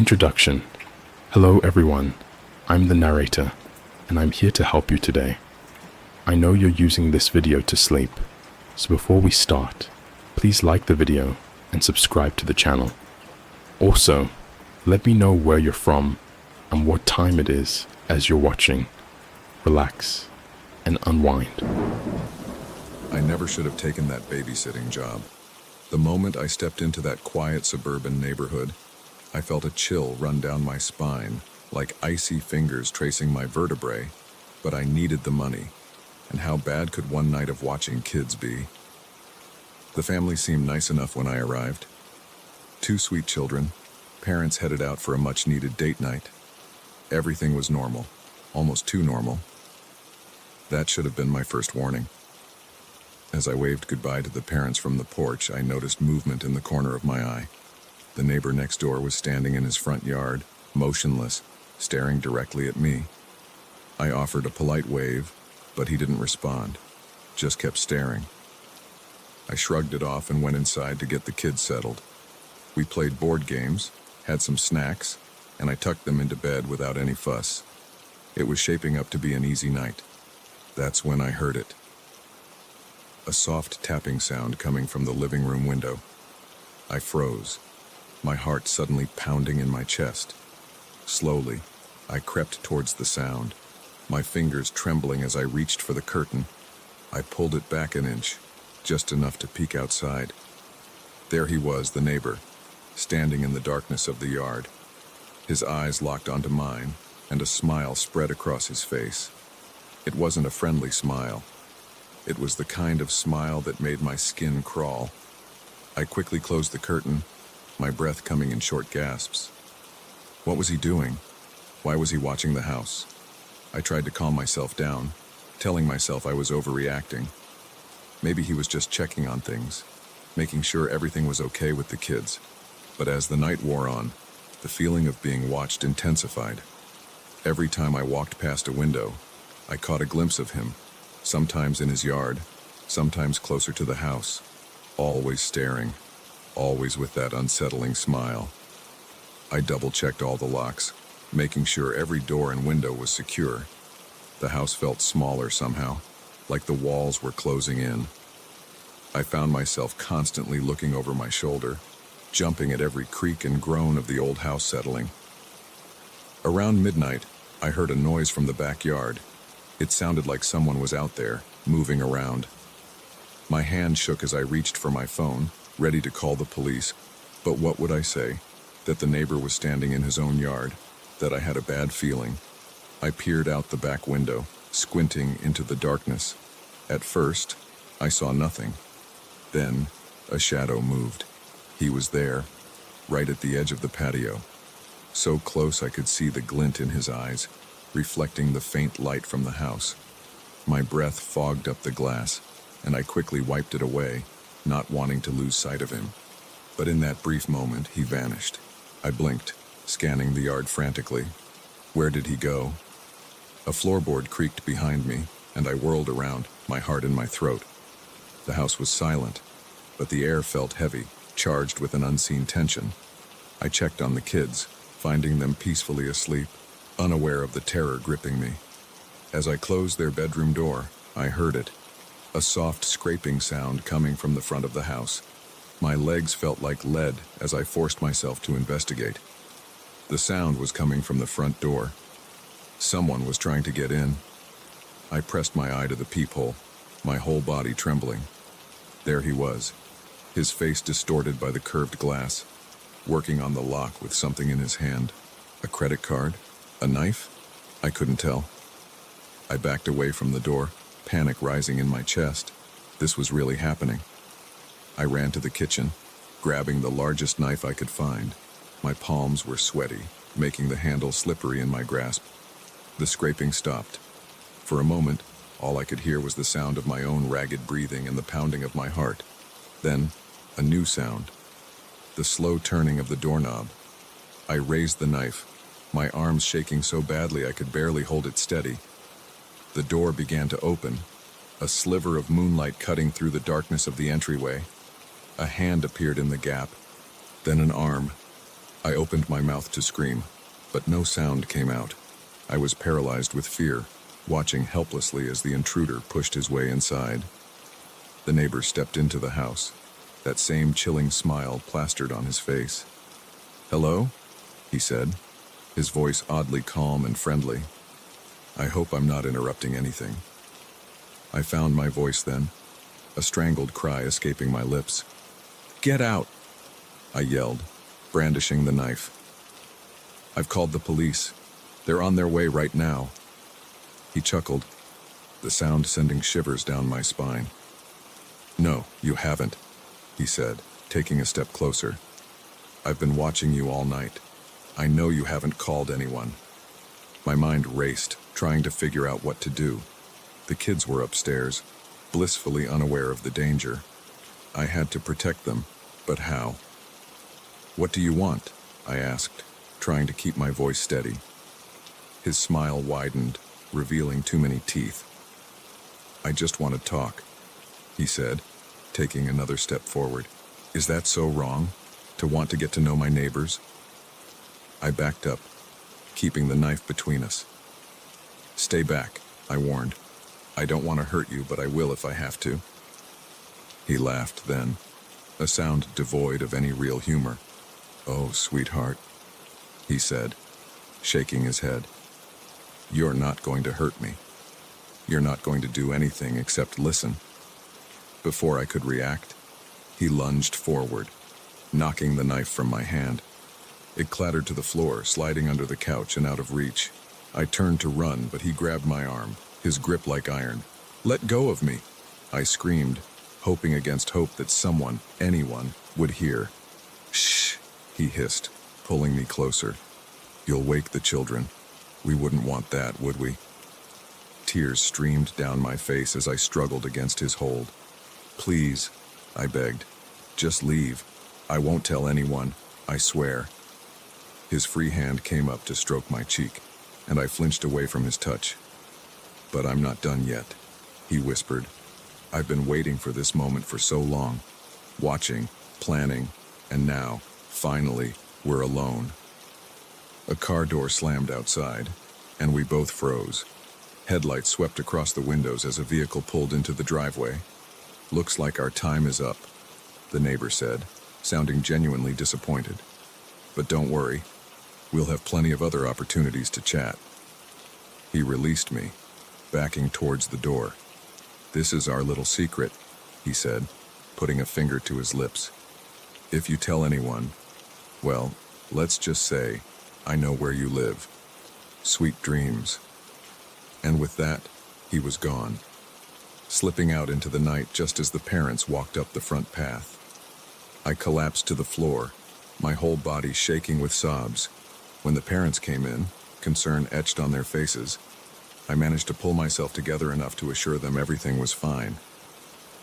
Introduction. Hello everyone, I'm the narrator, and I'm here to help you today. I know you're using this video to sleep, so before we start, please like the video and subscribe to the channel. Also, let me know where you're from and what time it is as you're watching. Relax and unwind. I never should have taken that babysitting job. The moment I stepped into that quiet suburban neighborhood, I felt a chill run down my spine, like icy fingers tracing my vertebrae, but I needed the money. And how bad could one night of watching kids be? The family seemed nice enough when I arrived. 2 sweet children, parents headed out for a much-needed date night. Everything was normal, almost too normal. That should have been my first warning. As I waved goodbye to the parents from the porch, I noticed movement in the corner of my eye. The neighbor next door was standing in his front yard, motionless, staring directly at me. I offered a polite wave, but he didn't respond, just kept staring. I shrugged it off and went inside to get the kids settled. We played board games, had some snacks, and I tucked them into bed without any fuss. It was shaping up to be an easy night. That's when I heard it. A soft tapping sound coming from the living room window. I froze, my heart suddenly pounding in my chest. Slowly, I crept towards the sound, my fingers trembling as I reached for the curtain. I pulled it back an inch, just enough to peek outside. There he was, the neighbor, standing in the darkness of the yard. His eyes locked onto mine, and a smile spread across his face. It wasn't a friendly smile. It was the kind of smile that made my skin crawl. I quickly closed the curtain, my breath coming in short gasps. What was he doing? Why was he watching the house? I tried to calm myself down, telling myself I was overreacting. Maybe he was just checking on things, making sure everything was okay with the kids. But as the night wore on, the feeling of being watched intensified. Every time I walked past a window, I caught a glimpse of him, sometimes in his yard, sometimes closer to the house, always staring, always with that unsettling smile. I double-checked all the locks, making sure every door and window was secure. The house felt smaller somehow, like the walls were closing in. I found myself constantly looking over my shoulder, jumping at every creak and groan of the old house settling. Around midnight, I heard a noise from the backyard. It sounded like someone was out there, moving around. My hand shook as I reached for my phone, ready to call the police. But what would I say? That the neighbor was standing in his own yard, that I had a bad feeling. I peered out the back window, squinting into the darkness. At first, I saw nothing. Then, a shadow moved. He was there, right at the edge of the patio. So close I could see the glint in his eyes, reflecting the faint light from the house. My breath fogged up the glass, and I quickly wiped it away, not wanting to lose sight of him. But in that brief moment, he vanished. I blinked, scanning the yard frantically. Where did he go? A floorboard creaked behind me, and I whirled around, my heart in my throat. The house was silent, but the air felt heavy, charged with an unseen tension. I checked on the kids, finding them peacefully asleep, unaware of the terror gripping me. As I closed their bedroom door, I heard it, a soft scraping sound coming from the front of the house. My legs felt like lead as I forced myself to investigate. The sound was coming from the front door. Someone was trying to get in. I pressed my eye to the peephole, my whole body trembling. There he was, his face distorted by the curved glass, working on the lock with something in his hand. A credit card? A knife? I couldn't tell. I backed away from the door, panic rising in my chest. This was really happening. I ran to the kitchen, grabbing the largest knife I could find. My palms were sweaty, making the handle slippery in my grasp. The scraping stopped. For a moment, all I could hear was the sound of my own ragged breathing and the pounding of my heart. Then, a new sound. The slow turning of the doorknob. I raised the knife, my arms shaking so badly I could barely hold it steady. The door began to open, a sliver of moonlight cutting through the darkness of the entryway. A hand appeared in the gap, then an arm. I opened my mouth to scream, but no sound came out. I was paralyzed with fear, watching helplessly as the intruder pushed his way inside. The neighbor stepped into the house, that same chilling smile plastered on his face. "Hello?" he said, his voice oddly calm and friendly. "I hope I'm not interrupting anything." I found my voice then, a strangled cry escaping my lips. "Get out!" I yelled, brandishing the knife. "I've called the police. They're on their way right now." He chuckled, the sound sending shivers down my spine. "No, you haven't," he said, taking a step closer. "I've been watching you all night. I know you haven't called anyone." My mind raced, trying to figure out what to do. The kids were upstairs, blissfully unaware of the danger. I had to protect them, but how? "What do you want?" I asked, trying to keep my voice steady. His smile widened, revealing too many teeth. "I just want to talk," he said, taking another step forward. "Is that so wrong, to want to get to know my neighbors?" I backed up, keeping the knife between us. "Stay back," I warned. "I don't want to hurt you, but I will if I have to." He laughed then, a sound devoid of any real humor. "Oh, sweetheart," he said, shaking his head. "You're not going to hurt me. You're not going to do anything except listen." Before I could react, he lunged forward, knocking the knife from my hand. It clattered to the floor, sliding under the couch and out of reach. I turned to run, but he grabbed my arm, his grip like iron. "Let go of me!" I screamed, hoping against hope that someone, anyone, would hear. "Shh!" he hissed, pulling me closer. "You'll wake the children. We wouldn't want that, would we?" Tears streamed down my face as I struggled against his hold. "Please," I begged. "Just leave. I won't tell anyone, I swear." His free hand came up to stroke my cheek, and I flinched away from his touch. "But I'm not done yet," he whispered. "I've been waiting for this moment for so long, watching, planning, and now, finally, we're alone." A car door slammed outside, and we both froze. Headlights swept across the windows as a vehicle pulled into the driveway. "Looks like our time is up," the neighbor said, sounding genuinely disappointed. "But don't worry, we'll have plenty of other opportunities to chat." He released me, backing towards the door. "This is our little secret," he said, putting a finger to his lips. "If you tell anyone, well, let's just say, I know where you live. Sweet dreams." And with that, he was gone, slipping out into the night just as the parents walked up the front path. I collapsed to the floor, my whole body shaking with sobs. When the parents came in, concern etched on their faces, I managed to pull myself together enough to assure them everything was fine.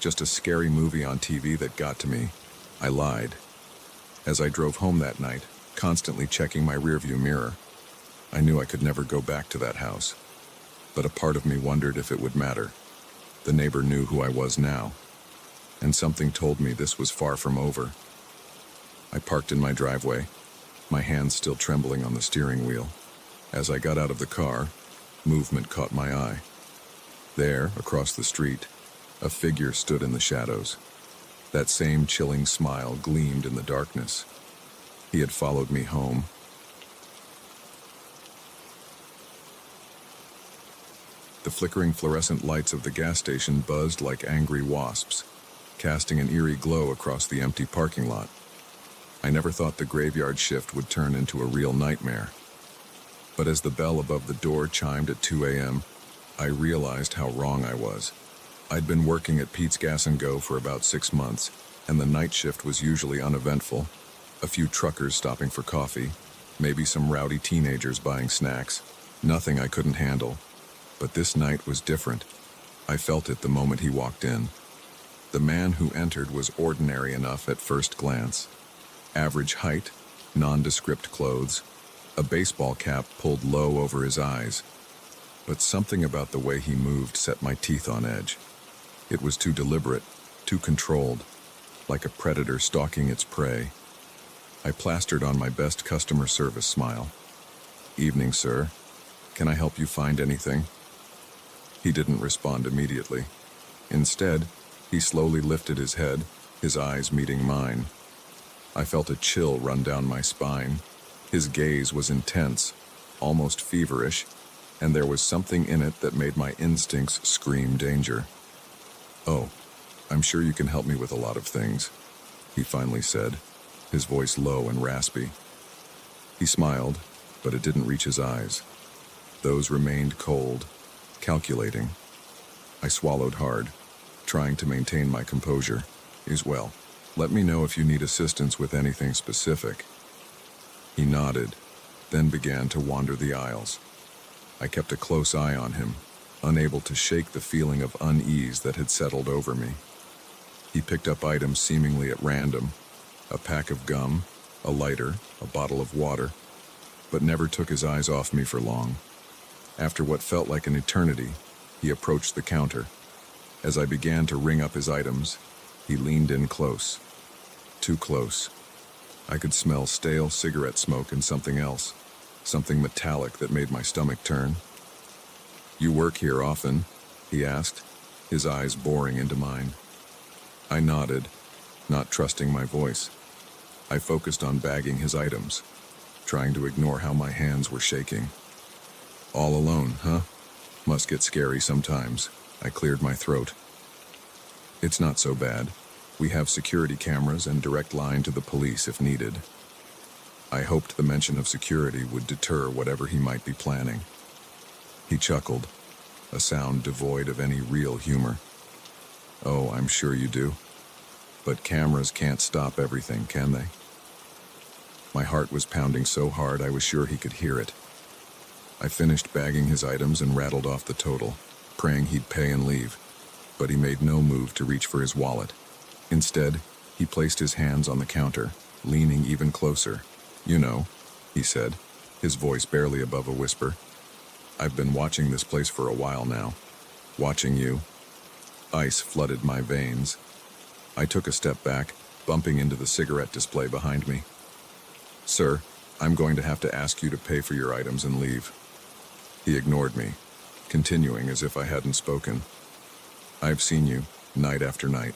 Just a scary movie on TV that got to me. I lied. As I drove home that night, constantly checking my rearview mirror, I knew I could never go back to that house. But a part of me wondered if it would matter. The neighbor knew who I was now, and something told me this was far from over. I parked in my driveway, my hands still trembling on the steering wheel. As I got out of the car, movement caught my eye. There, across the street, a figure stood in the shadows. That same chilling smile gleamed in the darkness. He had followed me home. The flickering fluorescent lights of the gas station buzzed like angry wasps, casting an eerie glow across the empty parking lot. I never thought the graveyard shift would turn into a real nightmare. But as the bell above the door chimed at 2 a.m., I realized how wrong I was. I'd been working at Pete's Gas and Go for about 6 months, and the night shift was usually uneventful. A few truckers stopping for coffee, maybe some rowdy teenagers buying snacks. Nothing I couldn't handle. But this night was different. I felt it the moment he walked in. The man who entered was ordinary enough at first glance. Average height, nondescript clothes, a baseball cap pulled low over his eyes. But something about the way he moved set my teeth on edge. It was too deliberate, too controlled, like a predator stalking its prey. I plastered on my best customer service smile. "Evening, sir. Can I help you find anything?" He didn't respond immediately. Instead, he slowly lifted his head, his eyes meeting mine. I felt a chill run down my spine. His gaze was intense, almost feverish, and there was something in it that made my instincts scream danger. "Oh, I'm sure you can help me with a lot of things," he finally said, his voice low and raspy. He smiled, but it didn't reach his eyes. Those remained cold, calculating. I swallowed hard, trying to maintain my composure. "Well, let me know if you need assistance with anything specific." He nodded, then began to wander the aisles. I kept a close eye on him, unable to shake the feeling of unease that had settled over me. He picked up items seemingly at random, a pack of gum, a lighter, a bottle of water, but never took his eyes off me for long. After what felt like an eternity, he approached the counter. As I began to ring up his items, he leaned in close. Too close. I could smell stale cigarette smoke and something else, something metallic that made my stomach turn. "You work here often?" he asked, his eyes boring into mine. I nodded, not trusting my voice. I focused on bagging his items, trying to ignore how my hands were shaking. "All alone, huh? Must get scary sometimes." I cleared my throat. "It's not so bad. We have security cameras and direct line to the police if needed." I hoped the mention of security would deter whatever he might be planning. He chuckled, a sound devoid of any real humor. "Oh, I'm sure you do. But cameras can't stop everything, can they?" My heart was pounding so hard I was sure he could hear it. I finished bagging his items and rattled off the total, praying he'd pay and leave, but he made no move to reach for his wallet. Instead, he placed his hands on the counter, leaning even closer. "You know," he said, his voice barely above a whisper, "I've been watching this place for a while now. Watching you." Ice flooded my veins. I took a step back, bumping into the cigarette display behind me. "Sir, I'm going to have to ask you to pay for your items and leave." He ignored me, continuing as if I hadn't spoken. "I've seen you, night after night,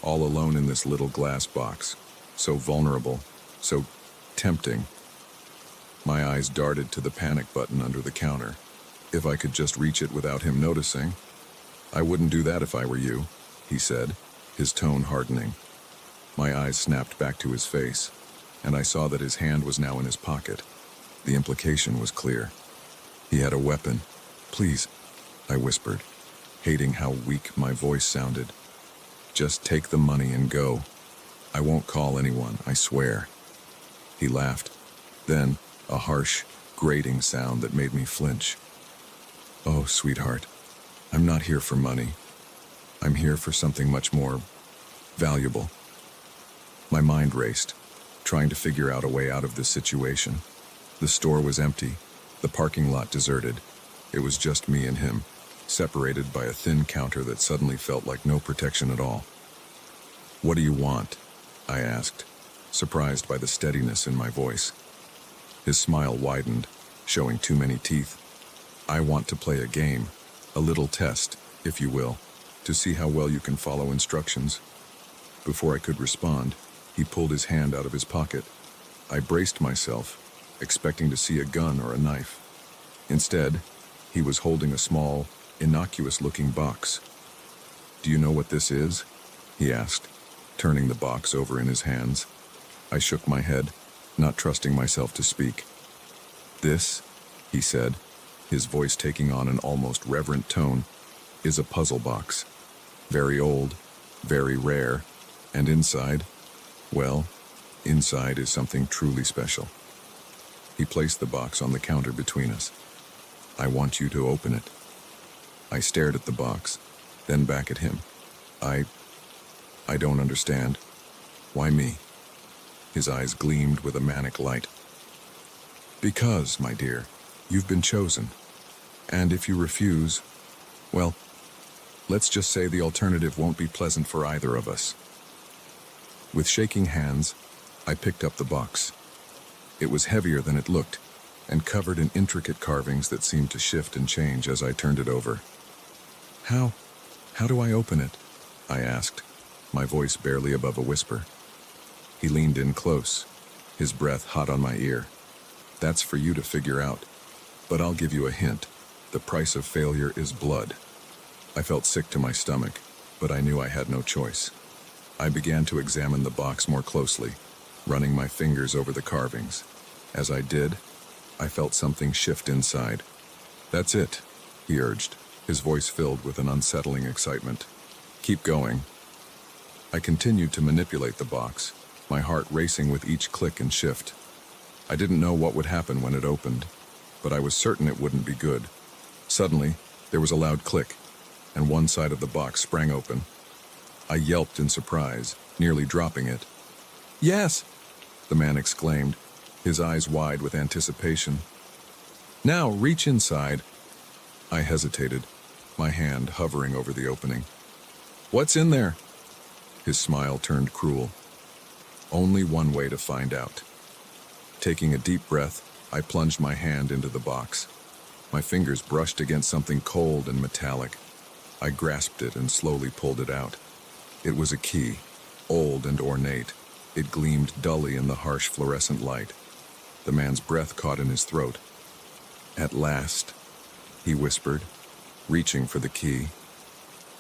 all alone in this little glass box, so vulnerable, so tempting." My eyes darted to the panic button under the counter. If I could just reach it without him noticing. "I wouldn't do that if I were you," he said, his tone hardening. My eyes snapped back to his face, and I saw that his hand was now in his pocket. The implication was clear. He had a weapon. "Please," I whispered, hating how weak my voice sounded. "Just take the money and go. I won't call anyone, I swear." He laughed. Then, a harsh, grating sound that made me flinch. "Oh, sweetheart, I'm not here for money. I'm here for something much more valuable." My mind raced, trying to figure out a way out of this situation. The store was empty, the parking lot deserted. It was just me and him, separated by a thin counter that suddenly felt like no protection at all. "What do you want?" I asked, surprised by the steadiness in my voice. His smile widened, showing too many teeth. "I want to play a game, a little test, if you will, to see how well you can follow instructions." Before I could respond, he pulled his hand out of his pocket. I braced myself, expecting to see a gun or a knife. Instead, he was holding a small, innocuous-looking box. "Do you know what this is?" he asked, turning the box over in his hands. I shook my head, not trusting myself to speak. "This," he said, his voice taking on an almost reverent tone, "is a puzzle box. Very old, very rare, and inside, well, inside is something truly special." He placed the box on the counter between us. "I want you to open it." I stared at the box, then back at him. I don't understand. Why me?" His eyes gleamed with a manic light. "Because, my dear, you've been chosen. And if you refuse, well, let's just say the alternative won't be pleasant for either of us." With shaking hands, I picked up the box. It was heavier than it looked, and covered in intricate carvings that seemed to shift and change as I turned it over. How do I open it? I asked, my voice barely above a whisper. He leaned in close, his breath hot on my ear. That's for you to figure out, but I'll give you a hint. The price of failure is blood. I felt sick to my stomach, but I knew I had no choice. I began to examine the box more closely, running my fingers over the carvings. As I did, I felt something shift inside. That's it, he urged, his voice filled with an unsettling excitement. Keep going. I continued to manipulate the box, my heart racing with each click and shift. I didn't know what would happen when it opened, but I was certain it wouldn't be good. Suddenly, there was a loud click, and one side of the box sprang open. I yelped in surprise, nearly dropping it. Yes, the man exclaimed, his eyes wide with anticipation. Now reach inside. I hesitated, my hand hovering over the opening. What's in there? His smile turned cruel. Only one way to find out. Taking a deep breath, I plunged my hand into the box. My fingers brushed against something cold and metallic. I grasped it and slowly pulled it out. It was a key, old and ornate. It gleamed dully in the harsh fluorescent light. The man's breath caught in his throat. At last, he whispered, reaching for the key.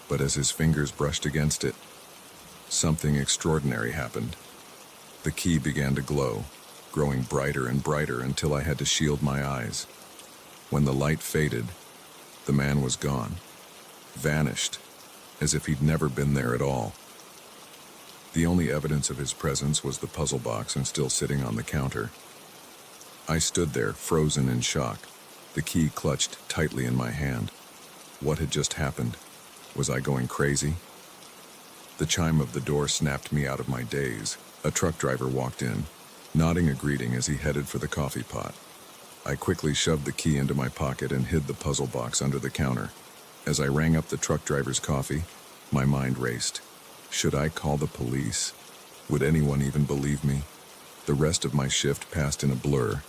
But as his fingers brushed against it, something extraordinary happened. The key began to glow, growing brighter and brighter until I had to shield my eyes. When the light faded, the man was gone, vanished, as if he'd never been there at all. The only evidence of his presence was the puzzle box and still sitting on the counter. I stood there, frozen in shock, the key clutched tightly in my hand. What had just happened? Was I going crazy? The chime of the door snapped me out of my daze. A truck driver walked in, nodding a greeting as he headed for the coffee pot. I quickly shoved the key into my pocket and hid the puzzle box under the counter. As I rang up the truck driver's coffee, my mind raced. Should I call the police? Would anyone even believe me? The rest of my shift passed in a blur.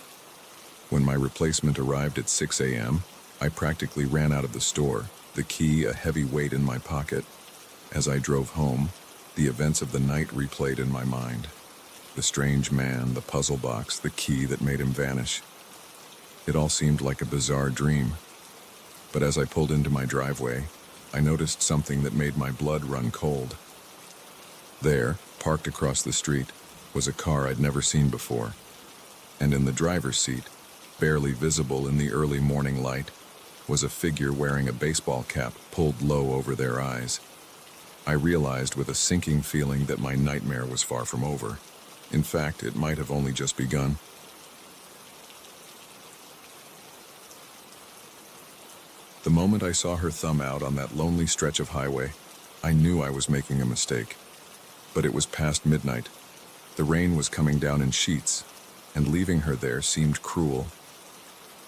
When my replacement arrived at 6 a.m., I practically ran out of the store, the key a heavy weight in my pocket. As I drove home, the events of the night replayed in my mind. The strange man, the puzzle box, the key that made him vanish. It all seemed like a bizarre dream. But as I pulled into my driveway, I noticed something that made my blood run cold. There, parked across the street, was a car I'd never seen before. And in the driver's seat, barely visible in the early morning light, was a figure wearing a baseball cap pulled low over their eyes. I realized with a sinking feeling that my nightmare was far from over. In fact, it might have only just begun. The moment I saw her thumb out on that lonely stretch of highway, I knew I was making a mistake. But it was past midnight. The rain was coming down in sheets, and leaving her there seemed cruel.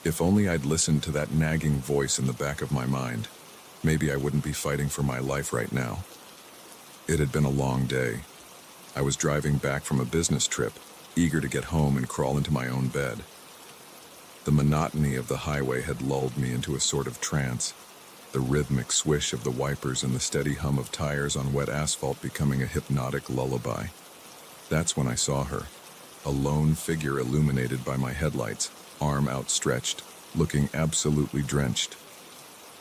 If only I'd listened to that nagging voice in the back of my mind, maybe I wouldn't be fighting for my life right now. It had been a long day. I was driving back from a business trip, eager to get home and crawl into my own bed. The monotony of the highway had lulled me into a sort of trance, the rhythmic swish of the wipers and the steady hum of tires on wet asphalt becoming a hypnotic lullaby. That's when I saw her, a lone figure illuminated by my headlights, arm outstretched, looking absolutely drenched.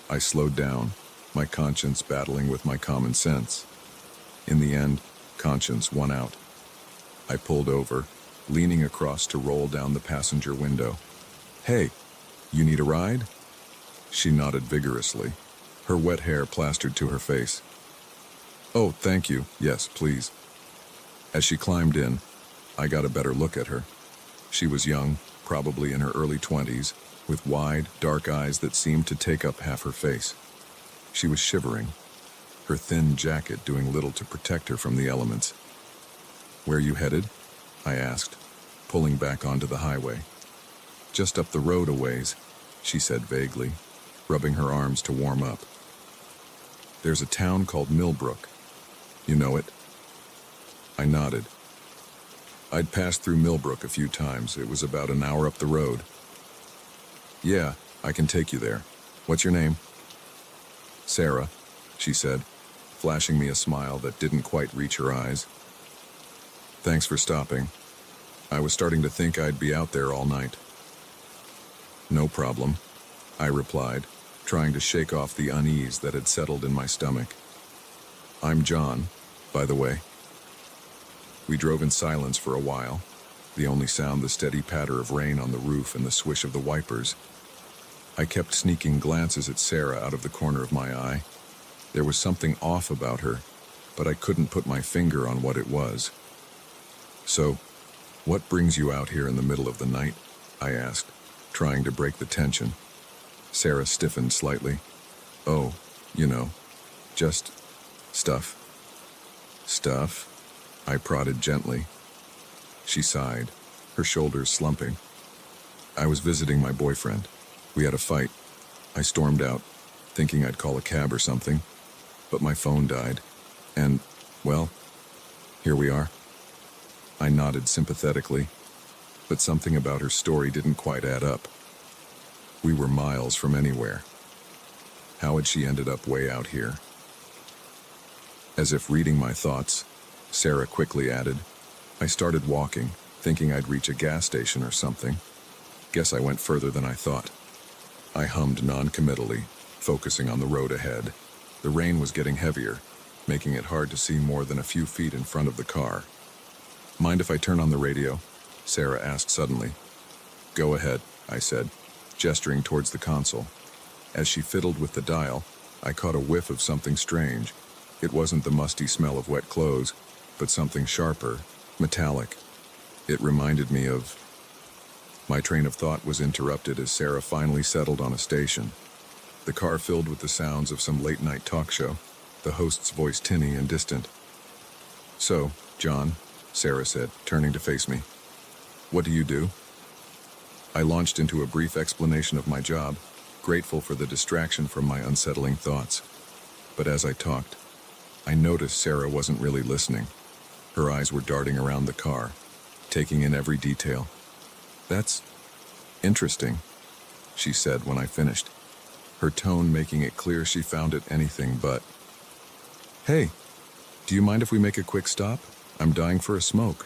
I slowed down, my conscience battling with my common sense. In the end, conscience won out. I pulled over, leaning across to roll down the passenger window. "Hey, you need a ride?" She nodded vigorously, her wet hair plastered to her face. "Oh, thank you. Yes, please." As she climbed in, I got a better look at her. She was young, probably in her early 20s, with wide, dark eyes that seemed to take up half her face. She was shivering, her thin jacket doing little to protect her from the elements. "Where are you headed?" I asked, pulling back onto the highway. "Just up the road a ways," she said vaguely, rubbing her arms to warm up. "There's a town called Millbrook. You know it?" I nodded. I'd passed through Millbrook a few times. It was about an hour up the road. Yeah, I can take you there. What's your name? Sarah, she said, flashing me a smile that didn't quite reach her eyes. Thanks for stopping. I was starting to think I'd be out there all night. No problem, I replied, trying to shake off the unease that had settled in my stomach. I'm John, by the way. We drove in silence for a while, the only sound the steady patter of rain on the roof and the swish of the wipers. I kept sneaking glances at Sarah out of the corner of my eye. There was something off about her, but I couldn't put my finger on what it was. So, what brings you out here in the middle of the night? I asked, trying to break the tension. Sarah stiffened slightly. Oh, just stuff. Stuff? I prodded gently. She sighed, her shoulders slumping. I was visiting my boyfriend. We had a fight. I stormed out, thinking I'd call a cab or something, but my phone died. And, well, here we are. I nodded sympathetically, but something about her story didn't quite add up. We were miles from anywhere. How had she ended up way out here? As if reading my thoughts, Sarah quickly added, I started walking, thinking I'd reach a gas station or something. Guess I went further than I thought. I hummed non-committally, focusing on the road ahead. The rain was getting heavier, making it hard to see more than a few feet in front of the car. Mind if I turn on the radio? Sarah asked suddenly. Go ahead, I said, gesturing towards the console. As she fiddled with the dial, I caught a whiff of something strange. It wasn't the musty smell of wet clothes, but something sharper, metallic. It reminded me of... My train of thought was interrupted as Sarah finally settled on a station. The car filled with the sounds of some late-night talk show, the host's voice tinny and distant. So, John, Sarah said, turning to face me. What do you do? I launched into a brief explanation of my job, grateful for the distraction from my unsettling thoughts. But as I talked, I noticed Sarah wasn't really listening. Her eyes were darting around the car, taking in every detail. That's interesting, she said when I finished, her tone making it clear she found it anything but. Hey, do you mind if we make a quick stop? I'm dying for a smoke.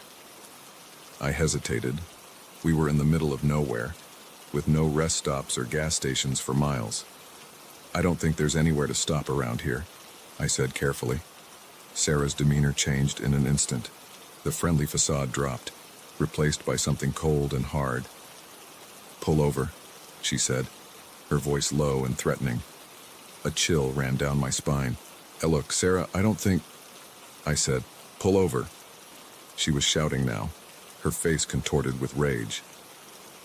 I hesitated. We were in the middle of nowhere, with no rest stops or gas stations for miles. I don't think there's anywhere to stop around here, I said carefully. Sarah's demeanor changed in an instant. The friendly facade dropped, replaced by something cold and hard. Pull over, she said, her voice low and threatening. A chill ran down my spine. Look, Sarah, I don't think... I said, pull over. She was shouting now, her face contorted with rage.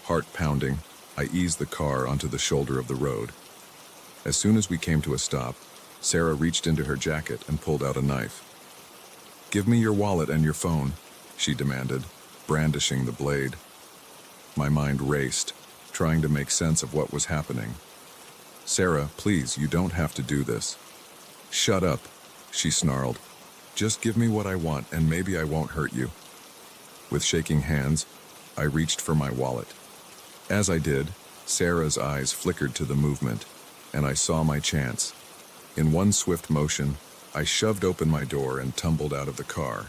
Heart pounding, I eased the car onto the shoulder of the road. As soon as we came to a stop, Sarah reached into her jacket and pulled out a knife. Give me your wallet and your phone, she demanded, brandishing the blade. My mind raced, trying to make sense of what was happening. Sarah, please, you don't have to do this. Shut up, she snarled. Just give me what I want and maybe I won't hurt you. With shaking hands, I reached for my wallet. As I did, Sarah's eyes flickered to the movement, and I saw my chance. In one swift motion, I shoved open my door and tumbled out of the car.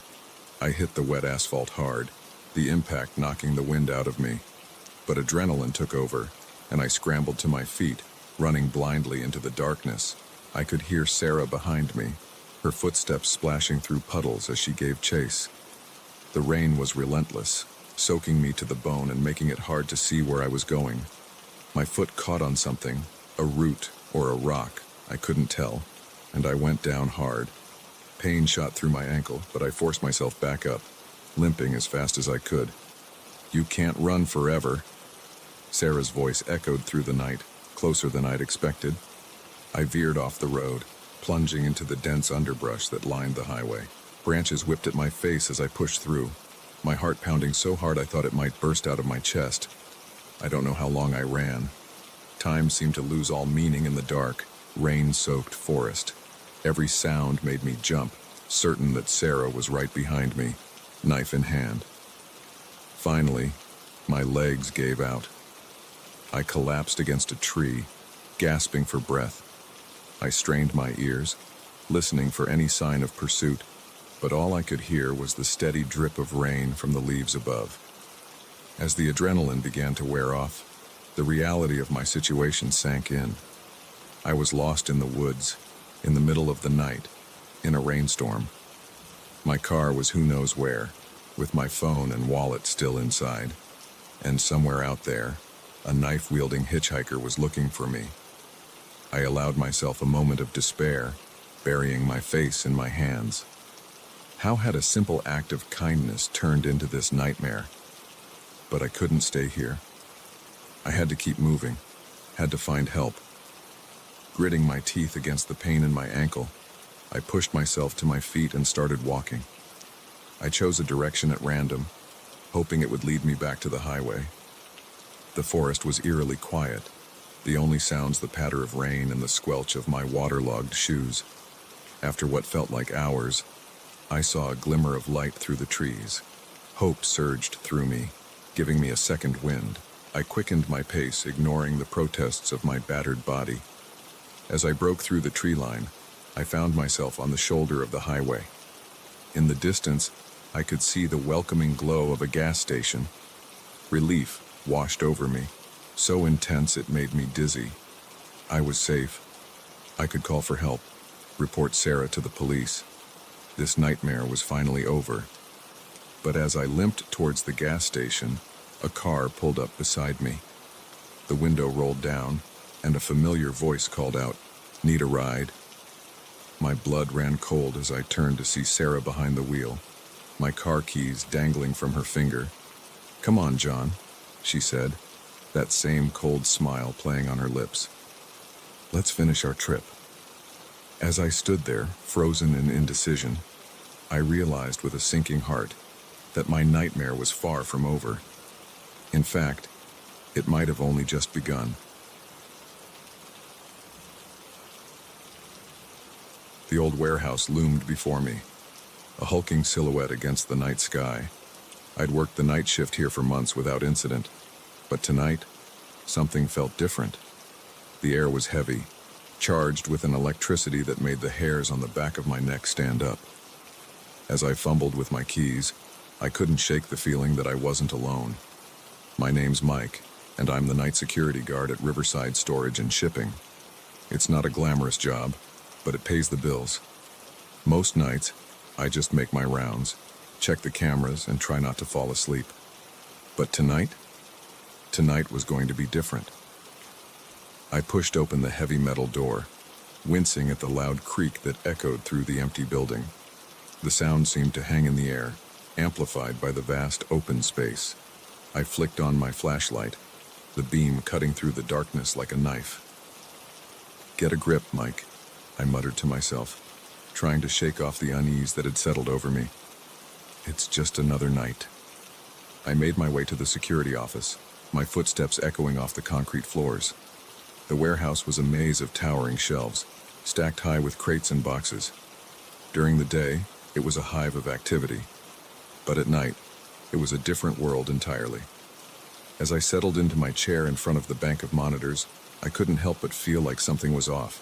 I hit the wet asphalt hard, the impact knocking the wind out of me. But adrenaline took over, and I scrambled to my feet, running blindly into the darkness. I could hear Sarah behind me, her footsteps splashing through puddles as she gave chase. The rain was relentless, soaking me to the bone and making it hard to see where I was going. My foot caught on something, a root or a rock, I couldn't tell, and I went down hard. Pain shot through my ankle, but I forced myself back up, limping as fast as I could. You can't run forever. Sarah's voice echoed through the night, closer than I'd expected. I veered off the road, plunging into the dense underbrush that lined the highway. Branches whipped at my face as I pushed through, my heart pounding so hard I thought it might burst out of my chest. I don't know how long I ran. Time seemed to lose all meaning in the dark, rain-soaked forest. Every sound made me jump, certain that Sarah was right behind me, knife in hand. Finally, my legs gave out. I collapsed against a tree, gasping for breath. I strained my ears, listening for any sign of pursuit, but all I could hear was the steady drip of rain from the leaves above. As the adrenaline began to wear off, the reality of my situation sank in. I was lost in the woods, in the middle of the night, in a rainstorm. My car was who knows where, with my phone and wallet still inside, and somewhere out there, a knife-wielding hitchhiker was looking for me. I allowed myself a moment of despair, burying my face in my hands. How had a simple act of kindness turned into this nightmare? But I couldn't stay here. I had to keep moving, had to find help. Gritting my teeth against the pain in my ankle, I pushed myself to my feet and started walking. I chose a direction at random, hoping it would lead me back to the highway. The forest was eerily quiet, the only sounds the patter of rain and the squelch of my waterlogged shoes. After what felt like hours, I saw a glimmer of light through the trees. Hope surged through me, giving me a second wind. I quickened my pace, ignoring the protests of my battered body. As I broke through the tree line, I found myself on the shoulder of the highway. In the distance, I could see the welcoming glow of a gas station. Relief washed over me, so intense it made me dizzy. I was safe. I could call for help, report Sarah to the police. This nightmare was finally over. But as I limped towards the gas station, a car pulled up beside me. The window rolled down, and a familiar voice called out, "Need a ride?" My blood ran cold as I turned to see Sarah behind the wheel, my car keys dangling from her finger. "Come on, John," she said, that same cold smile playing on her lips. "Let's finish our trip." As I stood there, frozen in indecision, I realized with a sinking heart that my nightmare was far from over. In fact, it might have only just begun. The old warehouse loomed before me, a hulking silhouette against the night sky. I'd worked the night shift here for months without incident, but tonight, something felt different. The air was heavy, charged with an electricity that made the hairs on the back of my neck stand up. As I fumbled with my keys, I couldn't shake the feeling that I wasn't alone. My name's Mike, and I'm the night security guard at Riverside Storage and Shipping. It's not a glamorous job, but it pays the bills. Most nights, I just make my rounds, check the cameras, and try not to fall asleep. But tonight was going to be different. I pushed open the heavy metal door, wincing at the loud creak that echoed through the empty building. The sound seemed to hang in the air, amplified by the vast open space. I flicked on my flashlight, the beam cutting through the darkness like a knife. "Get a grip, Mike," I muttered to myself, trying to shake off the unease that had settled over me. It's just another night. I made my way to the security office, my footsteps echoing off the concrete floors. The warehouse was a maze of towering shelves, stacked high with crates and boxes. During the day, it was a hive of activity. But at night, it was a different world entirely. As I settled into my chair in front of the bank of monitors, I couldn't help but feel like something was off.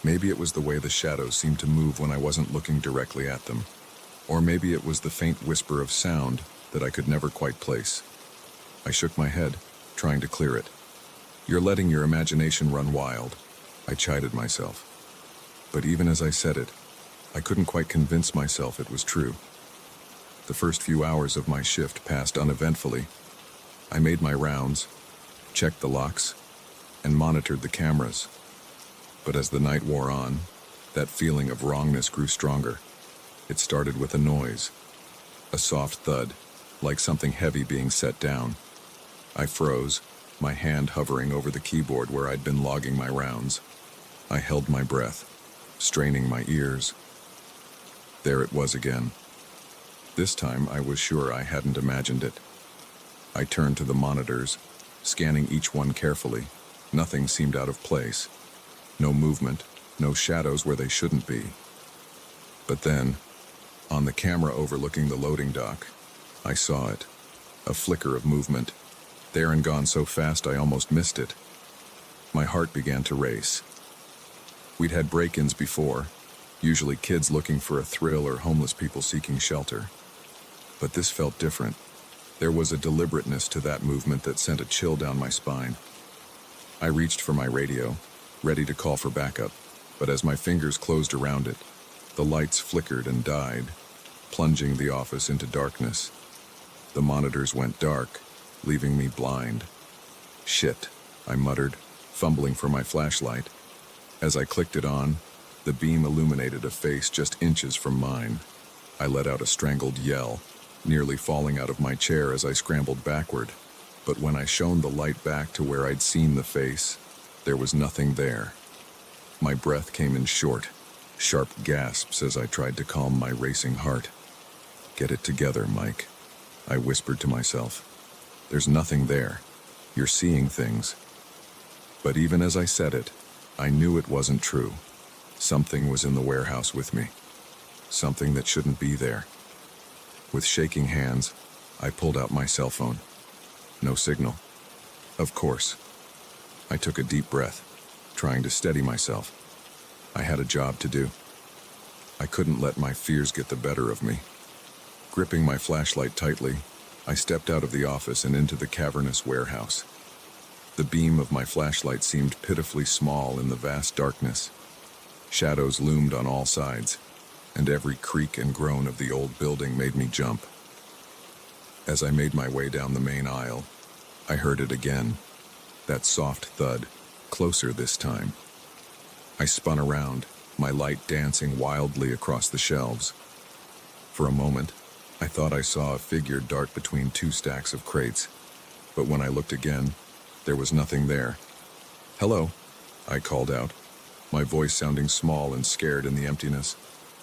Maybe it was the way the shadows seemed to move when I wasn't looking directly at them. Or maybe it was the faint whisper of sound that I could never quite place. I shook my head, trying to clear it. "You're letting your imagination run wild," I chided myself. But even as I said it, I couldn't quite convince myself it was true. The first few hours of my shift passed uneventfully. I made my rounds, checked the locks, and monitored the cameras. But as the night wore on, that feeling of wrongness grew stronger. It started with a noise, a soft thud, like something heavy being set down. I froze, my hand hovering over the keyboard where I'd been logging my rounds. I held my breath, straining my ears. There it was again. This time I was sure I hadn't imagined it. I turned to the monitors, scanning each one carefully. Nothing seemed out of place. No movement, no shadows where they shouldn't be. But then, on the camera overlooking the loading dock, I saw it. A flicker of movement. There and gone so fast I almost missed it. My heart began to race. We'd had break-ins before, usually kids looking for a thrill or homeless people seeking shelter. But this felt different. There was a deliberateness to that movement that sent a chill down my spine. I reached for my radio, ready to call for backup, but as my fingers closed around it, the lights flickered and died, plunging the office into darkness. The monitors went dark, leaving me blind. "Shit," I muttered, fumbling for my flashlight. As I clicked it on, the beam illuminated a face just inches from mine. I let out a strangled yell, nearly falling out of my chair as I scrambled backward. But when I shone the light back to where I'd seen the face, there was nothing there. My breath came in short, sharp gasps as I tried to calm my racing heart. "Get it together, Mike," I whispered to myself. "There's nothing there. You're seeing things." But even as I said it, I knew it wasn't true. Something was in the warehouse with me. Something that shouldn't be there. With shaking hands, I pulled out my cell phone. No signal. Of course. I took a deep breath, trying to steady myself. I had a job to do. I couldn't let my fears get the better of me. Gripping my flashlight tightly, I stepped out of the office and into the cavernous warehouse. The beam of my flashlight seemed pitifully small in the vast darkness. Shadows loomed on all sides, and every creak and groan of the old building made me jump. As I made my way down the main aisle, I heard it again, that soft thud, closer this time. I spun around, my light dancing wildly across the shelves. For a moment, I thought I saw a figure dart between two stacks of crates, but when I looked again, there was nothing there. "Hello," I called out, my voice sounding small and scared in the emptiness.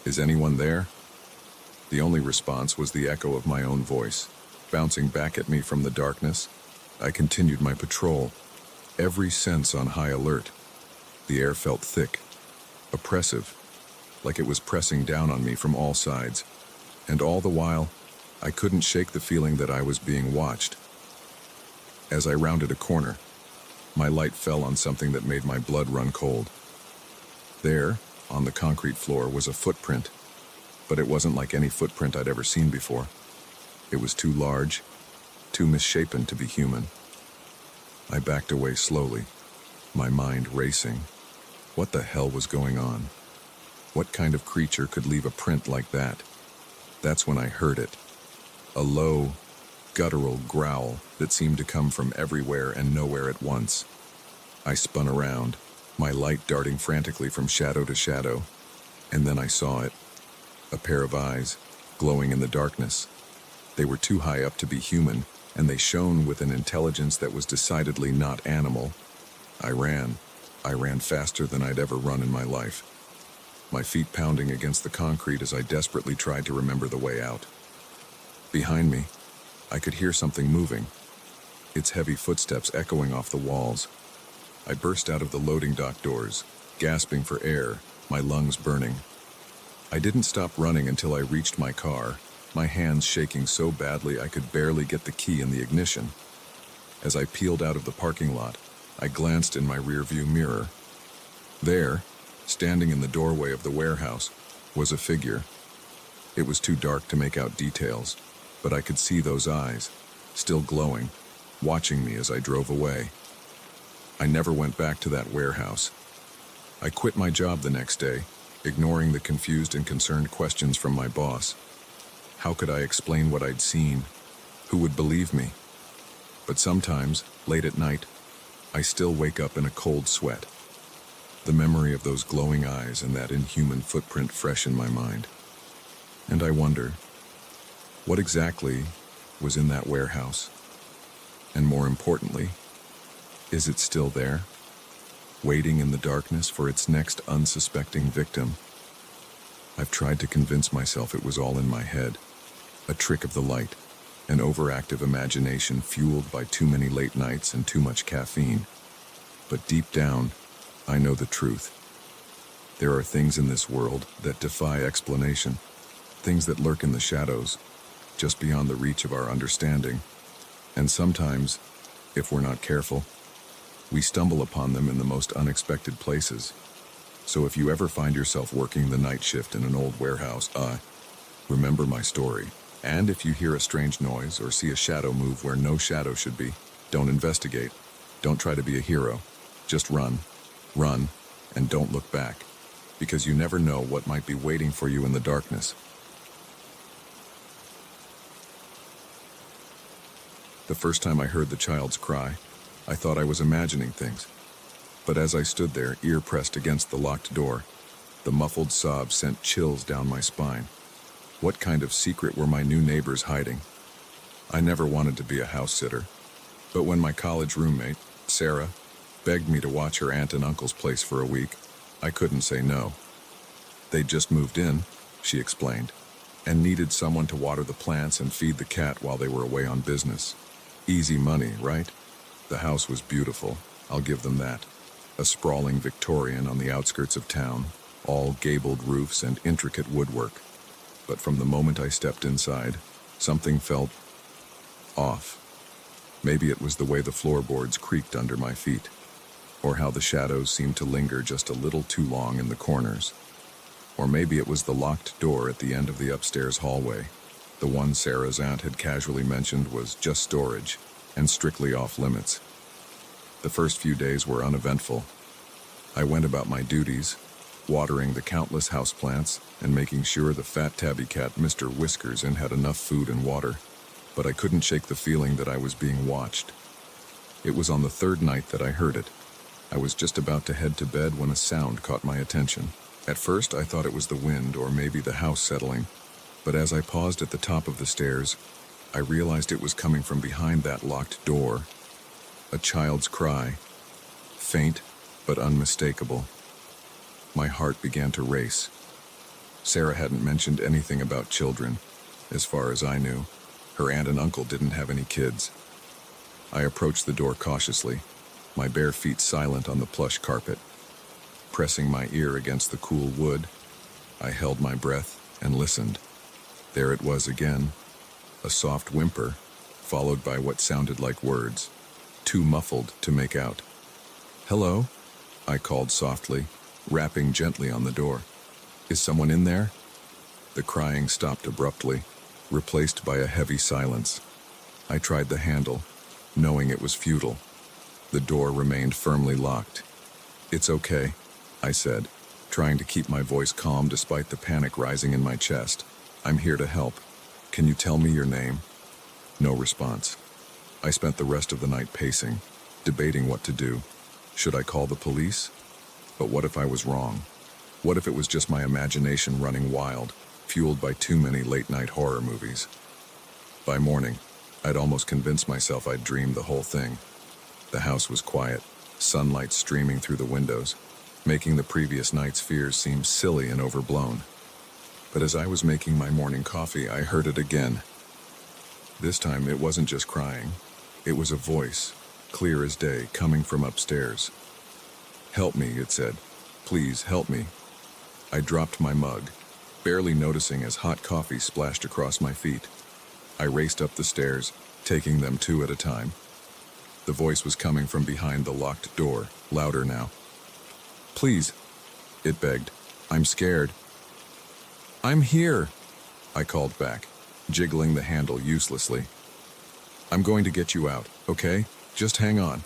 "Is anyone there?" The only response was the echo of my own voice, bouncing back at me from the darkness. I continued my patrol, every sense on high alert. The air felt thick, oppressive, like it was pressing down on me from all sides. And all the while, I couldn't shake the feeling that I was being watched. As I rounded a corner, my light fell on something that made my blood run cold. There, on the concrete floor, was a footprint, but it wasn't like any footprint I'd ever seen before. It was too large, too misshapen to be human. I backed away slowly, my mind racing. What the hell was going on? What kind of creature could leave a print like that? That's when I heard it. A low, guttural growl that seemed to come from everywhere and nowhere at once. I spun around, my light darting frantically from shadow to shadow, and then I saw it. A pair of eyes, glowing in the darkness. They were too high up to be human, and they shone with an intelligence that was decidedly not animal. I ran faster than I'd ever run in my life, my feet pounding against the concrete as I desperately tried to remember the way out. Behind me, I could hear something moving, its heavy footsteps echoing off the walls. I burst out of the loading dock doors, gasping for air, my lungs burning. I didn't stop running until I reached my car, my hands shaking so badly I could barely get the key in the ignition. As I peeled out of the parking lot, I glanced in my rearview mirror. There, standing in the doorway of the warehouse, was a figure. It was too dark to make out details, but I could see those eyes, still glowing, watching me as I drove away. I never went back to that warehouse. I quit my job the next day, ignoring the confused and concerned questions from my boss. How could I explain what I'd seen? Who would believe me? But sometimes, late at night, I still wake up in a cold sweat. The memory of those glowing eyes and that inhuman footprint fresh in my mind. And I wonder, what exactly was in that warehouse? And more importantly, is it still there, waiting in the darkness for its next unsuspecting victim? I've tried to convince myself it was all in my head, a trick of the light, an overactive imagination fueled by too many late nights and too much caffeine. But deep down, I know the truth. There are things in this world that defy explanation, things that lurk in the shadows, just beyond the reach of our understanding. And sometimes, if we're not careful, we stumble upon them in the most unexpected places. So if you ever find yourself working the night shift in an old warehouse, remember my story. And if you hear a strange noise or see a shadow move where no shadow should be, don't investigate. Don't try to be a hero. Just run, and don't look back, because you never know what might be waiting for you in the darkness. The first time I heard the child's cry, I thought I was imagining things. But as I stood there, ear pressed against the locked door, the muffled sob sent chills down my spine. What kind of secret were my new neighbors hiding? I never wanted to be a house sitter, but when my college roommate, Sarah, begged me to watch her aunt and uncle's place for a week, I couldn't say no. They'd just moved in, she explained, and needed someone to water the plants and feed the cat while they were away on business. Easy money, right? The house was beautiful, I'll give them that. A sprawling Victorian on the outskirts of town, all gabled roofs and intricate woodwork. But from the moment I stepped inside, something felt off. Maybe it was the way the floorboards creaked under my feet, or how the shadows seemed to linger just a little too long in the corners. Or maybe it was the locked door at the end of the upstairs hallway. The one Sarah's aunt had casually mentioned was just storage and strictly off limits. The first few days were uneventful. I went about my duties, watering the countless houseplants and making sure the fat tabby cat Mr. Whiskersin had enough food and water, but I couldn't shake the feeling that I was being watched. It was on the third night that I heard it. I was just about to head to bed when a sound caught my attention. At first, I thought it was the wind or maybe the house settling, but as I paused at the top of the stairs, I realized it was coming from behind that locked door. A child's cry, faint but unmistakable. My heart began to race. Sarah hadn't mentioned anything about children. As far as I knew, her aunt and uncle didn't have any kids. I approached the door cautiously, my bare feet silent on the plush carpet. Pressing my ear against the cool wood, I held my breath and listened. There it was again, a soft whimper, followed by what sounded like words, too muffled to make out. "Hello?" I called softly, rapping gently on the door. "Is someone in there?" The crying stopped abruptly, replaced by a heavy silence. I tried the handle, knowing it was futile. The door remained firmly locked. "It's okay," I said, trying to keep my voice calm despite the panic rising in my chest. "I'm here to help. Can you tell me your name?" No response. I spent the rest of the night pacing, debating what to do. Should I call the police? But what if I was wrong? What if it was just my imagination running wild, fueled by too many late-night horror movies? By morning, I'd almost convinced myself I'd dreamed the whole thing. The house was quiet, sunlight streaming through the windows, making the previous night's fears seem silly and overblown. But as I was making my morning coffee, I heard it again. This time, it wasn't just crying. It was a voice, clear as day, coming from upstairs. "Help me," it said. "Please, help me." I dropped my mug, barely noticing as hot coffee splashed across my feet. I raced up the stairs, taking them two at a time. The voice was coming from behind the locked door, louder now. "Please," it begged. "I'm scared." "I'm here," I called back, jiggling the handle uselessly. "I'm going to get you out, okay? Just hang on."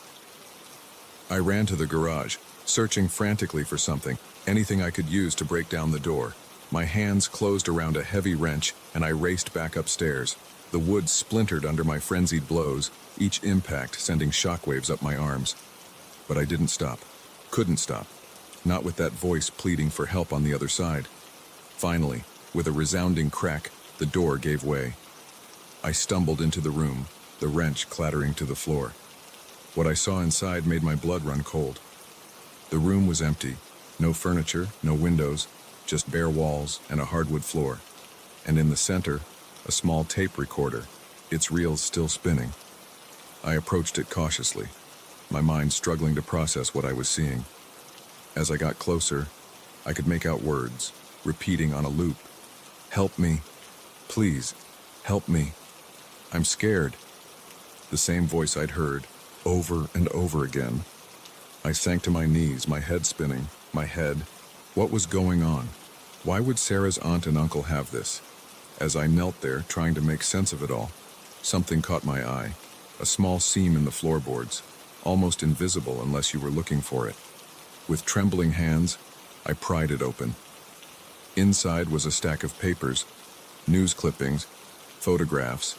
I ran to the garage, searching frantically for something, anything I could use to break down the door. My hands closed around a heavy wrench, and I raced back upstairs. The wood splintered under my frenzied blows, each impact sending shockwaves up my arms. But I didn't stop. Couldn't stop. Not with that voice pleading for help on the other side. Finally, with a resounding crack, the door gave way. I stumbled into the room, the wrench clattering to the floor. What I saw inside made my blood run cold. The room was empty. No furniture, no windows, just bare walls and a hardwood floor. And in the center, a small tape recorder, its reels still spinning. I approached it cautiously, my mind struggling to process what I was seeing. As I got closer, I could make out words, repeating on a loop. "Help me. Please, help me. I'm scared." the same voice I'd heard, over and over again. I sank to my knees, my head spinning, my head. What was going on? Why would Sarah's aunt and uncle have this? As I knelt there, trying to make sense of it all, something caught my eye, a small seam in the floorboards, almost invisible unless you were looking for it. With trembling hands, I pried it open. Inside was a stack of papers, news clippings, photographs,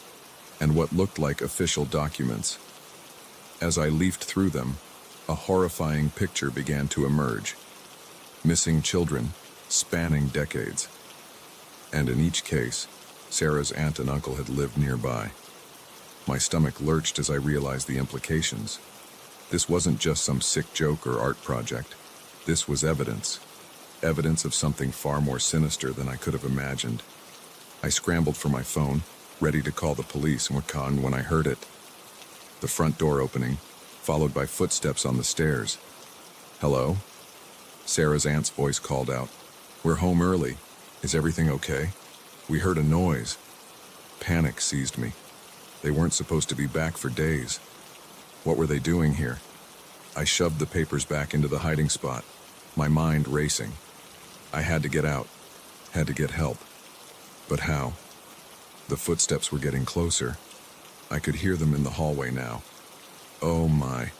and what looked like official documents. As I leafed through them, a horrifying picture began to emerge. Missing children, spanning decades. And in each case, Sarah's aunt and uncle had lived nearby. My stomach lurched as I realized the implications. This wasn't just some sick joke or art project. This was evidence. Evidence of something far more sinister than I could have imagined. I scrambled for my phone, ready to call the police, and when I heard it. The front door opening, followed by footsteps on the stairs. "Hello?" Sarah's aunt's voice called out. "We're home early. Is everything okay?" We heard a noise. Panic seized me. They weren't supposed to be back for days. What were they doing here? I shoved the papers back into the hiding spot, my mind racing. I had to get out, had to get help. But how? The footsteps were getting closer. I could hear them in the hallway now. Oh my.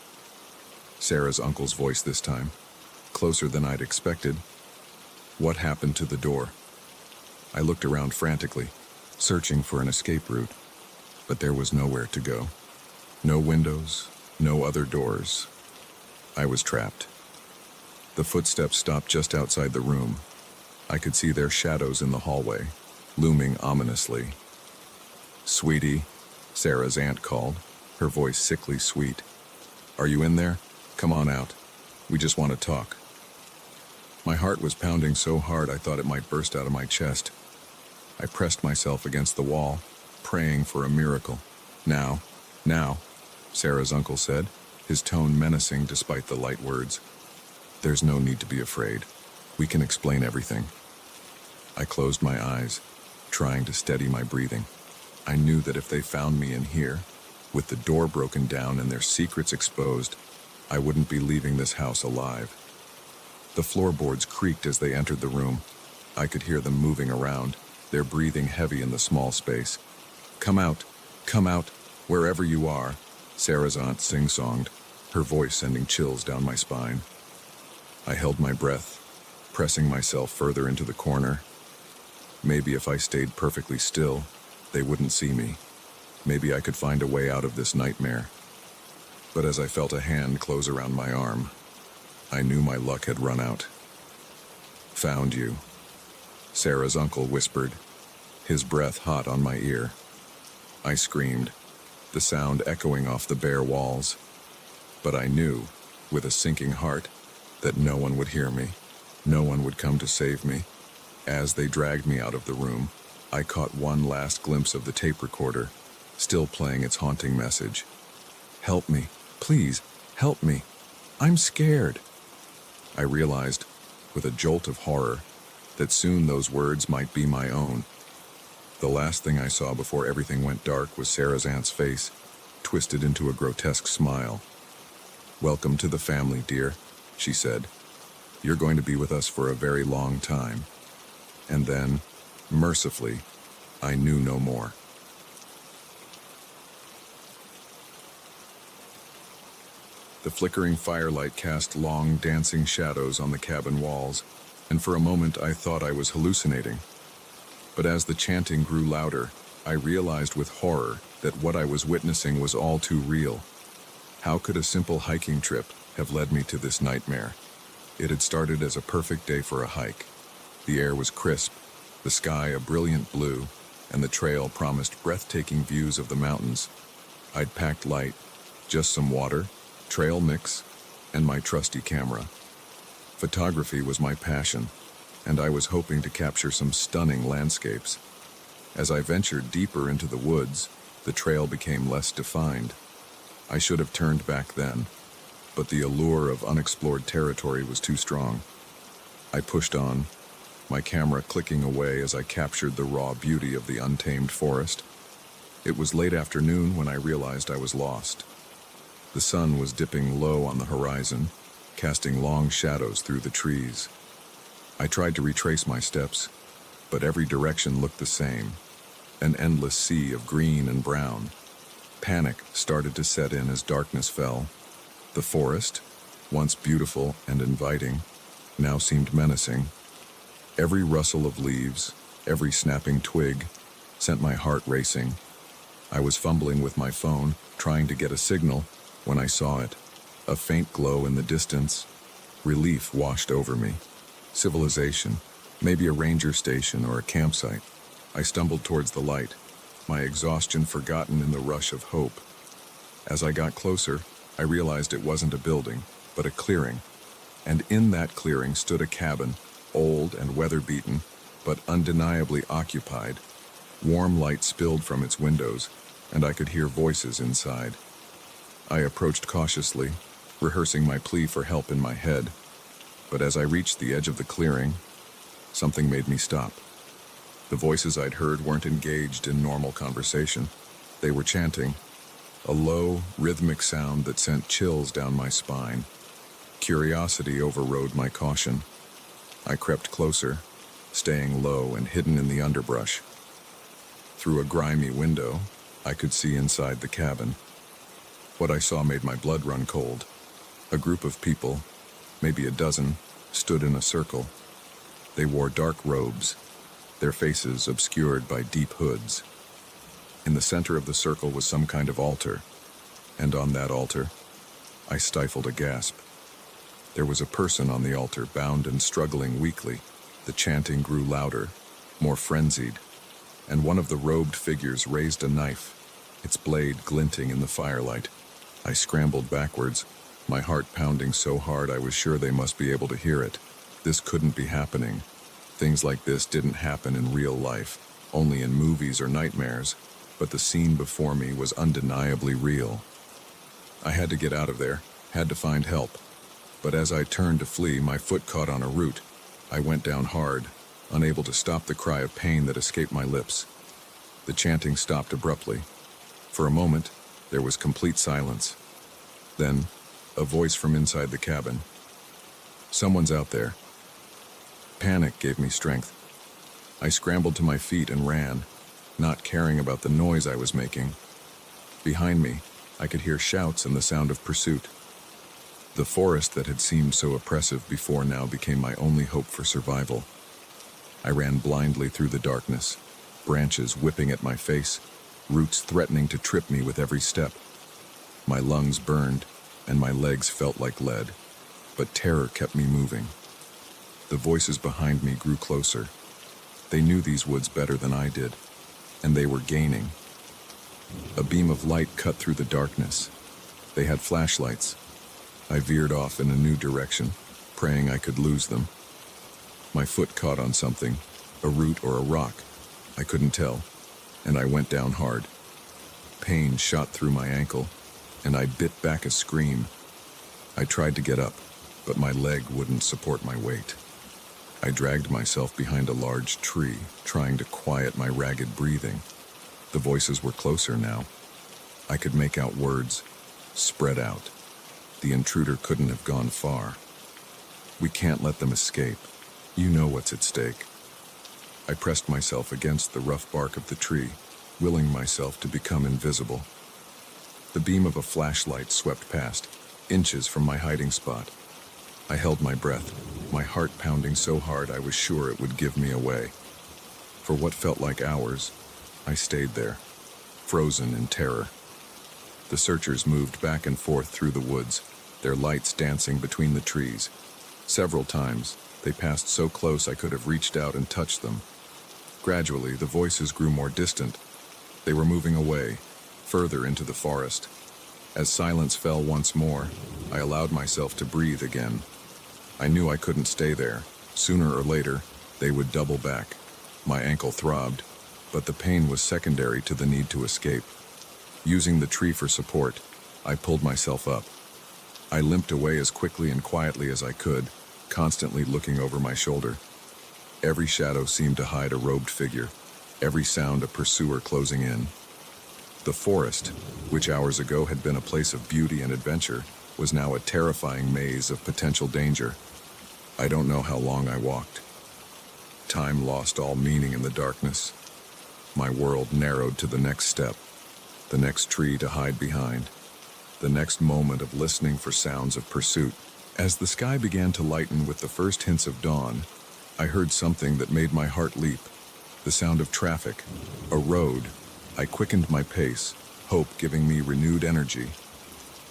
Sarah's uncle's voice this time, closer than I'd expected. What happened to the door? I looked around frantically, searching for an escape route, but there was nowhere to go. No windows, no other doors. I was trapped. The footsteps stopped just outside the room. I could see their shadows in the hallway, looming ominously. "Sweetie," Sarah's aunt called, her voice sickly sweet. "Are you in there? Come on out. We just want to talk." My heart was pounding so hard I thought it might burst out of my chest. I pressed myself against the wall, praying for a miracle. Now, Sarah's uncle said, his tone menacing despite the light words. "There's no need to be afraid. We can explain everything." I closed my eyes, trying to steady my breathing. I knew that if they found me in here, with the door broken down and their secrets exposed, I wouldn't be leaving this house alive. The floorboards creaked as they entered the room. I could hear them moving around, their breathing heavy in the small space. Come out, wherever you are," Sarah's aunt sing-songed, her voice sending chills down my spine. I held my breath, pressing myself further into the corner. Maybe if I stayed perfectly still, they wouldn't see me. Maybe I could find a way out of this nightmare. But as I felt a hand close around my arm, I knew my luck had run out. "Found you," Sarah's uncle whispered, his breath hot on my ear. I screamed, the sound echoing off the bare walls. But I knew, with a sinking heart, that no one would hear me. No one would come to save me. As they dragged me out of the room, I caught one last glimpse of the tape recorder, still playing its haunting message. "Help me, please, help me. I'm scared." I realized, with a jolt of horror, that soon those words might be my own. The last thing I saw before everything went dark was Sarah's aunt's face, twisted into a grotesque smile. "Welcome to the family, dear," she said. "You're going to be with us for a very long time." And then, mercifully, I knew no more. The flickering firelight cast long, dancing shadows on the cabin walls, and for a moment I thought I was hallucinating. But as the chanting grew louder, I realized with horror that what I was witnessing was all too real. How could a simple hiking trip have led me to this nightmare? It had started as a perfect day for a hike. The air was crisp, the sky a brilliant blue, and the trail promised breathtaking views of the mountains. I'd packed light, just some water, trail mix, and my trusty camera. Photography was my passion, and I was hoping to capture some stunning landscapes. As I ventured deeper into the woods, the trail became less defined. I should have turned back then, but the allure of unexplored territory was too strong. I pushed on, my camera clicking away as I captured the raw beauty of the untamed forest. It was late afternoon when I realized I was lost. The sun was dipping low on the horizon, casting long shadows through the trees. I tried to retrace my steps, but every direction looked the same, an endless sea of green and brown. Panic started to set in as darkness fell. The forest, once beautiful and inviting, now seemed menacing. Every rustle of leaves, every snapping twig, sent my heart racing. I was fumbling with my phone, trying to get a signal, when I saw it. A faint glow in the distance. Relief washed over me. Civilization, maybe a ranger station or a campsite. I stumbled towards the light, my exhaustion forgotten in the rush of hope. As I got closer, I realized it wasn't a building, but a clearing. And in that clearing stood a cabin, old and weather-beaten, but undeniably occupied. Warm light spilled from its windows, and I could hear voices inside. I approached cautiously, rehearsing my plea for help in my head. But as I reached the edge of the clearing, something made me stop. The voices I'd heard weren't engaged in normal conversation. They were chanting, a low, rhythmic sound that sent chills down my spine. Curiosity overrode my caution. I crept closer, staying low and hidden in the underbrush. Through a grimy window, I could see inside the cabin. What I saw made my blood run cold. A group of people, maybe a dozen, stood in a circle. They wore dark robes, their faces obscured by deep hoods. In the center of the circle was some kind of altar, and on that altar, I stifled a gasp. There was a person on the altar, bound and struggling weakly. The chanting grew louder, more frenzied, and one of the robed figures raised a knife, its blade glinting in the firelight. I scrambled backwards, my heart pounding so hard I was sure they must be able to hear it. This couldn't be happening. Things like this didn't happen in real life, only in movies or nightmares, but the scene before me was undeniably real. I had to get out of there, had to find help. But as I turned to flee, my foot caught on a root. I went down hard, unable to stop the cry of pain that escaped my lips. The chanting stopped abruptly. For a moment, there was complete silence. Then, a voice from inside the cabin. Someone's out there. Panic gave me strength. I scrambled to my feet and ran, not caring about the noise I was making. Behind me, I could hear shouts and the sound of pursuit. The forest that had seemed so oppressive before now became my only hope for survival. I ran blindly through the darkness, branches whipping at my face, roots threatening to trip me with every step. My lungs burned, and my legs felt like lead, but terror kept me moving. The voices behind me grew closer. They knew these woods better than I did, and they were gaining. A beam of light cut through the darkness. They had flashlights. I veered off in a new direction, praying I could lose them. My foot caught on something, a root or a rock. I couldn't tell, and I went down hard. Pain shot through my ankle, and I bit back a scream. I tried to get up, but my leg wouldn't support my weight. I dragged myself behind a large tree, trying to quiet my ragged breathing. The voices were closer now. I could make out words, spread out. The intruder couldn't have gone far. We can't let them escape. You know what's at stake. I pressed myself against the rough bark of the tree, willing myself to become invisible. The beam of a flashlight swept past, inches from my hiding spot. I held my breath, my heart pounding so hard I was sure it would give me away. For what felt like hours, I stayed there, frozen in terror. The searchers moved back and forth through the woods, their lights dancing between the trees. Several times, they passed so close I could have reached out and touched them. Gradually, the voices grew more distant. They were moving away, further into the forest. As silence fell once more, I allowed myself to breathe again. I knew I couldn't stay there. Sooner or later, they would double back. My ankle throbbed, but the pain was secondary to the need to escape. Using the tree for support, I pulled myself up. I limped away as quickly and quietly as I could, constantly looking over my shoulder. Every shadow seemed to hide a robed figure, every sound a pursuer closing in. The forest, which hours ago had been a place of beauty and adventure, was now a terrifying maze of potential danger. I don't know how long I walked. Time lost all meaning in the darkness. My world narrowed to the next step, the next tree to hide behind, the next moment of listening for sounds of pursuit. As the sky began to lighten with the first hints of dawn, I heard something that made my heart leap. The sound of traffic, a road. I quickened my pace, hope giving me renewed energy.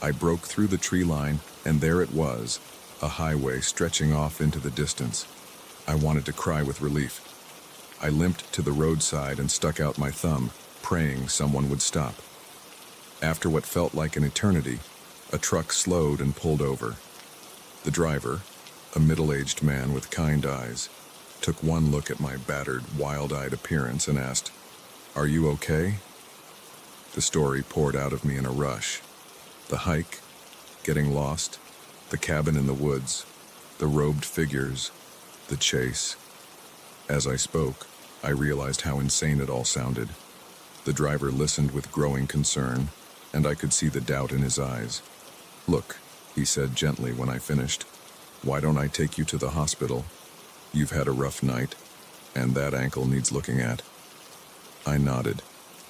I broke through the tree line, and there it was, a highway stretching off into the distance. I wanted to cry with relief. I limped to the roadside and stuck out my thumb, praying someone would stop. After what felt like an eternity, a truck slowed and pulled over. The driver, a middle-aged man with kind eyes, took one look at my battered, wild-eyed appearance and asked, "Are you okay?" The story poured out of me in a rush. The hike, getting lost, the cabin in the woods, the robed figures, the chase. As I spoke, I realized how insane it all sounded. The driver listened with growing concern, and I could see the doubt in his eyes. "Look," he said gently when I finished, "why don't I take you to the hospital? You've had a rough night, and that ankle needs looking at." I nodded,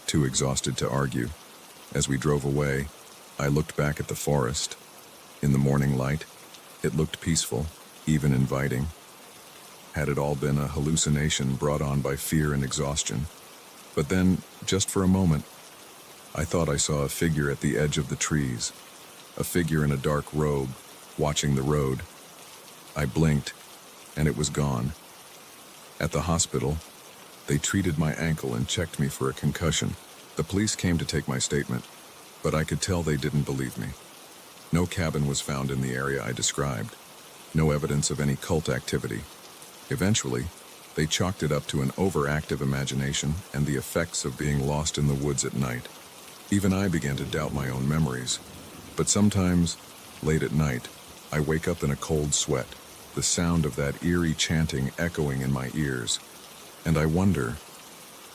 too exhausted to argue. As we drove away, I looked back at the forest. In the morning light, it looked peaceful, even inviting. Had it all been a hallucination brought on by fear and exhaustion? But then, just for a moment, I thought I saw a figure at the edge of the trees, a figure in a dark robe, watching the road. I blinked, and it was gone. At the hospital, they treated my ankle and checked me for a concussion. The police came to take my statement, but I could tell they didn't believe me. No cabin was found in the area I described, no evidence of any cult activity. Eventually, they chalked it up to an overactive imagination and the effects of being lost in the woods at night. Even I began to doubt my own memories. But sometimes, late at night, I wake up in a cold sweat, the sound of that eerie chanting echoing in my ears. And I wonder,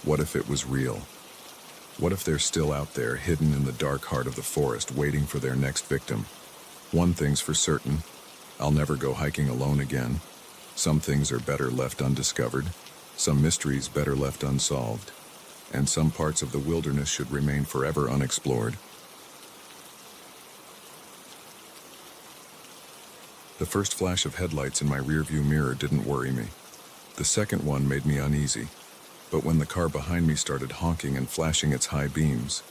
what if it was real? What if they're still out there, hidden in the dark heart of the forest, waiting for their next victim? One thing's for certain, I'll never go hiking alone again. Some things are better left undiscovered, some mysteries better left unsolved, and some parts of the wilderness should remain forever unexplored. The first flash of headlights in my rearview mirror didn't worry me. The second one made me uneasy, but when the car behind me started honking and flashing its high beams,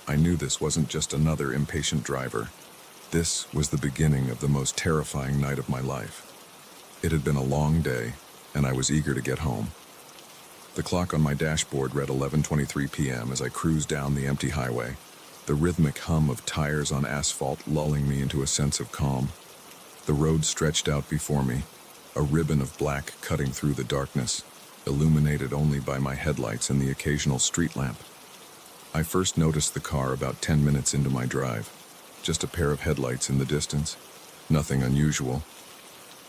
I knew this wasn't just another impatient driver. This was the beginning of the most terrifying night of my life. It had been a long day, and I was eager to get home. The clock on my dashboard read 11:23 p.m. as I cruised down the empty highway, the rhythmic hum of tires on asphalt lulling me into a sense of calm. The road stretched out before me, a ribbon of black cutting through the darkness, illuminated only by my headlights and the occasional street lamp. I first noticed the car about 10 minutes into my drive, just a pair of headlights in the distance, nothing unusual.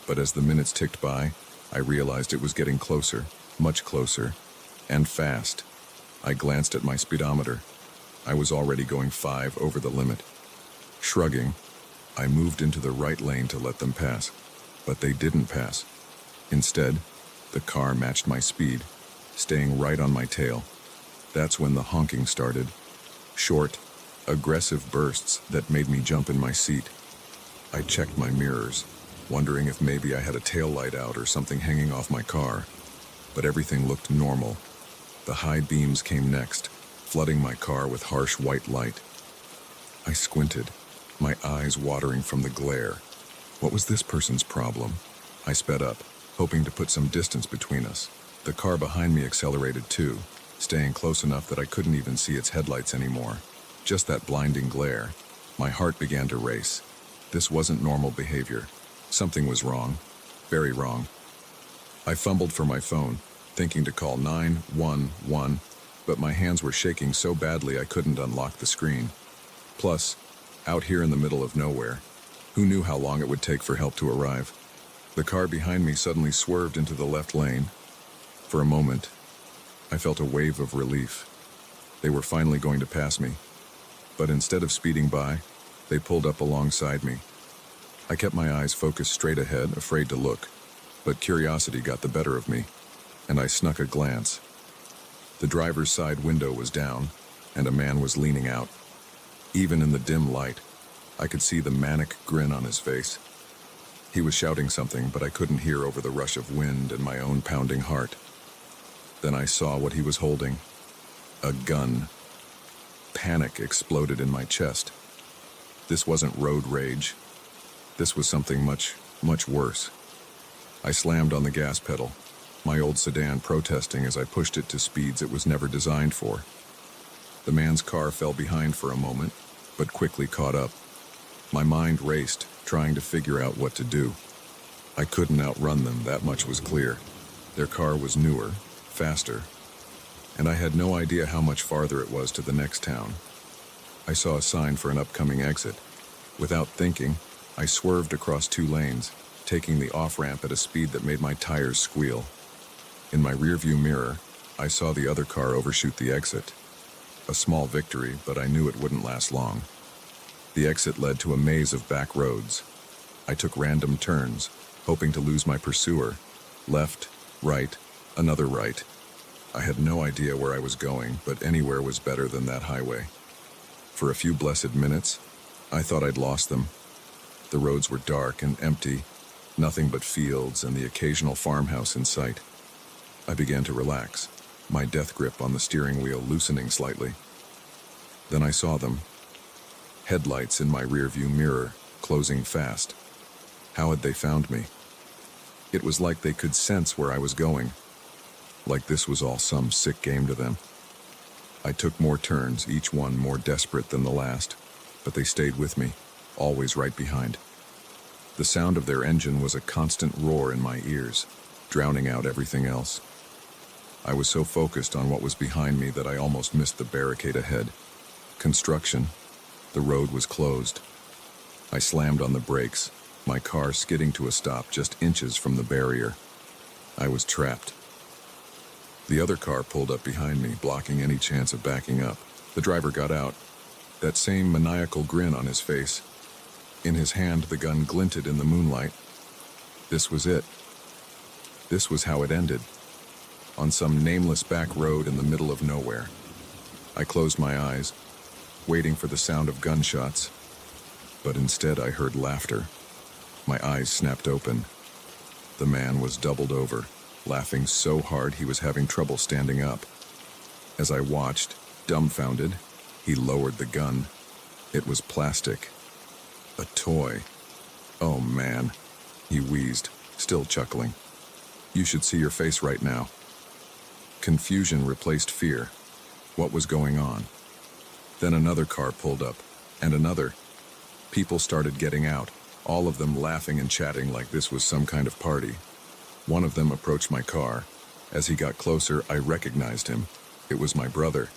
But as the minutes ticked by, I realized it was getting closer, much closer, and fast. I glanced at my speedometer. I was already going 5 over the limit. Shrugging, I moved into the right lane to let them pass, but they didn't pass. Instead, the car matched my speed, staying right on my tail. That's when the honking started. Short, aggressive bursts that made me jump in my seat. I checked my mirrors, wondering if maybe I had a tail light out or something hanging off my car, but everything looked normal. The high beams came next, flooding my car with harsh white light. I squinted, my eyes watering from the glare. What was this person's problem? I sped up, hoping to put some distance between us. The car behind me accelerated too, staying close enough that I couldn't even see its headlights anymore. Just that blinding glare. My heart began to race. This wasn't normal behavior. Something was wrong. Very wrong. I fumbled for my phone, thinking to call 911, but my hands were shaking so badly I couldn't unlock the screen. Plus, out here in the middle of nowhere, who knew how long it would take for help to arrive? The car behind me suddenly swerved into the left lane. For a moment, I felt a wave of relief. They were finally going to pass me. But instead of speeding by, they pulled up alongside me. I kept my eyes focused straight ahead, afraid to look, but curiosity got the better of me, and I snuck a glance. The driver's side window was down, and a man was leaning out. Even in the dim light, I could see the manic grin on his face. He was shouting something, but I couldn't hear over the rush of wind and my own pounding heart. Then I saw what he was holding. A gun. Panic exploded in my chest. This wasn't road rage. This was something much, much worse. I slammed on the gas pedal, my old sedan protesting as I pushed it to speeds it was never designed for. The man's car fell behind for a moment, but quickly caught up. My mind raced, trying to figure out what to do. I couldn't outrun them, that much was clear. Their car was newer, faster, and I had no idea how much farther it was to the next town. I saw a sign for an upcoming exit. Without thinking, I swerved across 2 lanes, taking the off-ramp at a speed that made my tires squeal. In my rearview mirror, I saw the other car overshoot the exit. A small victory, but I knew it wouldn't last long. The exit led to a maze of back roads. I took random turns, hoping to lose my pursuer. Left, right, another right. I had no idea where I was going, but anywhere was better than that highway. For a few blessed minutes, I thought I'd lost them. The roads were dark and empty, nothing but fields and the occasional farmhouse in sight. I began to relax, my death grip on the steering wheel loosening slightly. Then I saw them. Headlights in my rearview mirror, closing fast. How had they found me? It was like they could sense where I was going, like this was all some sick game to them. I took more turns, each one more desperate than the last, but they stayed with me, always right behind. The sound of their engine was a constant roar in my ears, drowning out everything else. I was so focused on what was behind me that I almost missed the barricade ahead. Construction. The road was closed. I slammed on the brakes, my car skidding to a stop just inches from the barrier. I was trapped. The other car pulled up behind me, blocking any chance of backing up. The driver got out, that same maniacal grin on his face. In his hand, the gun glinted in the moonlight. This was it. This was how it ended. On some nameless back road in the middle of nowhere. I closed my eyes, waiting for the sound of gunshots, but instead I heard laughter. My eyes snapped open. The man was doubled over, laughing so hard he was having trouble standing up. As I watched, dumbfounded, he lowered the gun. It was plastic. A toy. Oh man, he wheezed, still chuckling. You should see your face right now. Confusion replaced fear. What was going on? Then another car pulled up, and another. People started getting out, all of them laughing and chatting like this was some kind of party. One of them approached my car. As he got closer, I recognized him. It was my brother.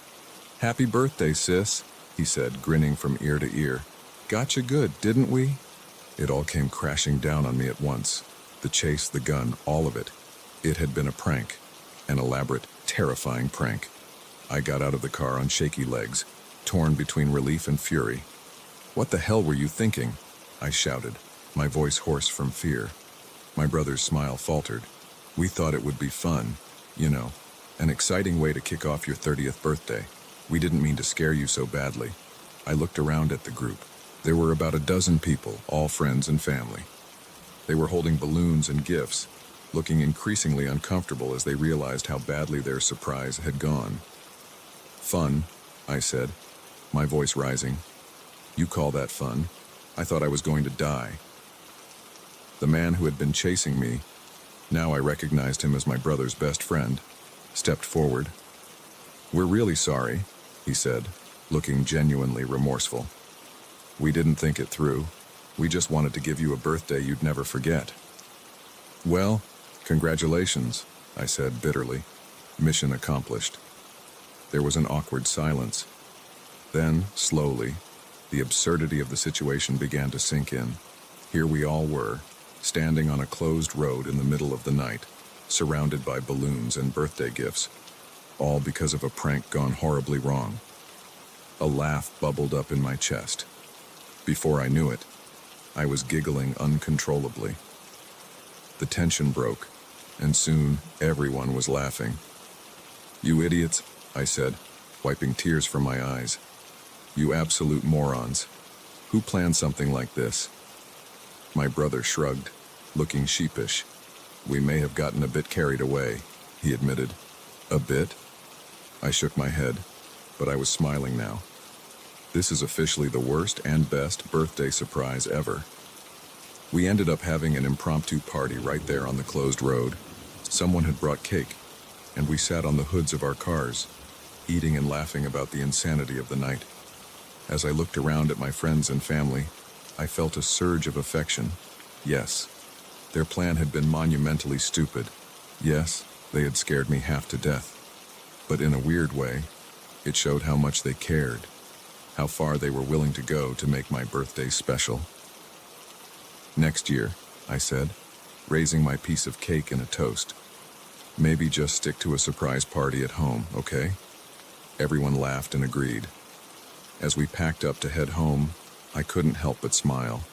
"Happy birthday, sis," he said, grinning from ear to ear. "Gotcha good, didn't we?" It all came crashing down on me at once. The chase, the gun, all of it. It had been a prank. An elaborate, terrifying prank. I got out of the car on shaky legs, torn between relief and fury. "What the hell were you thinking?" I shouted, my voice hoarse from fear. My brother's smile faltered. "We thought it would be fun, you know, an exciting way to kick off your 30th birthday. We didn't mean to scare you so badly." I looked around at the group. There were about a dozen people, all friends and family. They were holding balloons and gifts, looking increasingly uncomfortable as they realized how badly their surprise had gone. "Fun," I said, my voice rising. "You call that fun? I thought I was going to die." The man who had been chasing me, now I recognized him as my brother's best friend, stepped forward. "We're really sorry," he said, looking genuinely remorseful. "We didn't think it through. We just wanted to give you a birthday you'd never forget." "Well, congratulations," I said bitterly. "Mission accomplished." There was an awkward silence. Then, slowly, the absurdity of the situation began to sink in. Here we all were, standing on a closed road in the middle of the night, surrounded by balloons and birthday gifts. all because of a prank gone horribly wrong. A laugh bubbled up in my chest. Before I knew it, I was giggling uncontrollably. The tension broke, and soon everyone was laughing. "You idiots," I said, wiping tears from my eyes. "You absolute morons. Who planned something like this?" My brother shrugged, looking sheepish. "We may have gotten a bit carried away," he admitted. "A bit?" I shook my head, but I was smiling now. This is officially the worst and best birthday surprise ever. We ended up having an impromptu party right there on the closed road. Someone had brought cake, and we sat on the hoods of our cars, eating and laughing about the insanity of the night. As I looked around at my friends and family, I felt a surge of affection. Yes, their plan had been monumentally stupid. Yes, they had scared me half to death. But in a weird way, it showed how much they cared, how far they were willing to go to make my birthday special. "Next year," I said, raising my piece of cake in a toast. "Maybe just stick to a surprise party at home, okay?" Everyone laughed and agreed. As we packed up to head home, I couldn't help but smile.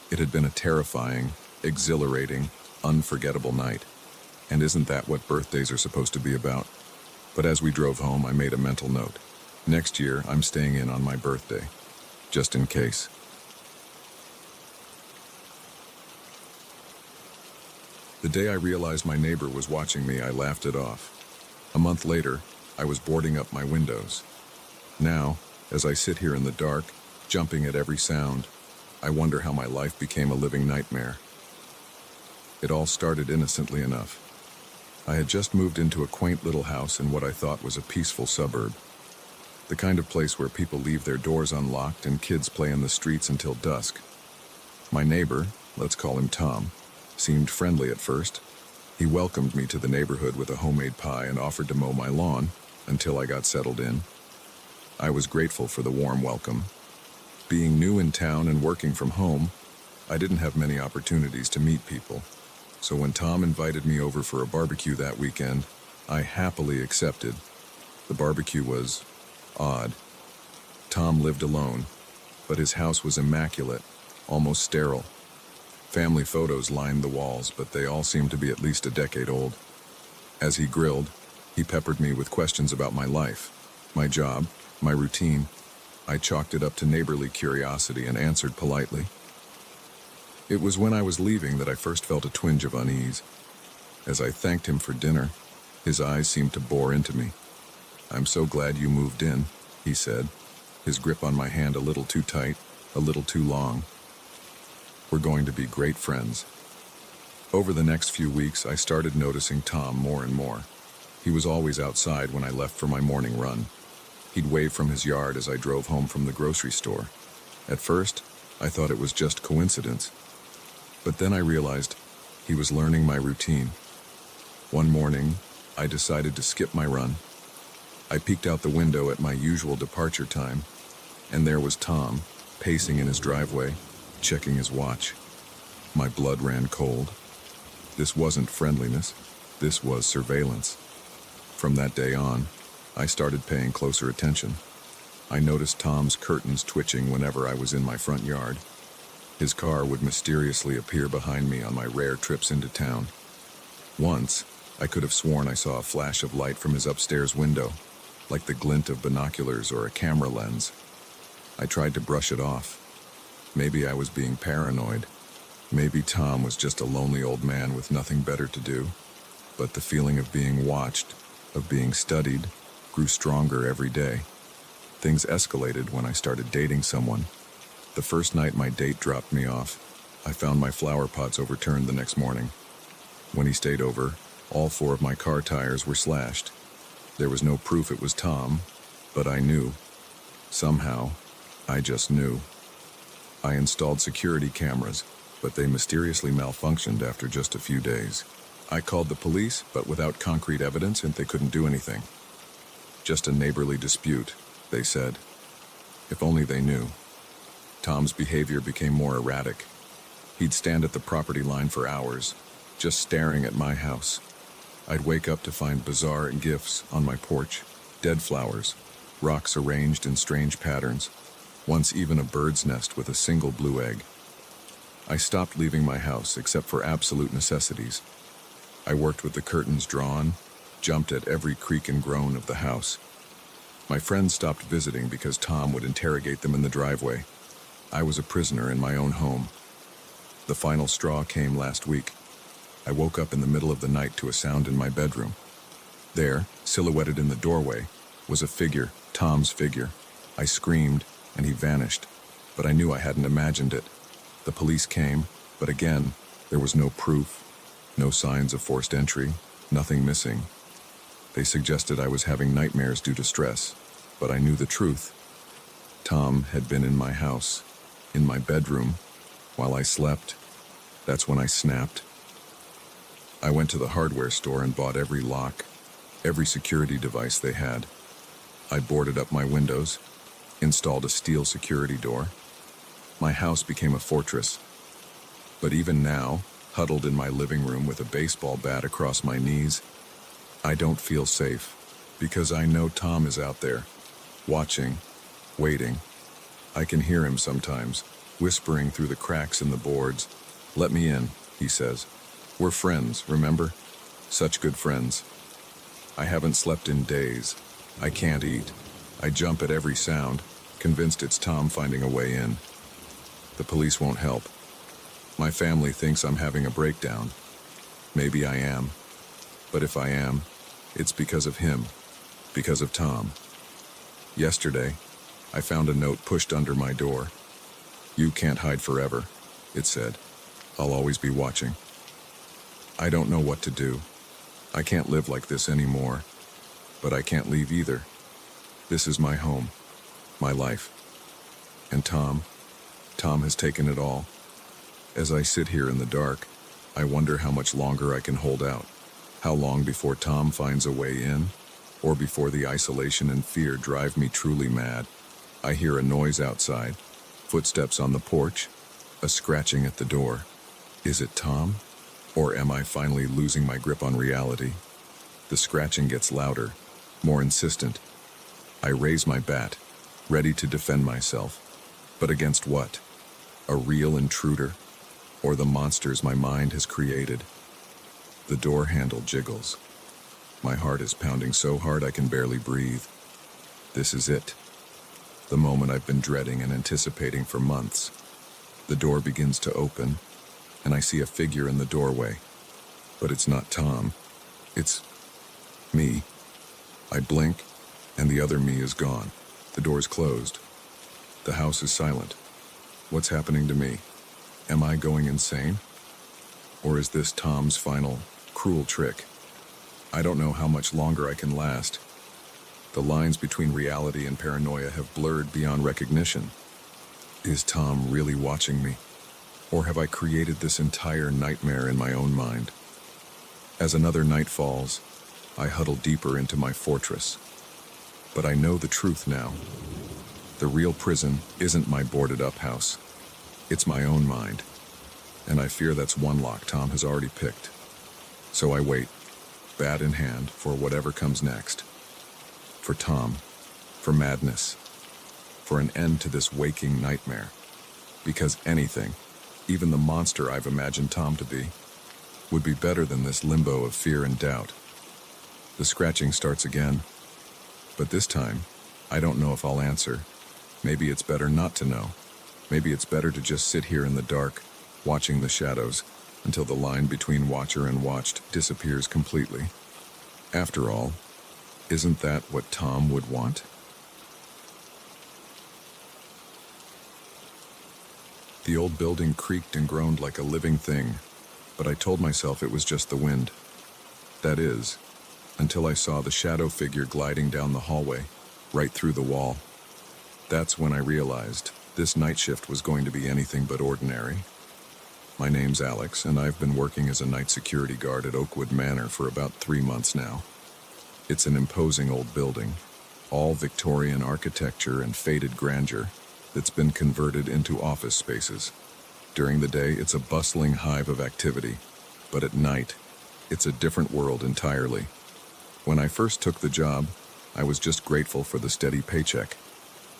It had been a terrifying, exhilarating, unforgettable night. And isn't that what birthdays are supposed to be about? But as we drove home, I made a mental note. Next year, I'm staying in on my birthday, just in case. The day I realized my neighbor was watching me, I laughed it off. A month later, I was boarding up my windows. Now, as I sit here in the dark, jumping at every sound, I wonder how my life became a living nightmare. It all started innocently enough. I had just moved into a quaint little house in what I thought was a peaceful suburb. The kind of place where people leave their doors unlocked and kids play in the streets until dusk. My neighbor, let's call him Tom, seemed friendly at first. He welcomed me to the neighborhood with a homemade pie and offered to mow my lawn until I got settled in. I was grateful for the warm welcome. Being new in town and working from home, I didn't have many opportunities to meet people. So when Tom invited me over for a barbecue that weekend, I happily accepted. The barbecue was odd. Tom lived alone, but his house was immaculate, almost sterile. Family photos lined the walls, but they all seemed to be at least a decade old. As he grilled, he peppered me with questions about my life, my job, my routine. I chalked it up to neighborly curiosity and answered politely. It was when I was leaving that I first felt a twinge of unease. As I thanked him for dinner, his eyes seemed to bore into me. "I'm so glad you moved in," he said, his grip on my hand a little too tight, a little too long. "We're going to be great friends." Over the next few weeks, I started noticing Tom more and more. He was always outside when I left for my morning run. He'd wave from his yard as I drove home from the grocery store. At first, I thought it was just coincidence. But then I realized he was learning my routine. One morning, I decided to skip my run. I peeked out the window at my usual departure time, and there was Tom, pacing in his driveway, checking his watch. My blood ran cold. This wasn't friendliness. This was surveillance. From that day on, I started paying closer attention. I noticed Tom's curtains twitching whenever I was in my front yard. His car would mysteriously appear behind me on my rare trips into town. Once, I could have sworn I saw a flash of light from his upstairs window, like the glint of binoculars or a camera lens. I tried to brush it off. Maybe I was being paranoid. Maybe Tom was just a lonely old man with nothing better to do. But the feeling of being watched, of being studied, grew stronger every day. Things escalated when I started dating someone. The first night my date dropped me off, I found my flower pots overturned the next morning. When he stayed over, all 4 of my car tires were slashed. There was no proof it was Tom, but I knew. Somehow, I just knew. I installed security cameras, but they mysteriously malfunctioned after just a few days. I called the police, but without concrete evidence, and they couldn't do anything. Just a neighborly dispute, they said. If only they knew. Tom's behavior became more erratic. He'd stand at the property line for hours, just staring at my house. I'd wake up to find bizarre gifts on my porch, dead flowers, rocks arranged in strange patterns, once even a bird's nest with a single blue egg. I stopped leaving my house except for absolute necessities. I worked with the curtains drawn, jumped at every creak and groan of the house. My friends stopped visiting because Tom would interrogate them in the driveway. I was a prisoner in my own home. The final straw came last week. I woke up in the middle of the night to a sound in my bedroom. There, silhouetted in the doorway, was a figure, Tom's figure. I screamed, and he vanished, but I knew I hadn't imagined it. The police came, but again, there was no proof, no signs of forced entry, nothing missing. They suggested I was having nightmares due to stress, but I knew the truth. Tom had been in my house, in my bedroom, while I slept. That's when I snapped. I went to the hardware store and bought every lock, every security device they had. I boarded up my windows, installed a steel security door. My house became a fortress. But even now, huddled in my living room with a baseball bat across my knees, I don't feel safe, because I know Tom is out there, watching, waiting. I can hear him sometimes, whispering through the cracks in the boards. "Let me in," he says. "We're friends, remember? Such good friends." I haven't slept in days. I can't eat. I jump at every sound, convinced it's Tom finding a way in. The police won't help. My family thinks I'm having a breakdown. Maybe I am. But if I am, it's because of him, because of Tom. Yesterday, I found a note pushed under my door. "You can't hide forever," it said. "I'll always be watching." I don't know what to do. I can't live like this anymore, but I can't leave either. This is my home, my life. And Tom has taken it all. As I sit here in the dark, I wonder how much longer I can hold out. How long before Tom finds a way in, or before the isolation and fear drive me truly mad. I hear a noise outside, footsteps on the porch, a scratching at the door. Is it Tom? Or am I finally losing my grip on reality? The scratching gets louder, more insistent. I raise my bat, ready to defend myself. But against what? A real intruder? Or the monsters my mind has created? The door handle jiggles. My heart is pounding so hard I can barely breathe. This is it. The moment I've been dreading and anticipating for months. The door begins to open, and I see a figure in the doorway. But it's not Tom. It's me. I blink, and the other me is gone. The door's closed. The house is silent. What's happening to me? Am I going insane? Or is this Tom's final, cruel trick? I don't know how much longer I can last. The lines between reality and paranoia have blurred beyond recognition. Is Tom really watching me? Or have I created this entire nightmare in my own mind? As another night falls, I huddle deeper into my fortress. But I know the truth now. The real prison isn't my boarded-up house. It's my own mind. And I fear that's one lock Tom has already picked. So I wait, bat in hand, for whatever comes next. For Tom, for madness, for an end to this waking nightmare. Because anything, even the monster I've imagined Tom to be, would be better than this limbo of fear and doubt. The scratching starts again. But this time, I don't know if I'll answer. Maybe it's better not to know. Maybe it's better to just sit here in the dark, watching the shadows, until the line between watcher and watched disappears completely. After all, isn't that what Tom would want? The old building creaked and groaned like a living thing, but I told myself it was just the wind. That is, until I saw the shadow figure gliding down the hallway, right through the wall. That's when I realized this night shift was going to be anything but ordinary. My name's Alex, and I've been working as a night security guard at Oakwood Manor for about 3 months now. It's an imposing old building, all Victorian architecture and faded grandeur, that's been converted into office spaces. During the day, it's a bustling hive of activity, but at night, It's a different world entirely. When I first took the job, I was just grateful for the steady paycheck.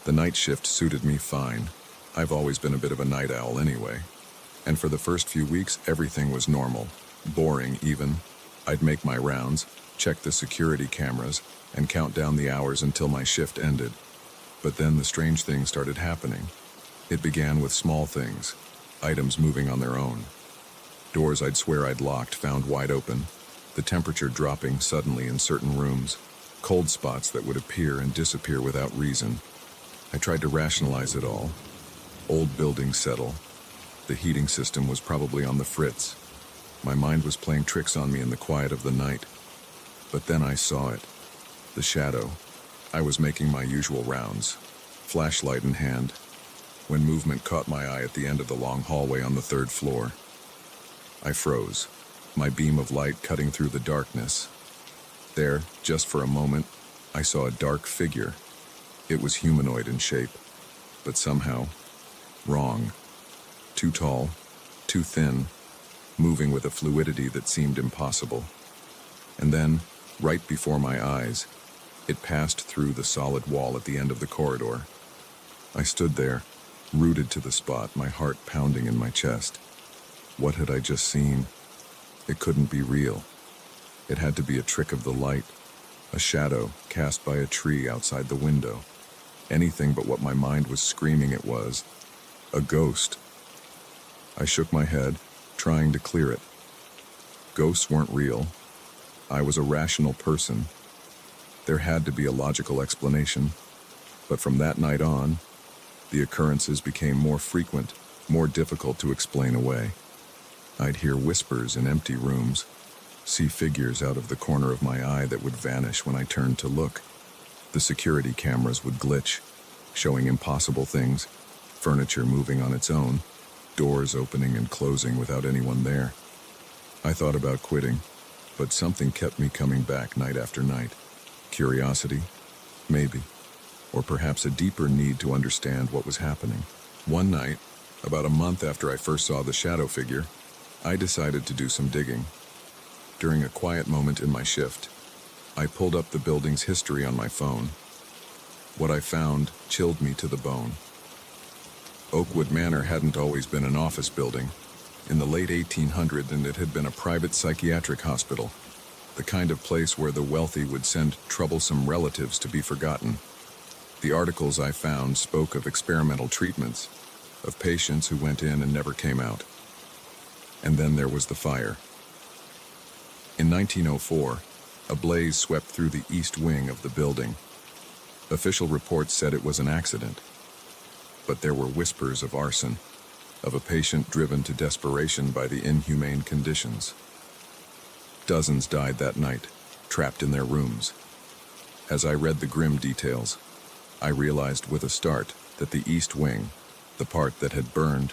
The night shift suited me fine. I've always been a bit of a night owl anyway. And for the first few weeks, everything was normal. Boring, even. I'd make my rounds, check the security cameras, and count down the hours until my shift ended. But then the strange things started happening. It began with small things, items moving on their own. Doors I'd swear I'd locked found wide open, the temperature dropping suddenly in certain rooms, cold spots that would appear and disappear without reason. I tried to rationalize it all. Old buildings settle. The heating system was probably on the fritz. My mind was playing tricks on me in the quiet of the night. But then I saw it. The shadow. I was making my usual rounds, flashlight in hand, when movement caught my eye at the end of the long hallway on the 3rd floor. I froze, my beam of light cutting through the darkness. There, just for a moment, I saw a dark figure. It was humanoid in shape, but somehow wrong. Too tall, too thin, moving with a fluidity that seemed impossible. And then, right before my eyes, it passed through the solid wall at the end of the corridor. I stood there, rooted to the spot, my heart pounding in my chest. What had I just seen? It couldn't be real. It had to be a trick of the light, a shadow cast by a tree outside the window. Anything but what my mind was screaming it was. A ghost. I shook my head, trying to clear it. Ghosts weren't real. I was a rational person. There had to be a logical explanation. But from that night on, the occurrences became more frequent, more difficult to explain away. I'd hear whispers in empty rooms, see figures out of the corner of my eye that would vanish when I turned to look. The security cameras would glitch, showing impossible things, furniture moving on its own, doors opening and closing without anyone there. I thought about quitting, but something kept me coming back night after night. Curiosity? Maybe. Or perhaps a deeper need to understand what was happening. One night, about a month after I first saw the shadow figure, I decided to do some digging. During a quiet moment in my shift, I pulled up the building's history on my phone. What I found chilled me to the bone. Oakwood Manor hadn't always been an office building. In the late 1800s, and it had been a private psychiatric hospital, the kind of place where the wealthy would send troublesome relatives to be forgotten. The articles I found spoke of experimental treatments, of patients who went in and never came out. And then there was the fire. In 1904, a blaze swept through the east wing of the building. Official reports said it was an accident, but there were whispers of arson, of a patient driven to desperation by the inhumane conditions. Dozens died that night, trapped in their rooms. As I read the grim details, I realized with a start that the east wing, the part that had burned,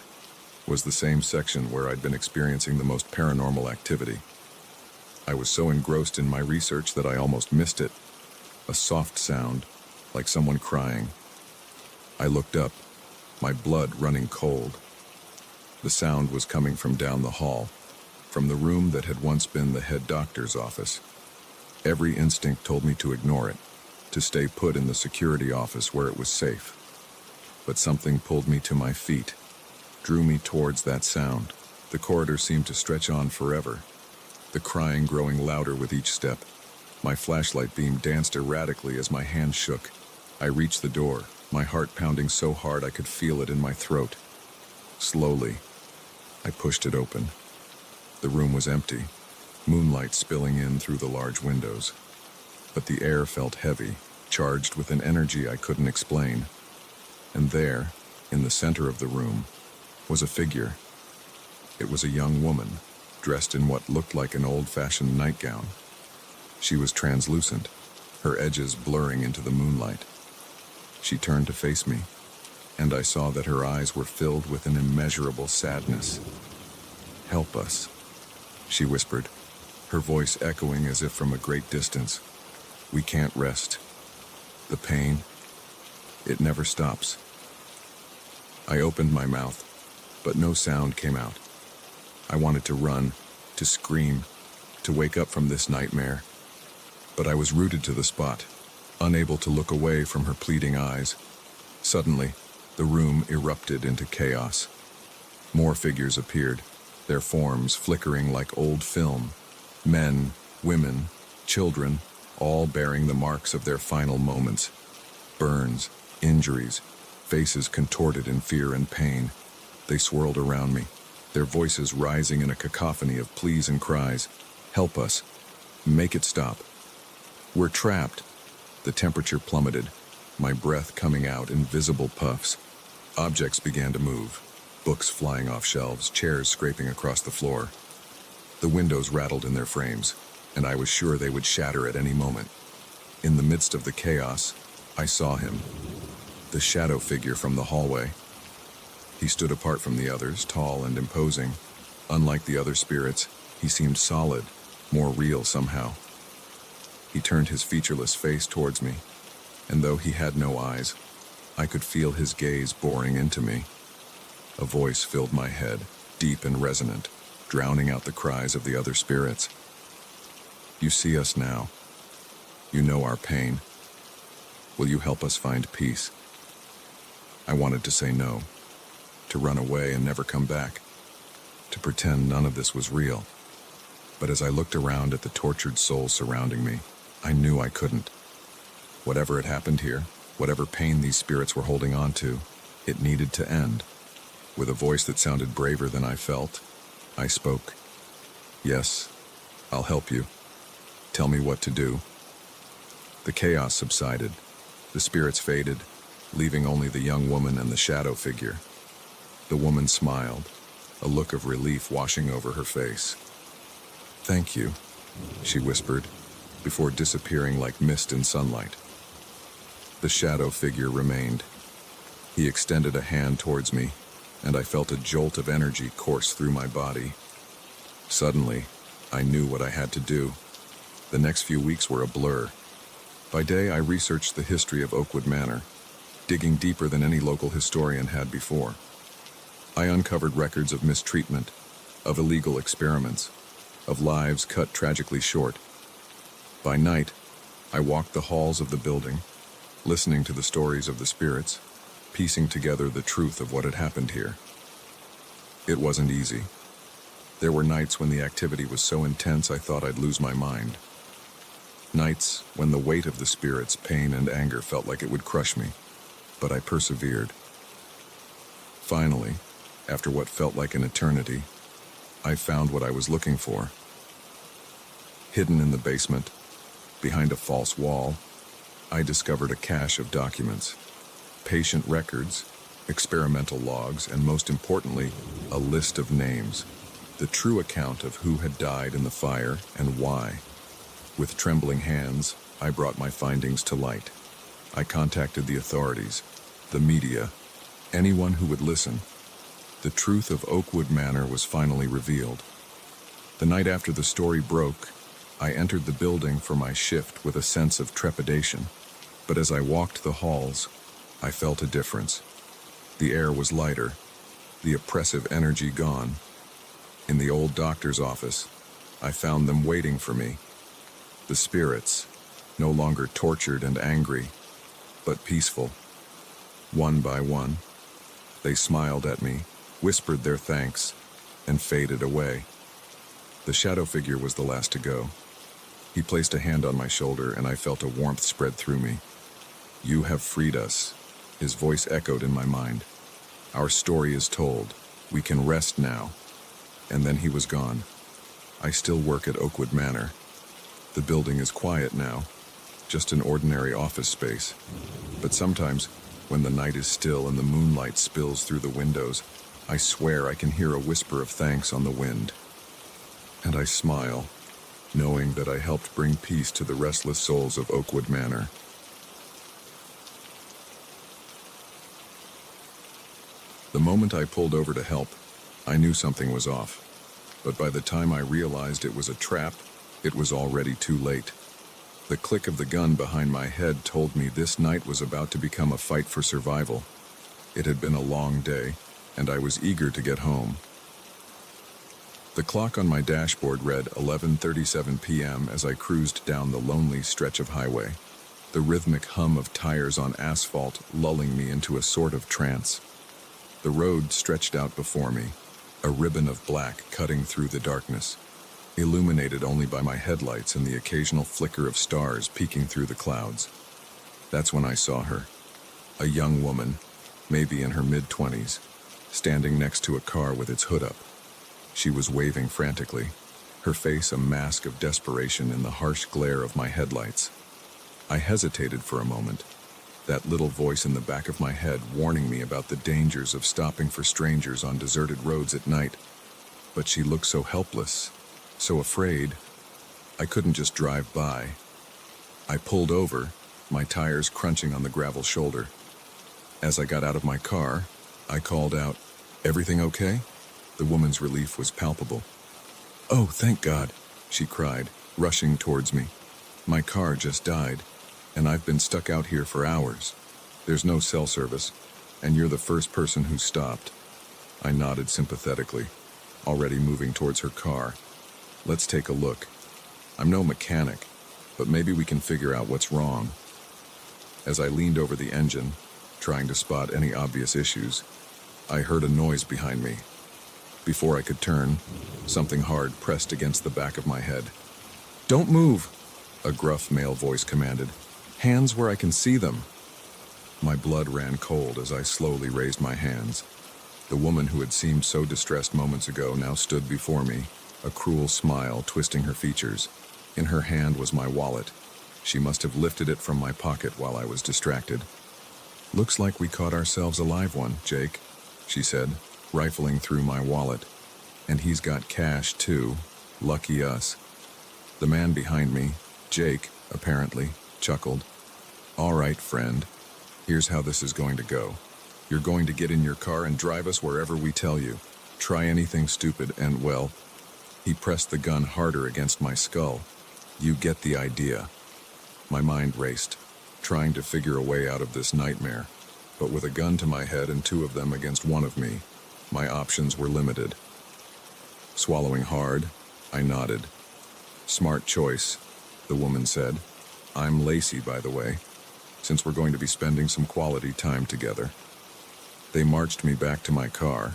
was the same section where I'd been experiencing the most paranormal activity. I was so engrossed in my research that I almost missed it. A soft sound, like someone crying. I looked up, my blood running cold. The sound was coming from down the hall, from the room that had once been the head doctor's office. Every instinct told me to ignore it, to stay put in the security office where it was safe. But something pulled me to my feet, drew me towards that sound. The corridor seemed to stretch on forever, the crying growing louder with each step. My flashlight beam danced erratically as my hand shook. I reached the door, my heart pounding so hard I could feel it in my throat. Slowly, I pushed it open. The room was empty, moonlight spilling in through the large windows. But the air felt heavy, charged with an energy I couldn't explain. And there, in the center of the room, was a figure. It was a young woman, dressed in what looked like an old-fashioned nightgown. She was translucent, her edges blurring into the moonlight. She turned to face me, and I saw that her eyes were filled with an immeasurable sadness. "Help us," she whispered, her voice echoing as if from a great distance. "We can't rest. The pain, it never stops." I opened my mouth, but no sound came out. I wanted to run, to scream, to wake up from this nightmare. But I was rooted to the spot, unable to look away from her pleading eyes. Suddenly, the room erupted into chaos. More figures appeared, their forms flickering like old film. Men, women, children, all bearing the marks of their final moments. Burns, injuries, faces contorted in fear and pain. They swirled around me, their voices rising in a cacophony of pleas and cries. Help us. Make it stop. We're trapped. The temperature plummeted, my breath coming out in visible puffs. Objects began to move, books flying off shelves, chairs scraping across the floor. The windows rattled in their frames, and I was sure they would shatter at any moment. In the midst of the chaos, I saw him, the shadow figure from the hallway. He stood apart from the others, tall and imposing. Unlike the other spirits, he seemed solid, more real somehow. He turned his featureless face towards me, and though he had no eyes, I could feel his gaze boring into me. A voice filled my head, deep and resonant, drowning out the cries of the other spirits. You see us now. You know our pain. Will you help us find peace? I wanted to say no, to run away and never come back, to pretend none of this was real. But as I looked around at the tortured souls surrounding me, I knew I couldn't. Whatever had happened here, whatever pain these spirits were holding on to, it needed to end. With a voice that sounded braver than I felt, I spoke. Yes, I'll help you. Tell me what to do. The chaos subsided. The spirits faded, leaving only the young woman and the shadow figure. The woman smiled, a look of relief washing over her face. Thank you, she whispered, before disappearing like mist in sunlight. The shadow figure remained. He extended a hand towards me, and I felt a jolt of energy course through my body. Suddenly, I knew what I had to do. The next few weeks were a blur. By day, I researched the history of Oakwood Manor, digging deeper than any local historian had before. I uncovered records of mistreatment, of illegal experiments, of lives cut tragically short. By night, I walked the halls of the building, listening to the stories of the spirits, piecing together the truth of what had happened here. It wasn't easy. There were nights when the activity was so intense I thought I'd lose my mind. Nights when the weight of the spirits, pain and anger felt like it would crush me, but I persevered. Finally, after what felt like an eternity, I found what I was looking for. Hidden in the basement, behind a false wall, I discovered a cache of documents, patient records, experimental logs, and most importantly, a list of names, the true account of who had died in the fire and why. With trembling hands, I brought my findings to light. I contacted the authorities, the media, anyone who would listen. The truth of Oakwood Manor was finally revealed. The night after the story broke, I entered the building for my shift with a sense of trepidation. But as I walked the halls, I felt a difference. The air was lighter, the oppressive energy gone. In the old doctor's office, I found them waiting for me. The spirits, no longer tortured and angry, but peaceful. One by one, they smiled at me, whispered their thanks, and faded away. The shadow figure was the last to go. He placed a hand on my shoulder, and I felt a warmth spread through me. You have freed us, his voice echoed in my mind. Our story is told. We can rest now. And then he was gone. I still work at Oakwood Manor. The building is quiet now, just an ordinary office space. But sometimes, when the night is still and the moonlight spills through the windows, I swear I can hear a whisper of thanks on the wind. And I smile, knowing that I helped bring peace to the restless souls of Oakwood Manor. The moment I pulled over to help, I knew something was off. But by the time I realized it was a trap, it was already too late. The click of the gun behind my head told me this night was about to become a fight for survival. It had been a long day, and I was eager to get home. The clock on my dashboard read 11:37 p.m. as I cruised down the lonely stretch of highway, the rhythmic hum of tires on asphalt lulling me into a sort of trance. The road stretched out before me, a ribbon of black cutting through the darkness, illuminated only by my headlights and the occasional flicker of stars peeking through the clouds. That's when I saw her, a young woman, maybe in her mid-20s, standing next to a car with its hood up. She was waving frantically, her face a mask of desperation in the harsh glare of my headlights. I hesitated for a moment, that little voice in the back of my head warning me about the dangers of stopping for strangers on deserted roads at night. But she looked so helpless, so afraid, I couldn't just drive by. I pulled over, my tires crunching on the gravel shoulder. As I got out of my car, I called out, "Everything okay?" The woman's relief was palpable. "Oh, thank God," she cried, rushing towards me. "My car just died, and I've been stuck out here for hours. There's no cell service, and you're the first person who stopped." I nodded sympathetically, already moving towards her car. "Let's take a look. I'm no mechanic, but maybe we can figure out what's wrong." As I leaned over the engine, trying to spot any obvious issues, I heard a noise behind me. Before I could turn, something hard pressed against the back of my head. "Don't move," a gruff male voice commanded. "Hands where I can see them." My blood ran cold as I slowly raised my hands. The woman who had seemed so distressed moments ago now stood before me, a cruel smile twisting her features. In her hand was my wallet. She must have lifted it from my pocket while I was distracted. "Looks like we caught ourselves a live one, Jake," she said, rifling through my wallet. "And he's got cash, too. Lucky us." The man behind me, Jake, apparently, chuckled. "All right, friend. Here's how this is going to go. You're going to get in your car and drive us wherever we tell you. Try anything stupid and, well," he pressed the gun harder against my skull. "You get the idea." My mind raced, trying to figure a way out of this nightmare. But with a gun to my head and two of them against one of me, my options were limited. Swallowing hard, I nodded. "Smart choice," the woman said. "I'm Lacey, by the way, since we're going to be spending some quality time together." They marched me back to my car,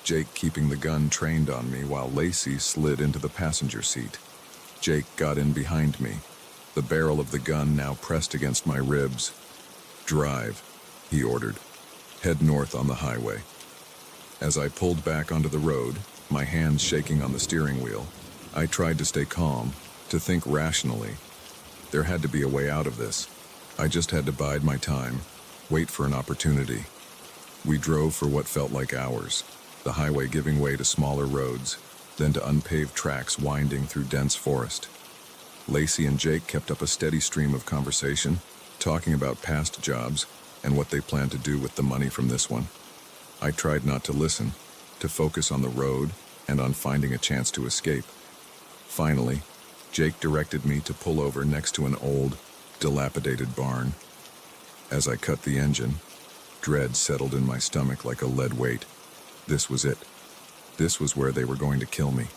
Jake keeping the gun trained on me while Lacey slid into the passenger seat. Jake got in behind me, the barrel of the gun now pressed against my ribs. "Drive," he ordered. "Head north on the highway." As I pulled back onto the road, my hands shaking on the steering wheel, I tried to stay calm, to think rationally. There had to be a way out of this. I just had to bide my time, wait for an opportunity. We drove for what felt like hours, the highway giving way to smaller roads, then to unpaved tracks winding through dense forest. Lacey and Jake kept up a steady stream of conversation, talking about past jobs and what they planned to do with the money from this one. I tried not to listen, to focus on the road and on finding a chance to escape. Finally, Jake directed me to pull over next to an old, dilapidated barn. As I cut the engine, dread settled in my stomach like a lead weight. This was it. This was where they were going to kill me.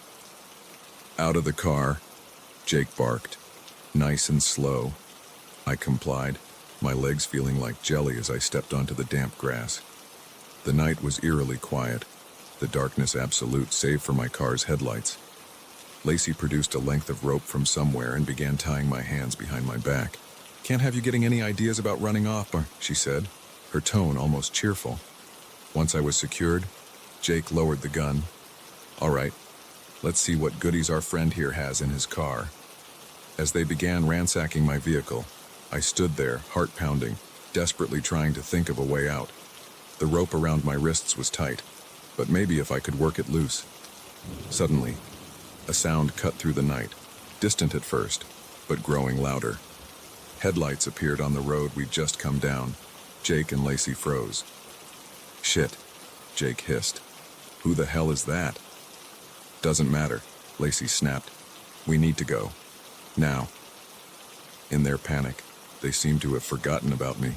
"Out of the car," Jake barked, nice and slow. I complied, my legs feeling like jelly as I stepped onto the damp grass. The night was eerily quiet, the darkness absolute save for my car's headlights. Lacey produced a length of rope from somewhere and began tying my hands behind my back. "Can't have you getting any ideas about running off," she said, her tone almost cheerful. Once I was secured, Jake lowered the gun. "All right, let's see what goodies our friend here has in his car." As they began ransacking my vehicle, I stood there, heart pounding, desperately trying to think of a way out. The rope around my wrists was tight, but maybe if I could work it loose. Suddenly, a sound cut through the night, distant at first, but growing louder. Headlights appeared on the road we'd just come down. Jake and Lacey froze. "Shit," Jake hissed. "Who the hell is that?" "Doesn't matter," Lacey snapped. "We need to go. Now." In their panic, they seemed to have forgotten about me.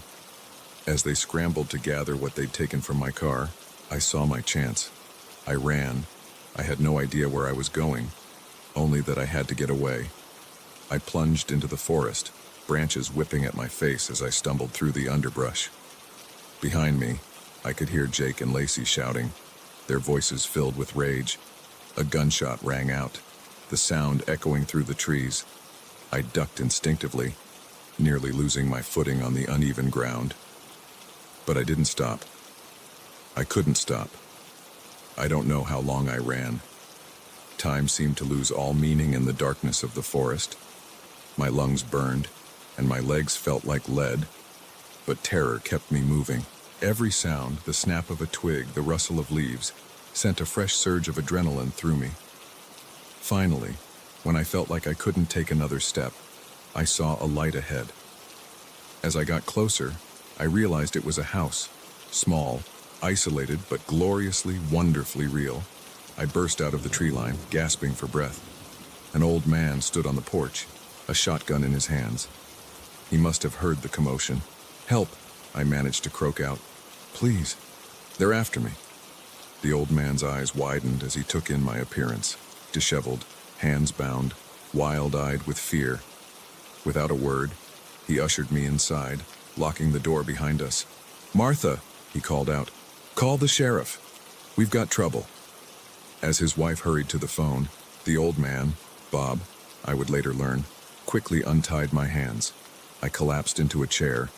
As they scrambled to gather what they'd taken from my car, I saw my chance. I ran, I had no idea where I was going, only that I had to get away. I plunged into the forest, branches whipping at my face as I stumbled through the underbrush. Behind me, I could hear Jake and Lacey shouting, their voices filled with rage. A gunshot rang out, the sound echoing through the trees. I ducked instinctively, nearly losing my footing on the uneven ground. But I didn't stop. I couldn't stop. I don't know how long I ran. Time seemed to lose all meaning in the darkness of the forest. My lungs burned, and my legs felt like lead, but terror kept me moving. Every sound, the snap of a twig, the rustle of leaves, sent a fresh surge of adrenaline through me. Finally, when I felt like I couldn't take another step, I saw a light ahead. As I got closer, I realized it was a house, small, isolated, but gloriously, wonderfully real. I burst out of the tree line, gasping for breath. An old man stood on the porch, a shotgun in his hands. He must have heard the commotion. "Help!" I managed to croak out. "Please, they're after me." The old man's eyes widened as he took in my appearance, disheveled, hands bound, wild-eyed with fear. Without a word, he ushered me inside, locking the door behind us. "Martha," he called out, "call the sheriff. We've got trouble." As his wife hurried to the phone, the old man, Bob, I would later learn, quickly untied my hands. I collapsed into a chair,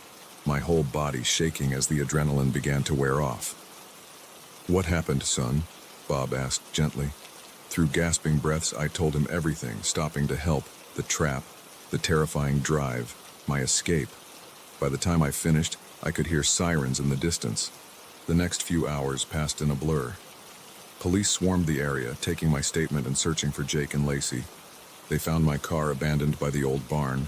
my whole body shaking as the adrenaline began to wear off. "What happened, son?" Bob asked gently. Through gasping breaths, I told him everything, stopping to help, the trap, the terrifying drive, my escape. By the time I finished, I could hear sirens in the distance. The next few hours passed in a blur. Police swarmed the area, taking my statement and searching for Jake and Lacey. They found my car abandoned by the old barn,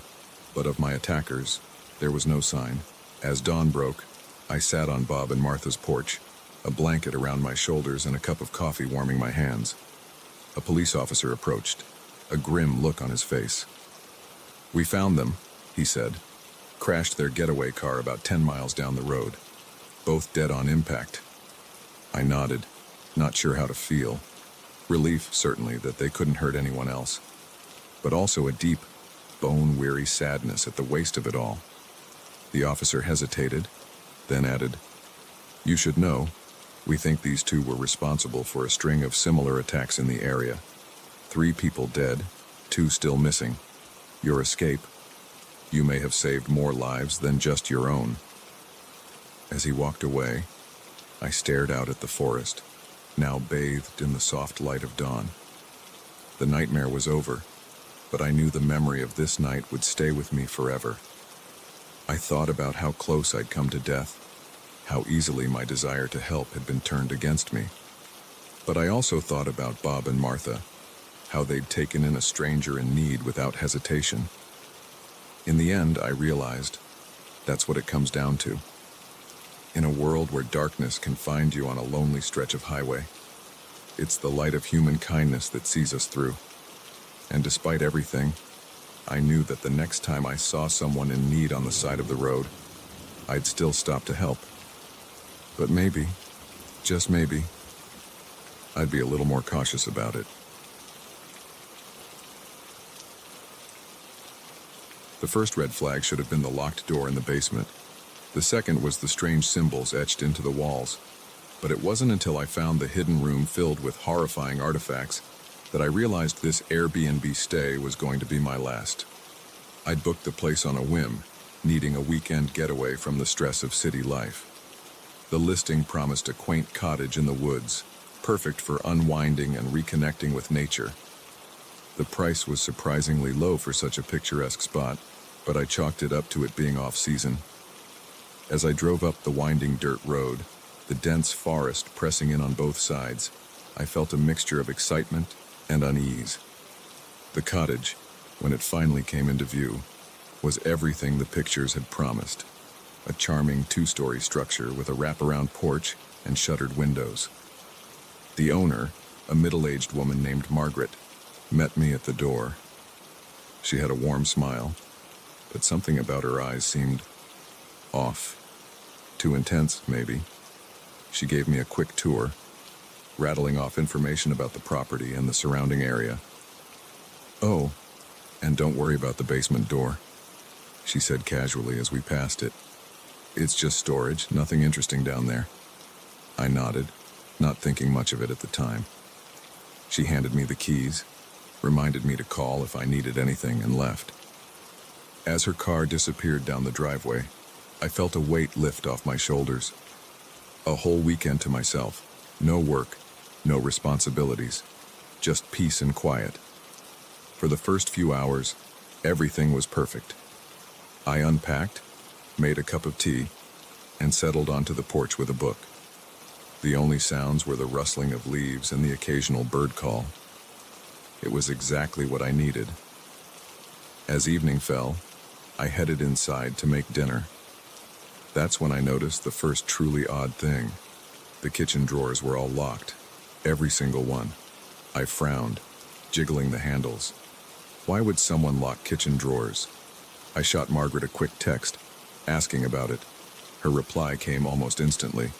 but of my attackers, there was no sign. As dawn broke, I sat on Bob and Martha's porch, a blanket around my shoulders and a cup of coffee warming my hands. A police officer approached, a grim look on his face. "We found them," he said. "Crashed their getaway car about 10 miles down the road. Both dead on impact." I nodded, not sure how to feel. Relief, certainly, that they couldn't hurt anyone else, but also a deep, bone-weary sadness at the waste of it all. The officer hesitated, then added, "You should know, we think these two were responsible for a string of similar attacks in the area. 3 people dead, 2 still missing. Your escape, you may have saved more lives than just your own." As he walked away, I stared out at the forest, now bathed in the soft light of dawn. The nightmare was over, but I knew the memory of this night would stay with me forever. I thought about how close I'd come to death, how easily my desire to help had been turned against me. But I also thought about Bob and Martha, how they'd taken in a stranger in need without hesitation. In the end, I realized that's what it comes down to. In a world where darkness can find you on a lonely stretch of highway, it's the light of human kindness that sees us through. And despite everything, I knew that the next time I saw someone in need on the side of the road, I'd still stop to help. But maybe, just maybe, I'd be a little more cautious about it. The first red flag should have been the locked door in the basement. The second was the strange symbols etched into the walls. But it wasn't until I found the hidden room filled with horrifying artifacts that I realized this Airbnb stay was going to be my last. I'd booked the place on a whim, needing a weekend getaway from the stress of city life. The listing promised a quaint cottage in the woods, perfect for unwinding and reconnecting with nature. The price was surprisingly low for such a picturesque spot, but I chalked it up to it being off-season. As I drove up the winding dirt road, the dense forest pressing in on both sides, I felt a mixture of excitement and unease. The cottage, when it finally came into view, was everything the pictures had promised. A charming 2-story structure with a wraparound porch and shuttered windows. The owner, a middle-aged woman named Margaret, met me at the door. She had a warm smile, but something about her eyes seemed off. Too intense, maybe. She gave me a quick tour, rattling off information about the property and the surrounding area. "Oh, and don't worry about the basement door," she said casually as we passed it. "It's just storage, nothing interesting down there." I nodded, not thinking much of it at the time. She handed me the keys, reminded me to call if I needed anything, and left. As her car disappeared down the driveway, I felt a weight lift off my shoulders. A whole weekend to myself. No work, no responsibilities, just peace and quiet. For the first few hours, everything was perfect. I unpacked, made a cup of tea, and settled onto the porch with a book. The only sounds were the rustling of leaves and the occasional bird call. It was exactly what I needed. As evening fell, I headed inside to make dinner. That's when I noticed the first truly odd thing. The kitchen drawers were all locked, every single one. I frowned, jiggling the handles. Why would someone lock kitchen drawers? I shot Margaret a quick text, asking about it. Her reply came almost instantly.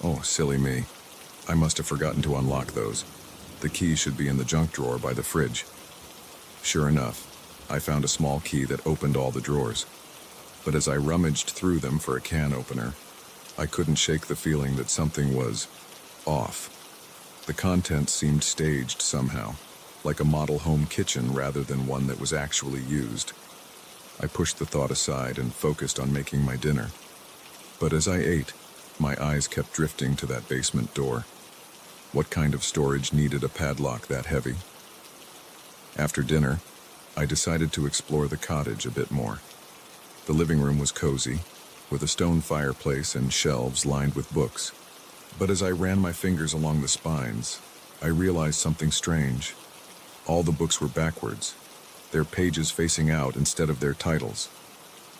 "Oh, silly me. I must have forgotten to unlock those. The key should be in the junk drawer by the fridge." Sure enough, I found a small key that opened all the drawers. But as I rummaged through them for a can opener, I couldn't shake the feeling that something was off. The contents seemed staged somehow, like a model home kitchen rather than one that was actually used. I pushed the thought aside and focused on making my dinner. But as I ate, my eyes kept drifting to that basement door. What kind of storage needed a padlock that heavy? After dinner, I decided to explore the cottage a bit more. The living room was cozy, with a stone fireplace and shelves lined with books. But as I ran my fingers along the spines, I realized something strange. All the books were backwards, their pages facing out instead of their titles.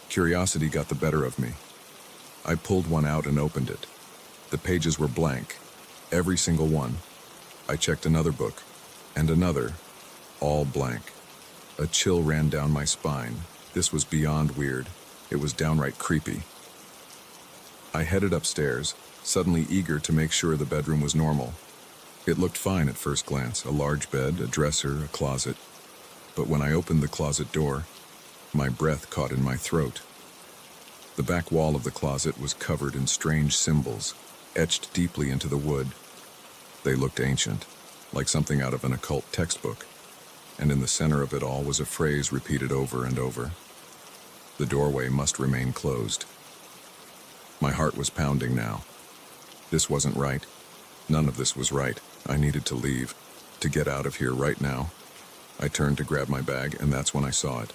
Curiosity got the better of me. I pulled one out and opened it. The pages were blank, every single one. I checked another book, and another, all blank. A chill ran down my spine. This was beyond weird. It was downright creepy. I headed upstairs, suddenly eager to make sure the bedroom was normal. It looked fine at first glance, a large bed, a dresser, a closet. But when I opened the closet door, my breath caught in my throat. The back wall of the closet was covered in strange symbols, etched deeply into the wood. They looked ancient, like something out of an occult textbook. And in the center of it all was a phrase repeated over and over. The doorway must remain closed. My heart was pounding now. This wasn't right. None of this was right. I needed to leave, to get out of here right now. I turned to grab my bag, and that's when I saw it.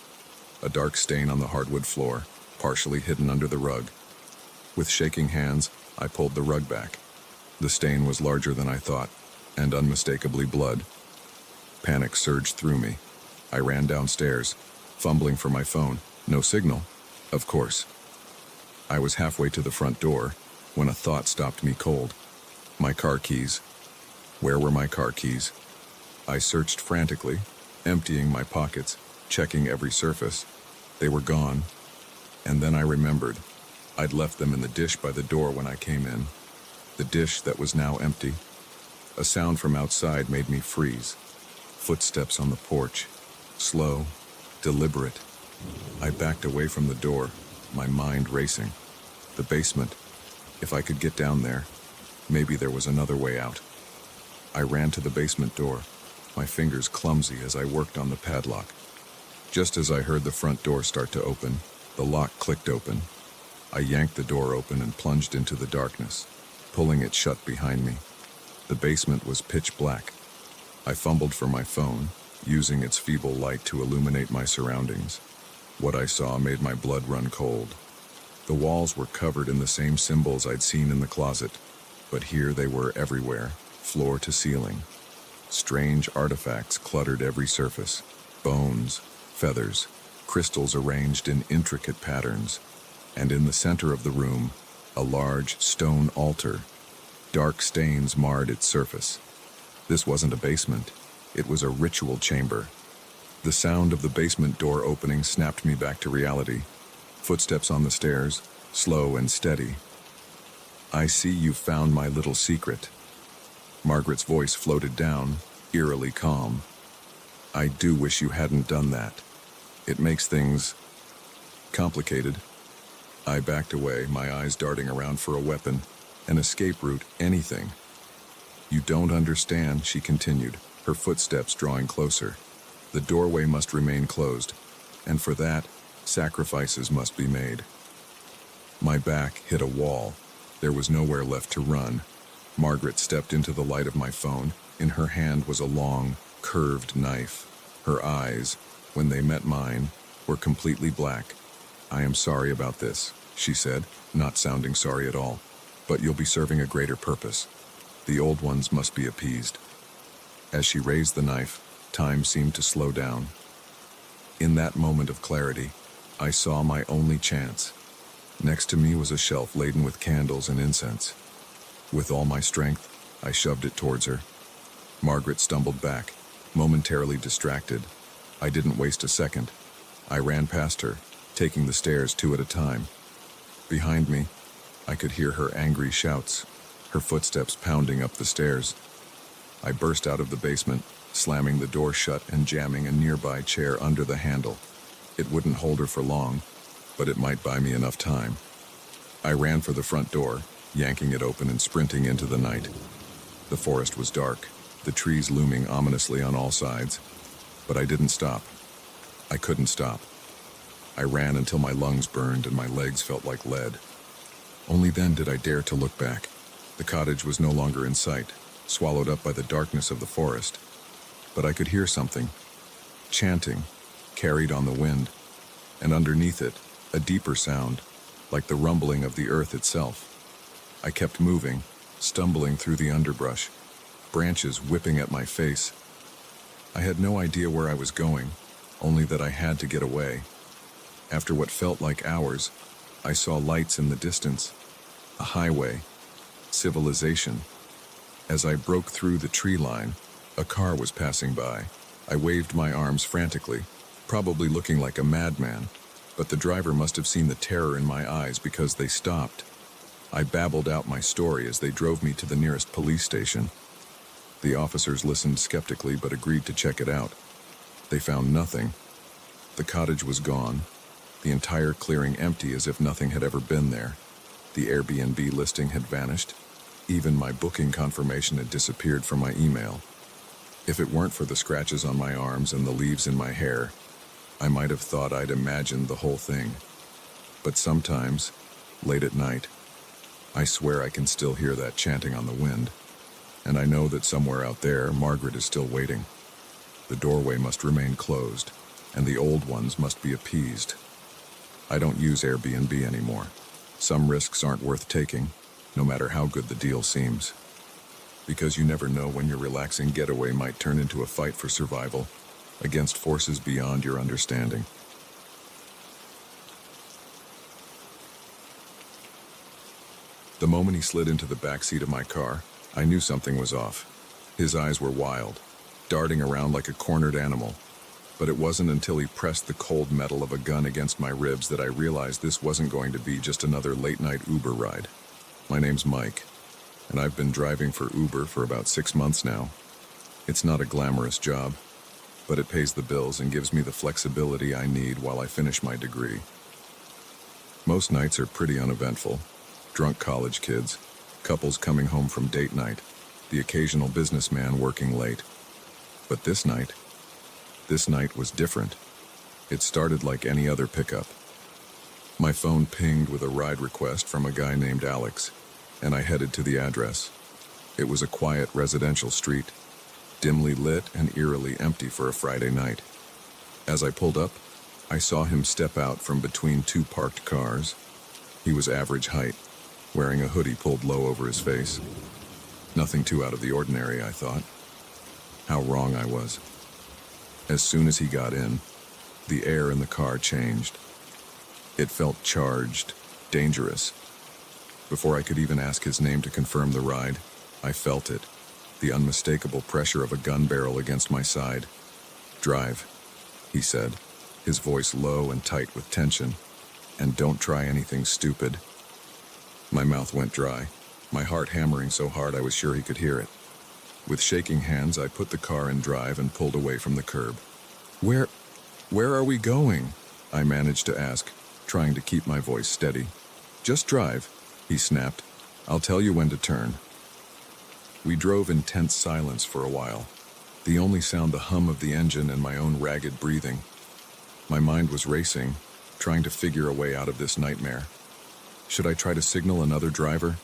A dark stain on the hardwood floor, partially hidden under the rug. With shaking hands, I pulled the rug back. The stain was larger than I thought, and unmistakably blood. Panic surged through me. I ran downstairs, fumbling for my phone. No signal, of course. I was halfway to the front door when a thought stopped me cold. My car keys. Where were my car keys? I searched frantically, emptying my pockets, checking every surface. They were gone. And then I remembered. I'd left them in the dish by the door when I came in. The dish that was now empty. A sound from outside made me freeze. Footsteps on the porch. Slow, deliberate. I backed away from the door, my mind racing. The basement. If I could get down there, maybe there was another way out. I ran to the basement door, my fingers clumsy as I worked on the padlock. Just as I heard the front door start to open, the lock clicked open. I yanked the door open and plunged into the darkness, pulling it shut behind me. The basement was pitch black. I fumbled for my phone, using its feeble light to illuminate my surroundings. What I saw made my blood run cold. The walls were covered in the same symbols I'd seen in the closet, but here they were everywhere, floor to ceiling. Strange artifacts cluttered every surface. Bones, feathers, crystals arranged in intricate patterns. And in the center of the room, a large stone altar. Dark stains marred its surface. This wasn't a basement. It was a ritual chamber. The sound of the basement door opening snapped me back to reality. Footsteps on the stairs, slow and steady. "I see you found my little secret." Margaret's voice floated down, eerily calm. "I do wish you hadn't done that. It makes things complicated." I backed away, my eyes darting around for a weapon, an escape route, anything. "You don't understand," she continued, her footsteps drawing closer. "The doorway must remain closed, and for that, sacrifices must be made." My back hit a wall. There was nowhere left to run. Margaret stepped into the light of my phone. In her hand was a long, curved knife. Her eyes, when they met mine, were completely black. "I am sorry about this," she said, not sounding sorry at all. "But you'll be serving a greater purpose. The old ones must be appeased." As she raised the knife, time seemed to slow down. In that moment of clarity, I saw my only chance. Next to me was a shelf laden with candles and incense. With all my strength, I shoved it towards her. Margaret stumbled back, momentarily distracted. I didn't waste a second. I ran past her, taking the stairs 2 at a time. Behind me, I could hear her angry shouts, her footsteps pounding up the stairs. I burst out of the basement, slamming the door shut and jamming a nearby chair under the handle. It wouldn't hold her for long, but it might buy me enough time. I ran for the front door, yanking it open and sprinting into the night. The forest was dark, the trees looming ominously on all sides. But I didn't stop. I couldn't stop. I ran until my lungs burned and my legs felt like lead. Only then did I dare to look back. The cottage was no longer in sight, swallowed up by the darkness of the forest. But I could hear something, chanting, carried on the wind, and underneath it, a deeper sound, like the rumbling of the earth itself. I kept moving, stumbling through the underbrush, branches whipping at my face. I had no idea where I was going, only that I had to get away. After what felt like hours, I saw lights in the distance, a highway, civilization. As I broke through the tree line, a car was passing by. I waved my arms frantically, probably looking like a madman, but the driver must have seen the terror in my eyes because they stopped. I babbled out my story as they drove me to the nearest police station. The officers listened skeptically but agreed to check it out. They found nothing. The cottage was gone, the entire clearing empty as if nothing had ever been there. The Airbnb listing had vanished. Even my booking confirmation had disappeared from my email. If it weren't for the scratches on my arms and the leaves in my hair, I might have thought I'd imagined the whole thing. But sometimes, late at night, I swear I can still hear that chanting on the wind. And I know that somewhere out there, Margaret is still waiting. The doorway must remain closed, and the old ones must be appeased. I don't use Airbnb anymore. Some risks aren't worth taking, no matter how good the deal seems. Because you never know when your relaxing getaway might turn into a fight for survival, against forces beyond your understanding. The moment he slid into the back seat of my car, I knew something was off. His eyes were wild, darting around like a cornered animal. But it wasn't until he pressed the cold metal of a gun against my ribs that I realized this wasn't going to be just another late-night Uber ride. My name's Mike, and I've been driving for Uber for about 6 months now. It's not a glamorous job, but it pays the bills and gives me the flexibility I need while I finish my degree. Most nights are pretty uneventful. Drunk college kids, couples coming home from date night, the occasional businessman working late. But this night was different. It started like any other pickup. My phone pinged with a ride request from a guy named Alex, and I headed to the address. It was a quiet residential street, dimly lit and eerily empty for a Friday night. As I pulled up, I saw him step out from between 2 parked cars. He was average height, wearing a hoodie pulled low over his face. Nothing too out of the ordinary, I thought. How wrong I was. As soon as he got in, the air in the car changed. It felt charged, dangerous. Before I could even ask his name to confirm the ride, I felt it, the unmistakable pressure of a gun barrel against my side. "Drive," he said, his voice low and tight with tension. "And don't try anything stupid." My mouth went dry, my heart hammering so hard I was sure he could hear it. With shaking hands, I put the car in drive and pulled away from the curb. Where are we going? I managed to ask, trying to keep my voice steady. Just drive, he snapped. I'll tell you when to turn. We drove in tense silence for a while, the only sound the hum of the engine and my own ragged breathing. My mind was racing, trying to figure a way out of this nightmare. Should I try to signal another driver?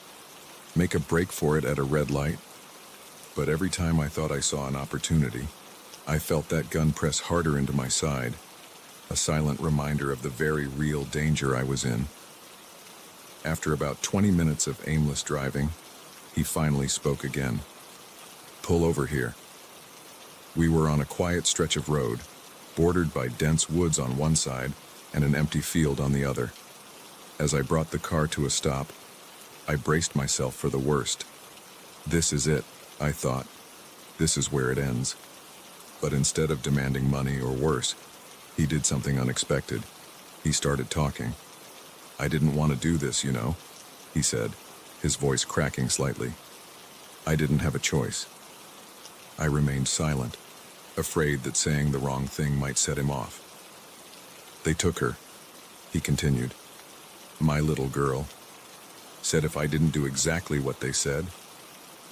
Make a break for it at a red light? But every time I thought I saw an opportunity, I felt that gun press harder into my side, a silent reminder of the very real danger I was in. After about 20 minutes of aimless driving, he finally spoke again. Pull over here. We were on a quiet stretch of road, bordered by dense woods on one side and an empty field on the other. As I brought the car to a stop, I braced myself for the worst. This is it, I thought. This is where it ends. But instead of demanding money or worse, he did something unexpected. He started talking. I didn't want to do this, you know, he said, his voice cracking slightly. I didn't have a choice. I remained silent, afraid that saying the wrong thing might set him off. They took her, he continued. My little girl. Said if I didn't do exactly what they said,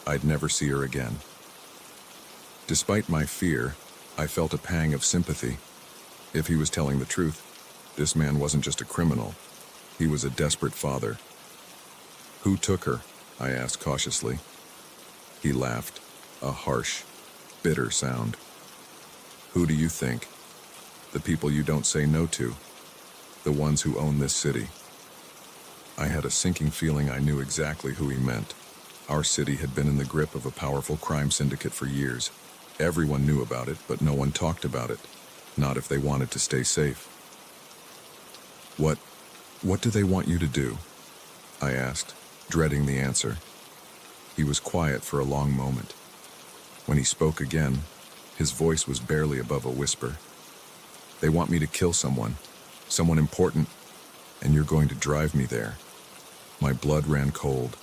I'd never see her again. Despite my fear, I felt a pang of sympathy. If he was telling the truth, this man wasn't just a criminal. He was a desperate father. Who took her? I asked cautiously. He laughed, a harsh, bitter sound. Who do you think? The people you don't say no to. The ones who own this city. I had a sinking feeling I knew exactly who he meant. Our city had been in the grip of a powerful crime syndicate for years. Everyone knew about it, but no one talked about it. Not if they wanted to stay safe. What do they want you to do? I asked, dreading the answer. He was quiet for a long moment. When he spoke again, his voice was barely above a whisper. They want me to kill someone important, and you're going to drive me there. My blood ran cold.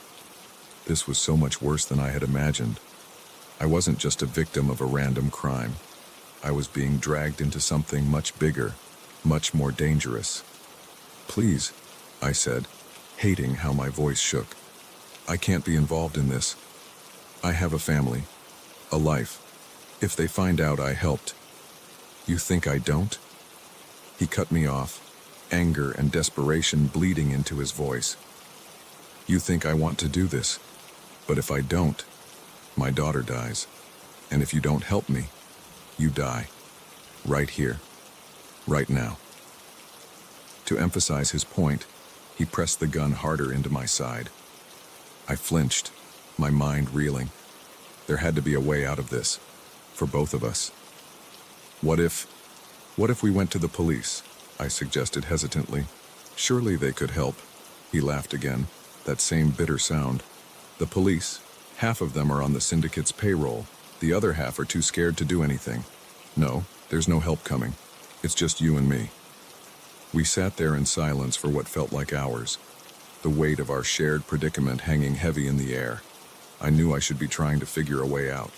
This was so much worse than I had imagined. I wasn't just a victim of a random crime. I was being dragged into something much bigger, much more dangerous. Please, I said, hating how my voice shook. I can't be involved in this. I have a family, a life. If they find out I helped, you think I don't? He cut me off, anger and desperation bleeding into his voice. You think I want to do this, but if I don't, my daughter dies. And if you don't help me, you die. Right here. Right now. To emphasize his point, he pressed the gun harder into my side. I flinched, my mind reeling. There had to be a way out of this, for both of us. What if we went to the police? I suggested hesitantly. Surely they could help. He laughed again, that same bitter sound. The police, half of them are on the syndicate's payroll. The other half are too scared to do anything. No, there's no help coming. It's just you and me. We sat there in silence for what felt like hours, the weight of our shared predicament hanging heavy in the air. I knew I should be trying to figure a way out,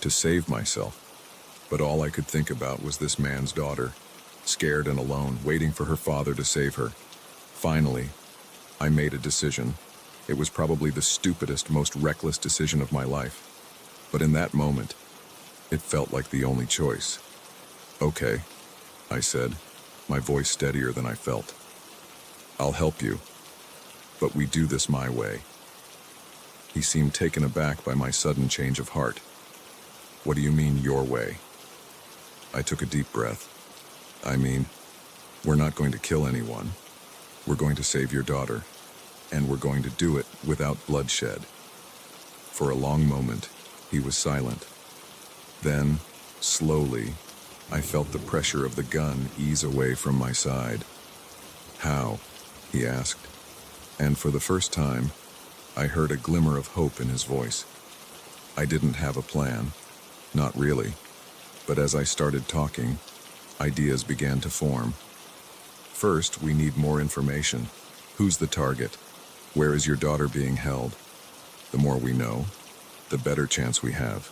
to save myself. But all I could think about was this man's daughter, scared and alone, waiting for her father to save her. Finally, I made a decision. It was probably the stupidest, most reckless decision of my life. But in that moment, it felt like the only choice. Okay, I said, my voice steadier than I felt. I'll help you, but we do this my way. He seemed taken aback by my sudden change of heart. What do you mean, your way? I took a deep breath. I mean, we're not going to kill anyone. We're going to save your daughter, and we're going to do it without bloodshed. For a long moment, he was silent. Then, slowly, I felt the pressure of the gun ease away from my side. How? He asked. And for the first time, I heard a glimmer of hope in his voice. I didn't have a plan. Not really. But as I started talking, ideas began to form. First, we need more information. Who's the target? Where is your daughter being held? The more we know, the better chance we have.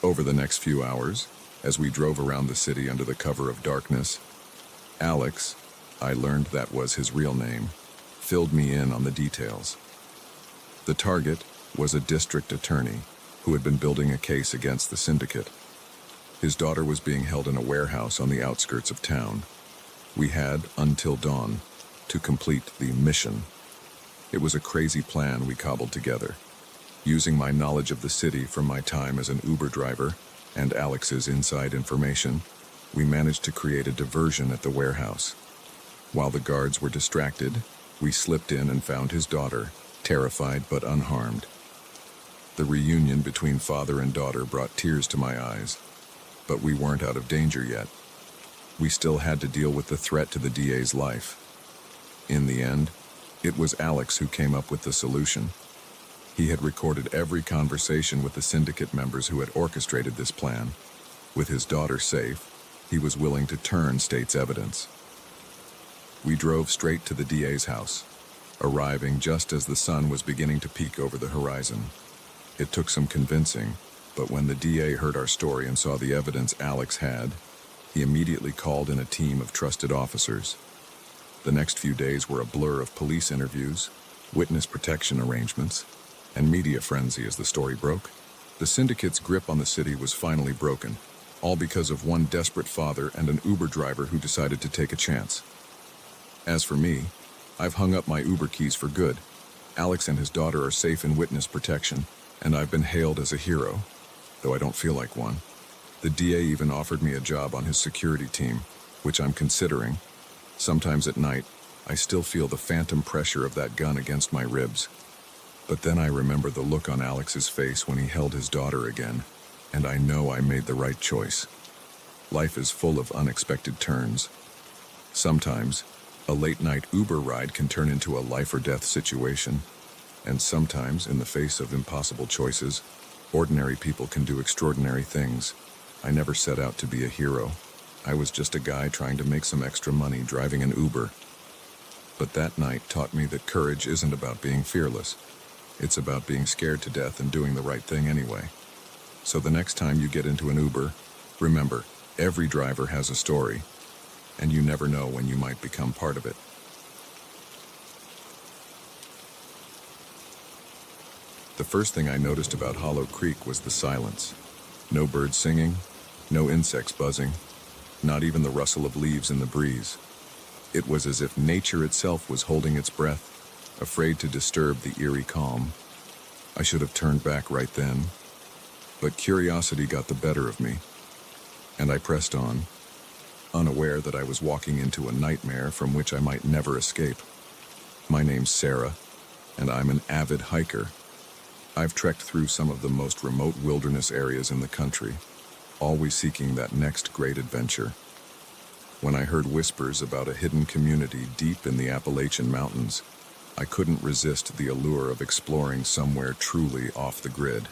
Over the next few hours, as we drove around the city under the cover of darkness, Alex, I learned that was his real name, filled me in on the details. The target was a district attorney who had been building a case against the syndicate. His daughter was being held in a warehouse on the outskirts of town. We had until dawn to complete the mission. It was a crazy plan we cobbled together. Using my knowledge of the city from my time as an Uber driver and Alex's inside information, we managed to create a diversion at the warehouse. While the guards were distracted, we slipped in and found his daughter, terrified but unharmed. The reunion between father and daughter brought tears to my eyes, but we weren't out of danger yet. We still had to deal with the threat to the DA's life. In the end, it was Alex who came up with the solution. He had recorded every conversation with the syndicate members who had orchestrated this plan. With his daughter safe, he was willing to turn state's evidence. We drove straight to the DA's house, arriving just as the sun was beginning to peek over the horizon. It took some convincing, but when the DA heard our story and saw the evidence Alex had, he immediately called in a team of trusted officers. The next few days were a blur of police interviews, witness protection arrangements, and media frenzy as the story broke. The syndicate's grip on the city was finally broken, all because of one desperate father and an Uber driver who decided to take a chance. As for me, I've hung up my Uber keys for good. Alex and his daughter are safe in witness protection, and I've been hailed as a hero, though I don't feel like one. The DA even offered me a job on his security team, which I'm considering. Sometimes at night, I still feel the phantom pressure of that gun against my ribs. But then I remember the look on Alex's face when he held his daughter again, and I know I made the right choice. Life is full of unexpected turns. Sometimes, a late-night Uber ride can turn into a life-or-death situation, and sometimes, in the face of impossible choices, ordinary people can do extraordinary things. I never set out to be a hero. I was just a guy trying to make some extra money driving an Uber. But that night taught me that courage isn't about being fearless. It's about being scared to death and doing the right thing anyway. So the next time you get into an Uber, remember, every driver has a story, and you never know when you might become part of it. The first thing I noticed about Hollow Creek was the silence. No birds singing, no insects buzzing, not even the rustle of leaves in the breeze. It was as if nature itself was holding its breath, afraid to disturb the eerie calm. I should have turned back right then, but curiosity got the better of me, and I pressed on, unaware that I was walking into a nightmare from which I might never escape. My name's Sarah, and I'm an avid hiker. I've trekked through some of the most remote wilderness areas in the country, always seeking that next great adventure. When I heard whispers about a hidden community deep in the Appalachian Mountains, I couldn't resist the allure of exploring somewhere truly off the grid.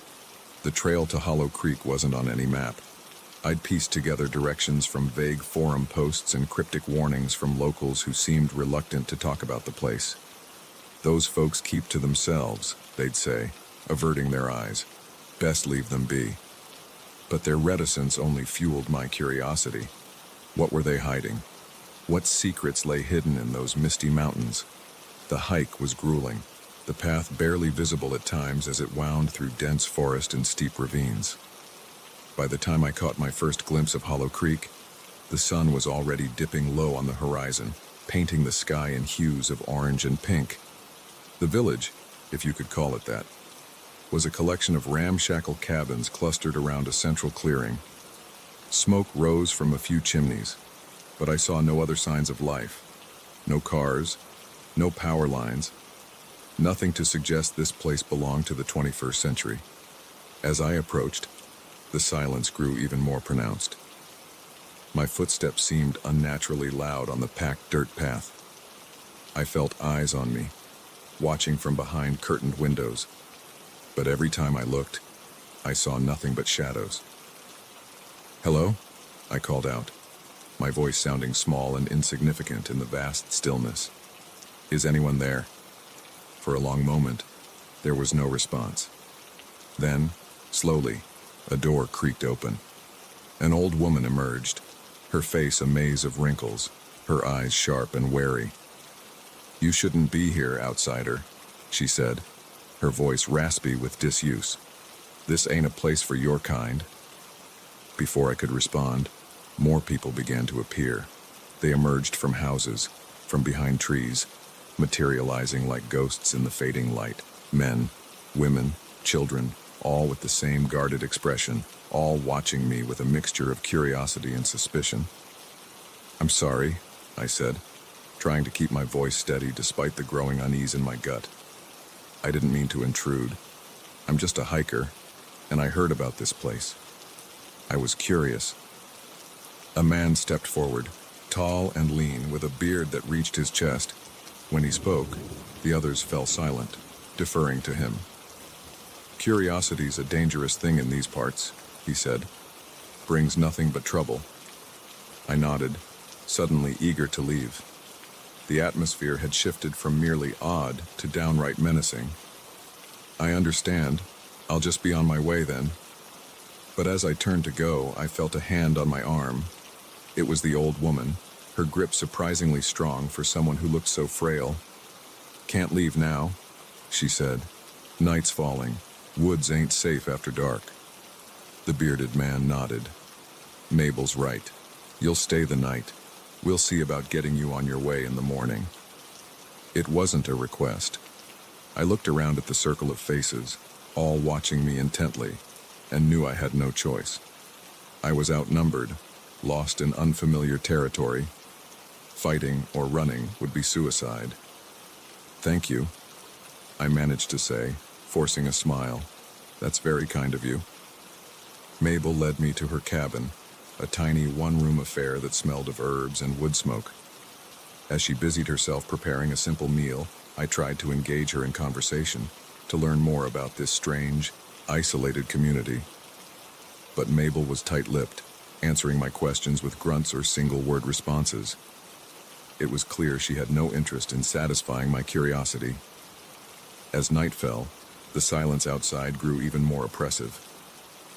The trail to Hollow Creek wasn't on any map. I'd pieced together directions from vague forum posts and cryptic warnings from locals who seemed reluctant to talk about the place. Those folks keep to themselves, they'd say, averting their eyes. Best leave them be. But their reticence only fueled my curiosity. What were they hiding? What secrets lay hidden in those misty mountains? The hike was grueling, the path barely visible at times as it wound through dense forest and steep ravines. By the time I caught my first glimpse of Hollow Creek, the sun was already dipping low on the horizon, painting the sky in hues of orange and pink. The village, if you could call it that, was a collection of ramshackle cabins clustered around a central clearing. Smoke rose from a few chimneys, but I saw no other signs of life. No cars, no power lines, nothing to suggest this place belonged to the 21st century. As I approached, the silence grew even more pronounced. My footsteps seemed unnaturally loud on the packed dirt path. I felt eyes on me, watching from behind curtained windows, but every time I looked, I saw nothing but shadows. "Hello?" I called out, my voice sounding small and insignificant in the vast stillness. "Is anyone there?" For a long moment, there was no response. Then, slowly, A door creaked open. An old woman emerged, her face a maze of wrinkles, her eyes sharp and wary. "You shouldn't be here, outsider," she said, her voice raspy with disuse. "This ain't a place for your kind." Before I could respond, more people began to appear. They emerged from houses, from behind trees, materializing like ghosts in the fading light. Men, women, children, all with the same guarded expression, all watching me with a mixture of curiosity and suspicion. "I'm sorry," I said, trying to keep my voice steady despite the growing unease in my gut. "I didn't mean to intrude. I'm just a hiker, and I heard about this place. I was curious." A man stepped forward, tall and lean, with a beard that reached his chest. When he spoke, the others fell silent, deferring to him. "Curiosity's a dangerous thing in these parts," he said. "Brings nothing but trouble." I nodded, suddenly eager to leave. The atmosphere had shifted from merely odd to downright menacing. "I understand. I'll just be on my way then." But as I turned to go, I felt a hand on my arm. It was the old woman, her grip surprisingly strong for someone who looked so frail. "Can't leave now," she said. "Night's falling. Woods ain't safe after dark." The bearded man nodded. "Mabel's right. You'll stay the night. We'll see about getting you on your way in the morning." It wasn't a request. I looked around at the circle of faces, all watching me intently, and knew I had no choice. I was outnumbered, lost in unfamiliar territory. Fighting or running would be suicide. "Thank you," I managed to say, forcing a smile. "That's very kind of you." Mabel led me to her cabin, a tiny one-room affair that smelled of herbs and wood smoke. As she busied herself preparing a simple meal, I tried to engage her in conversation, to learn more about this strange, isolated community. But Mabel was tight-lipped, answering my questions with grunts or single-word responses. It was clear she had no interest in satisfying my curiosity. As night fell, the silence outside grew even more oppressive.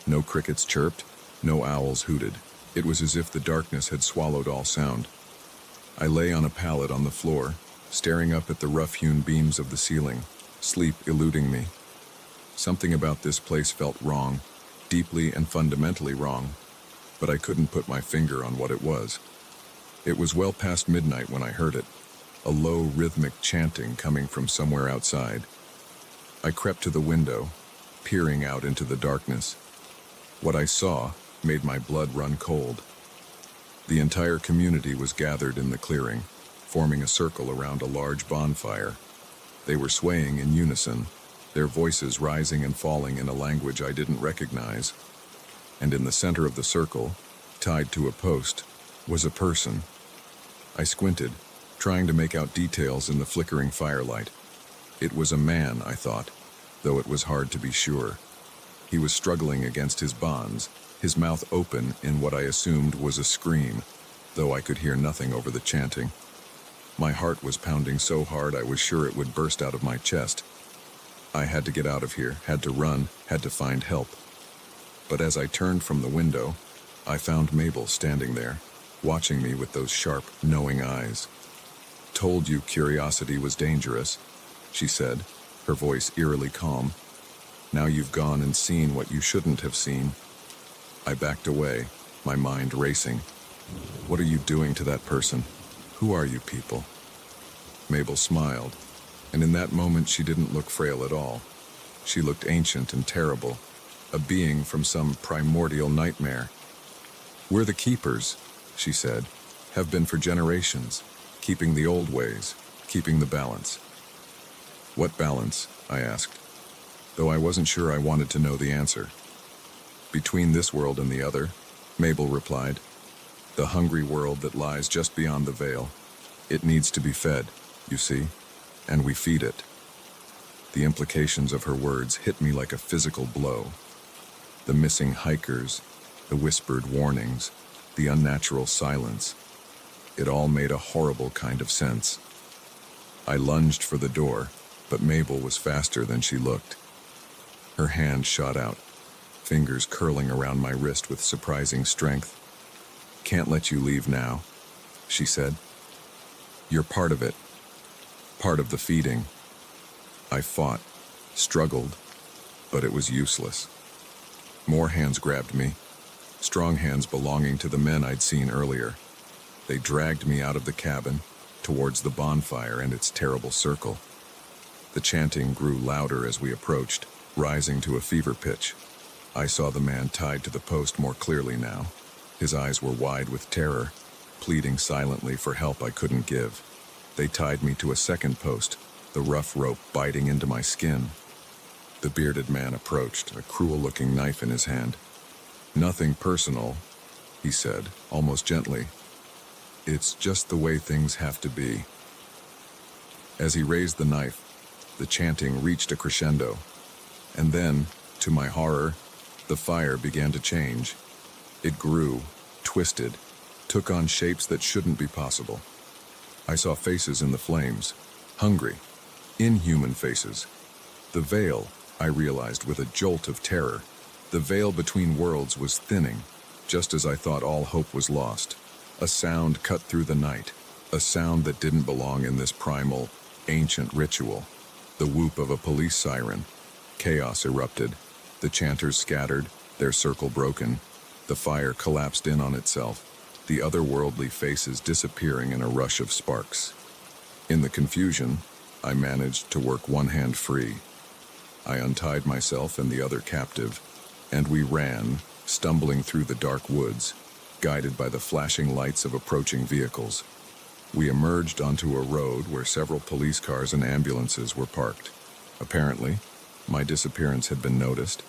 No crickets chirped, no owls hooted. It was as if the darkness had swallowed all sound. I lay on a pallet on the floor, staring up at the rough-hewn beams of the ceiling, sleep eluding me. Something about this place felt wrong, deeply and fundamentally wrong, but I couldn't put my finger on what it was. It was well past midnight when I heard it, a low rhythmic chanting coming from somewhere outside. I crept to the window, peering out into the darkness. What I saw made my blood run cold. The entire community was gathered in the clearing, forming a circle around a large bonfire. They were swaying in unison, their voices rising and falling in a language I didn't recognize. And in the center of the circle, tied to a post, was a person. I squinted, trying to make out details in the flickering firelight. It was a man, I thought, though it was hard to be sure. He was struggling against his bonds, his mouth open in what I assumed was a scream, though I could hear nothing over the chanting. My heart was pounding so hard I was sure it would burst out of my chest. I had to get out of here, had to run, had to find help. But as I turned from the window, I found Mabel standing there, watching me with those sharp, knowing eyes. "Told you curiosity was dangerous," she said, her voice eerily calm. "Now you've gone and seen what you shouldn't have seen." I backed away, my mind racing. "What are you doing to that person? Who are you people?" Mabel smiled, and in that moment she didn't look frail at all. She looked ancient and terrible, a being from some primordial nightmare. "We're the keepers," she said, "have been for generations, keeping the old ways, keeping the balance." "What balance?" I asked, though I wasn't sure I wanted to know the answer. "Between this world and the other," Mabel replied. "The hungry world that lies just beyond the veil. It needs to be fed, you see, and we feed it." The implications of her words hit me like a physical blow. The missing hikers, the whispered warnings, the unnatural silence. It all made a horrible kind of sense. I lunged for the door, but Mabel was faster than she looked. Her hand shot out. fingers curling around my wrist with surprising strength. "Can't let you leave now," she said. "You're part of it. Part of the feeding." I fought, struggled, but it was useless. More hands grabbed me, strong hands belonging to the men I'd seen earlier. They dragged me out of the cabin, towards the bonfire and its terrible circle. The chanting grew louder as we approached, rising to a fever pitch. I saw the man tied to the post more clearly now. His eyes were wide with terror, pleading silently for help I couldn't give. They tied me to a second post, the rough rope biting into my skin. The bearded man approached, a cruel-looking knife in his hand. "Nothing personal," he said, almost gently. "It's just the way things have to be." As he raised the knife, the chanting reached a crescendo. And then, to my horror, the fire began to change. It grew, twisted, took on shapes that shouldn't be possible. I saw faces in the flames, hungry, inhuman faces. The veil, I realized with a jolt of terror, the veil between worlds was thinning, just as I thought all hope was lost. A sound cut through the night, a sound that didn't belong in this primal, ancient ritual. The whoop of a police siren. Chaos erupted. The chanters scattered, their circle broken. The fire collapsed in on itself, the otherworldly faces disappearing in a rush of sparks. In the confusion, I managed to work one hand free. I untied myself and the other captive, and we ran, stumbling through the dark woods, guided by the flashing lights of approaching vehicles. We emerged onto a road where several police cars and ambulances were parked. Apparently, my disappearance had been noticed,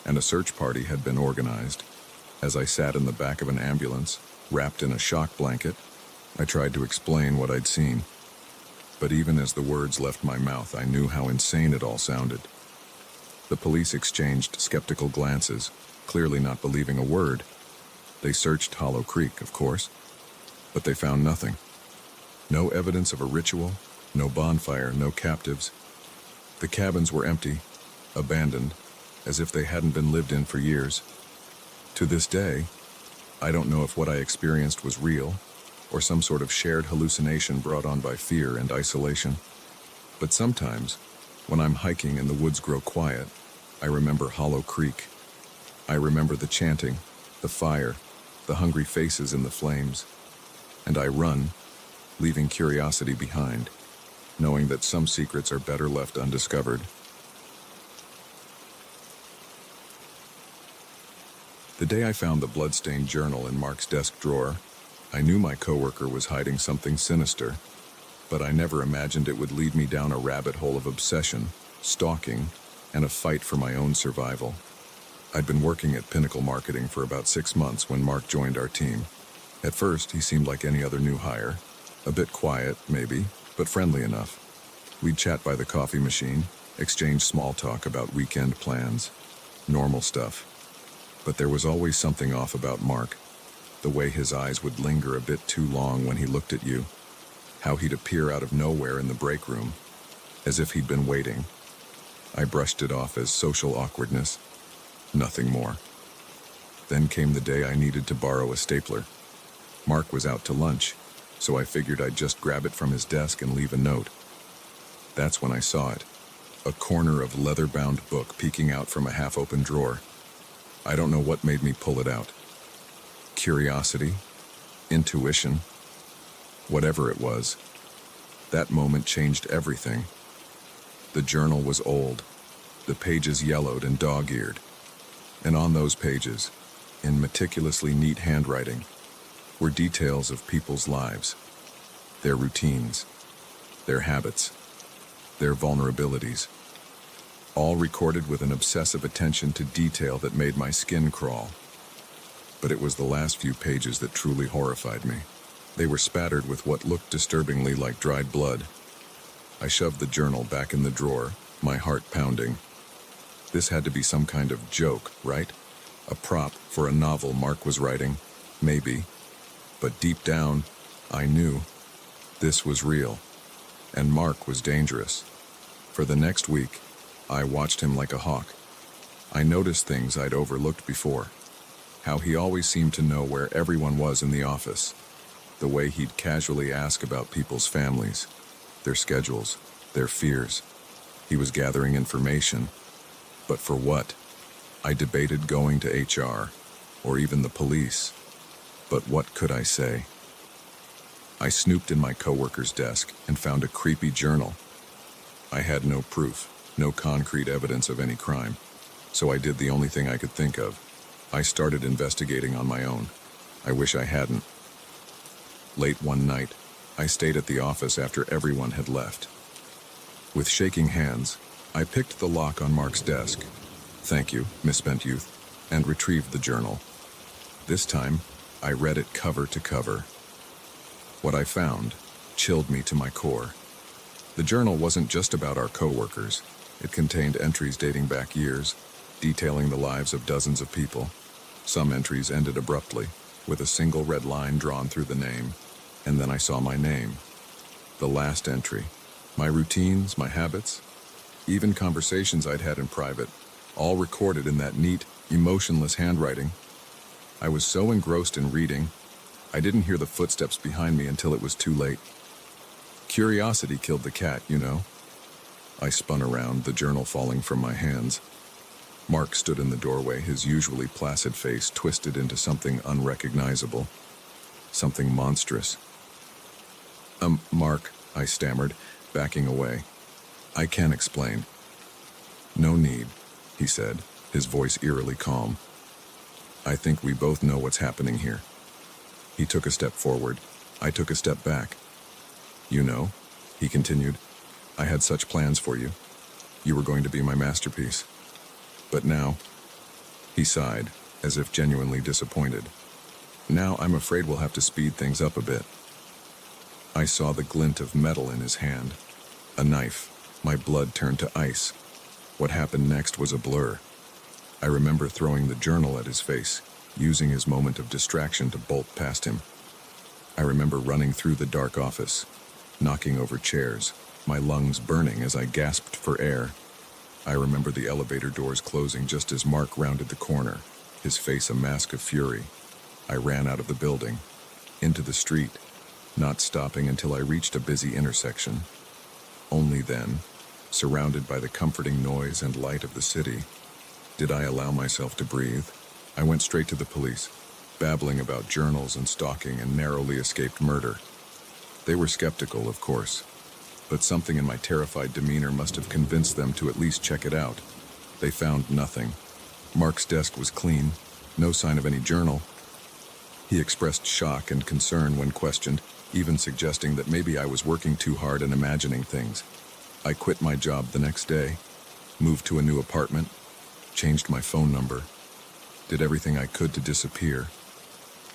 and a search party had been organized. As I sat in the back of an ambulance, wrapped in a shock blanket, I tried to explain what I'd seen. But even as the words left my mouth, I knew how insane it all sounded. The police exchanged skeptical glances, clearly not believing a word. They searched Hollow Creek, of course, but they found nothing. No evidence of a ritual, no bonfire, no captives. The cabins were empty, abandoned, as if they hadn't been lived in for years. To this day, I don't know if what I experienced was real, or some sort of shared hallucination brought on by fear and isolation. But sometimes, when I'm hiking and the woods grow quiet, I remember Hollow Creek. I remember the chanting, the fire, the hungry faces in the flames. And I run, leaving curiosity behind, knowing that some secrets are better left undiscovered. The day I found the blood-stained journal in Mark's desk drawer, I knew my coworker was hiding something sinister, but I never imagined it would lead me down a rabbit hole of obsession, stalking, and a fight for my own survival. I'd been working at Pinnacle Marketing for about 6 months when Mark joined our team. At first, he seemed like any other new hire. A bit quiet, maybe, but friendly enough. We'd chat by the coffee machine, exchange small talk about weekend plans. Normal stuff. But there was always something off about Mark. The way his eyes would linger a bit too long when he looked at you. How he'd appear out of nowhere in the break room, as if he'd been waiting. I brushed it off as social awkwardness. Nothing more. Then came the day I needed to borrow a stapler. Mark was out to lunch, so I figured I'd just grab it from his desk and leave a note. That's when I saw it. A corner of leather-bound book peeking out from a half-open drawer. I don't know what made me pull it out. Curiosity? Intuition? Whatever it was. That moment changed everything. The journal was old, the pages yellowed and dog-eared. And on those pages, in meticulously neat handwriting, were details of people's lives, their routines, their habits, their vulnerabilities, all recorded with an obsessive attention to detail that made my skin crawl. But it was the last few pages that truly horrified me. They were spattered with what looked disturbingly like dried blood. I shoved the journal back in the drawer, my heart pounding. This had to be some kind of joke, right? A prop for a novel Mark was writing, maybe. But deep down, I knew this was real, and Mark was dangerous. For the next week, I watched him like a hawk. I noticed things I'd overlooked before. How he always seemed to know where everyone was in the office. The way he'd casually ask about people's families, their schedules, their fears. He was gathering information. But for what? I debated going to HR, or even the police. But what could I say? I snooped in my coworker's desk and found a creepy journal. I had no proof, no concrete evidence of any crime, so I did the only thing I could think of. I started investigating on my own. I wish I hadn't. Late one night, I stayed at the office after everyone had left. With shaking hands, I picked the lock on Mark's desk. Thank you, misspent youth, and retrieved the journal. This time, I read it cover to cover. What I found chilled me to my core. The journal wasn't just about our coworkers. It contained entries dating back years, detailing the lives of dozens of people. Some entries ended abruptly, with a single red line drawn through the name, and then I saw my name. The last entry. My routines, my habits, even conversations I'd had in private, all recorded in that neat, emotionless handwriting. I was so engrossed in reading, I didn't hear the footsteps behind me until it was too late. Curiosity killed the cat, you know. I spun around, the journal falling from my hands. Mark stood in the doorway, his usually placid face twisted into something unrecognizable, something monstrous. Mark, I stammered, backing away. I can't explain. No need, he said, his voice eerily calm. I think we both know what's happening here. He took a step forward. I took a step back. You know, he continued, I had such plans for you. You were going to be my masterpiece. But now, he sighed, as if genuinely disappointed. Now I'm afraid we'll have to speed things up a bit. I saw the glint of metal in his hand. A knife. My blood turned to ice. What happened next was a blur. I remember throwing the journal at his face, using his moment of distraction to bolt past him. I remember running through the dark office, knocking over chairs, my lungs burning as I gasped for air. I remember the elevator doors closing just as Mark rounded the corner, his face a mask of fury. I ran out of the building, into the street, not stopping until I reached a busy intersection. Only then, surrounded by the comforting noise and light of the city, did I allow myself to breathe. I went straight to the police, babbling about journals and stalking and narrowly escaped murder. They were skeptical, of course, but something in my terrified demeanor must have convinced them to at least check it out. They found nothing. Mark's desk was clean, no sign of any journal. He expressed shock and concern when questioned, even suggesting that maybe I was working too hard and imagining things. I quit my job the next day, moved to a new apartment, changed my phone number, did everything I could to disappear,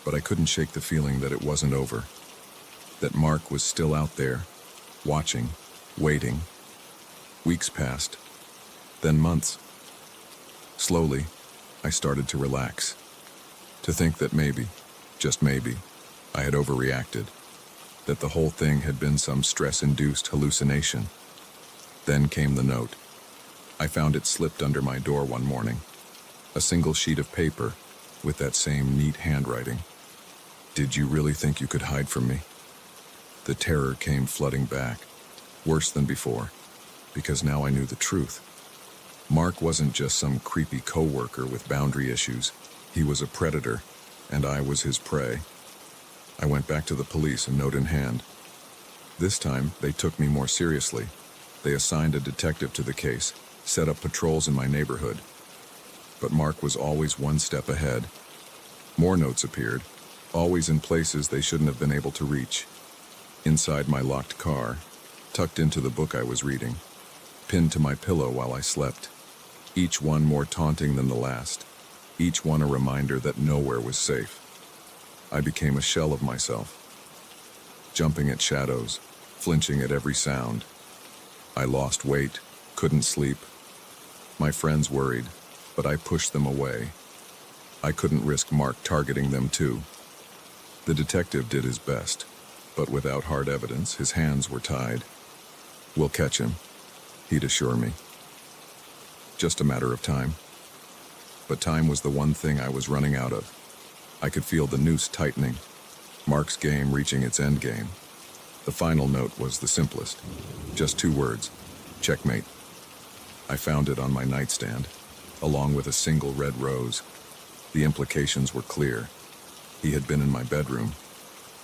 but I couldn't shake the feeling that it wasn't over, that Mark was still out there, watching, waiting. Weeks passed, then months. Slowly, I started to relax, to think that maybe, just maybe, I had overreacted, that the whole thing had been some stress-induced hallucination. Then came the note. I found it slipped under my door one morning. A single sheet of paper with that same neat handwriting. Did you really think you could hide from me? The terror came flooding back, worse than before, because now I knew the truth. Mark wasn't just some creepy coworker with boundary issues. He was a predator, and I was his prey. I went back to the police, a note in hand. This time, they took me more seriously. They assigned a detective to the case, set up patrols in my neighborhood. But Mark was always one step ahead. More notes appeared, always in places they shouldn't have been able to reach. Inside my locked car, tucked into the book I was reading, pinned to my pillow while I slept. Each one more taunting than the last. Each one a reminder that nowhere was safe. I became a shell of myself, jumping at shadows, flinching at every sound. I lost weight, couldn't sleep. My friends worried, but I pushed them away. I couldn't risk Mark targeting them too. The detective did his best, but without hard evidence, his hands were tied. We'll catch him, he'd assure me. Just a matter of time. but time was the one thing I was running out of. I could feel the noose tightening, Mark's game reaching its end game. The final note was the simplest. Just 2 words: checkmate. I found it on my nightstand, along with a single red rose. The implications were clear. He had been in my bedroom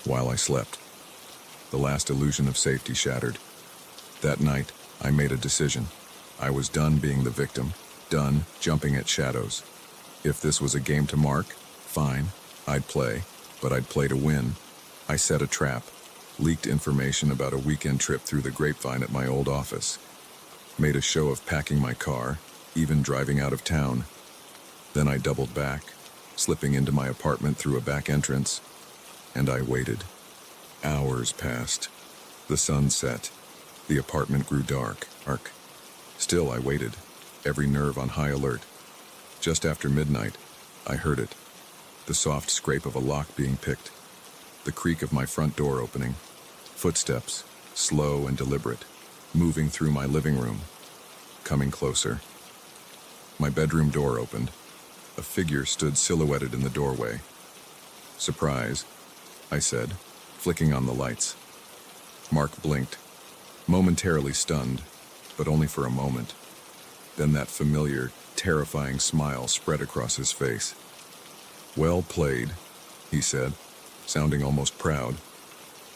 while I slept. The last illusion of safety shattered. That night, I made a decision. I was done being the victim, done jumping at shadows. If this was a game to mark, fine, I'd play, but I'd play to win. I set a trap, leaked information about a weekend trip through the grapevine at my old office, made a show of packing my car, even driving out of town. Then I doubled back, slipping into my apartment through a back entrance, and I waited. Hours passed. The sun set. The apartment grew dark. Still I waited, every nerve on high alert. Just after midnight, I heard it. The soft scrape of a lock being picked. The creak of my front door opening. Footsteps, slow and deliberate, moving through my living room. Coming closer. My bedroom door opened. A figure stood silhouetted in the doorway. "Surprise," I said, flicking on the lights. Mark blinked, momentarily stunned, but only for a moment. Then that familiar, terrifying smile spread across his face. "Well played," he said, sounding almost proud.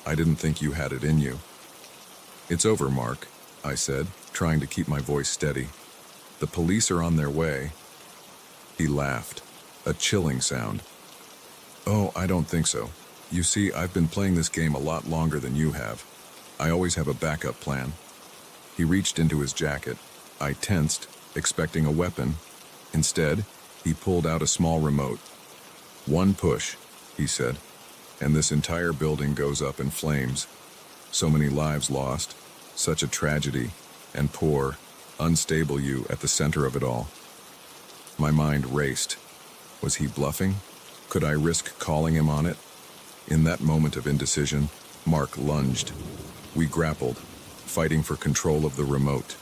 "I didn't think you had it in you." "It's over, Mark," I said, trying to keep my voice steady. "The police are on their way." He laughed, a chilling sound. "Oh, I don't think so. You see, I've been playing this game a lot longer than you have. I always have a backup plan." He reached into his jacket. I tensed, expecting a weapon. Instead, he pulled out a small remote. "One push," he said, "and this entire building goes up in flames. So many lives lost, such a tragedy, and poor, unstable you at the center of it all." My mind raced. Was he bluffing? Could I risk calling him on it? In that moment of indecision, Mark lunged. We grappled, fighting for control of the remote.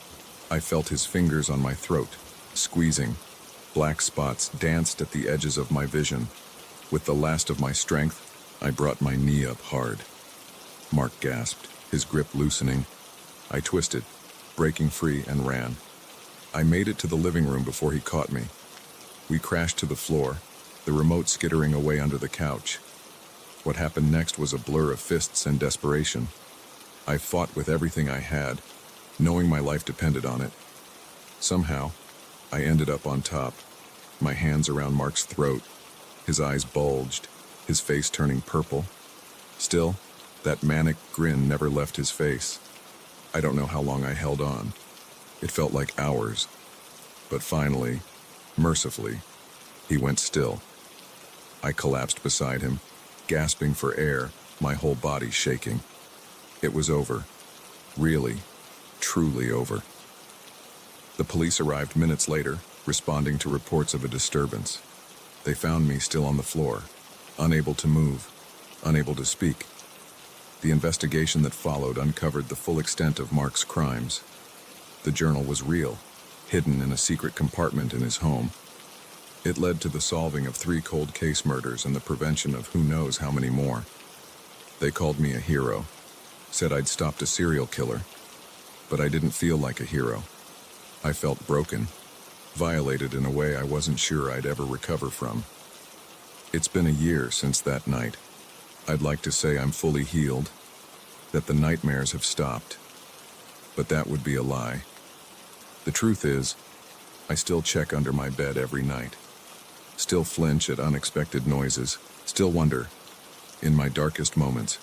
I felt his fingers on my throat, squeezing. Black spots danced at the edges of my vision. With the last of my strength, I brought my knee up hard. Mark gasped, his grip loosening. I twisted, breaking free, and ran. I made it to the living room before he caught me. We crashed to the floor, the remote skittering away under the couch. What happened next was a blur of fists and desperation. I fought with everything I had, knowing my life depended on it. Somehow, I ended up on top, my hands around Mark's throat. His eyes bulged, his face turning purple. Still, that manic grin never left his face. I don't know how long I held on. It felt like hours. But finally, mercifully, he went still. I collapsed beside him, gasping for air, my whole body shaking. It was over. Really, truly over. The police arrived minutes later, responding to reports of a disturbance. They found me still on the floor, unable to move, unable to speak. The investigation that followed uncovered the full extent of Mark's crimes. The journal was real, hidden in a secret compartment in his home. It led to the solving of 3 cold case murders and the prevention of who knows how many more. They called me a hero, said I'd stopped a serial killer, but I didn't feel like a hero. I felt broken, violated in a way I wasn't sure I'd ever recover from. It's been a year since that night. I'd like to say I'm fully healed, that the nightmares have stopped, but that would be a lie. The truth is, I still check under my bed every night, still flinch at unexpected noises, still wonder, in my darkest moments,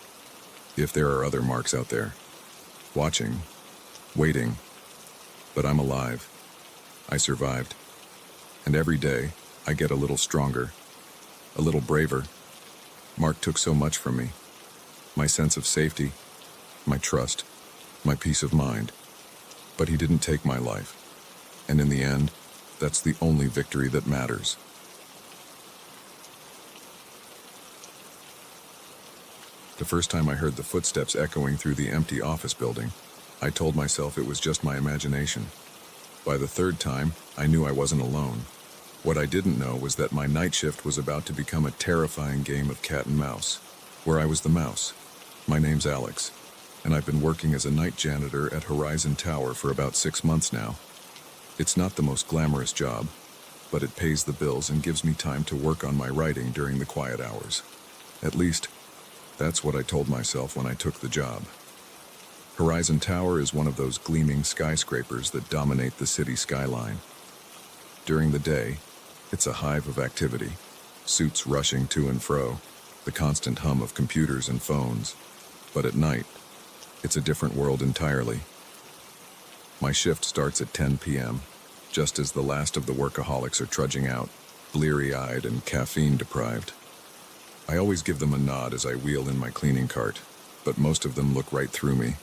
if there are other Marks out there, watching, waiting. But I'm alive. I survived. And every day, I get a little stronger, a little braver. Mark took so much from me. My sense of safety, my trust, my peace of mind. But he didn't take my life. And in the end, that's the only victory that matters. The first time I heard the footsteps echoing through the empty office building, I told myself it was just my imagination. By the third time, I knew I wasn't alone. What I didn't know was that my night shift was about to become a terrifying game of cat and mouse, where I was the mouse. My name's Alex, and I've been working as a night janitor at Horizon Tower for about 6 months now. It's not the most glamorous job, but it pays the bills and gives me time to work on my writing during the quiet hours. At least, that's what I told myself when I took the job. Horizon Tower is one of those gleaming skyscrapers that dominate the city skyline. During the day, it's a hive of activity, suits rushing to and fro, the constant hum of computers and phones. But at night, it's a different world entirely. My shift starts at 10 p.m., just as the last of the workaholics are trudging out, bleary-eyed and caffeine-deprived. I always give them a nod as I wheel in my cleaning cart, but most of them look right through me.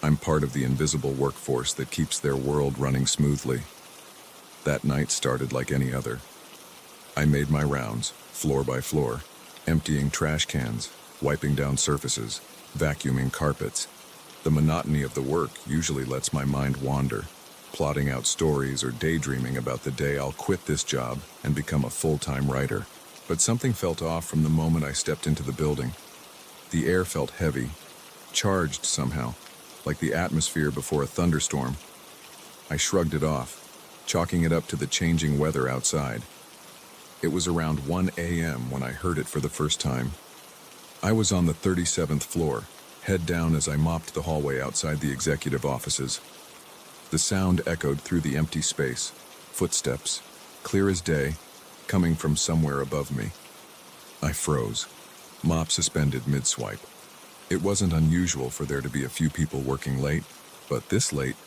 I'm part of the invisible workforce that keeps their world running smoothly. That night started like any other. I made my rounds, floor by floor, emptying trash cans, wiping down surfaces, vacuuming carpets. The monotony of the work usually lets my mind wander, plotting out stories or daydreaming about the day I'll quit this job and become a full-time writer. But something felt off from the moment I stepped into the building. The air felt heavy, charged somehow, like the atmosphere before a thunderstorm. I shrugged it off, chalking it up to the changing weather outside. It was around 1 a.m. when I heard it for the first time. I was on the 37th floor, head down as I mopped the hallway outside the executive offices. The sound echoed through the empty space, footsteps, clear as day, coming from somewhere above me. I froze, mop suspended mid-swipe. It wasn't unusual for there to be a few people working late, but this late,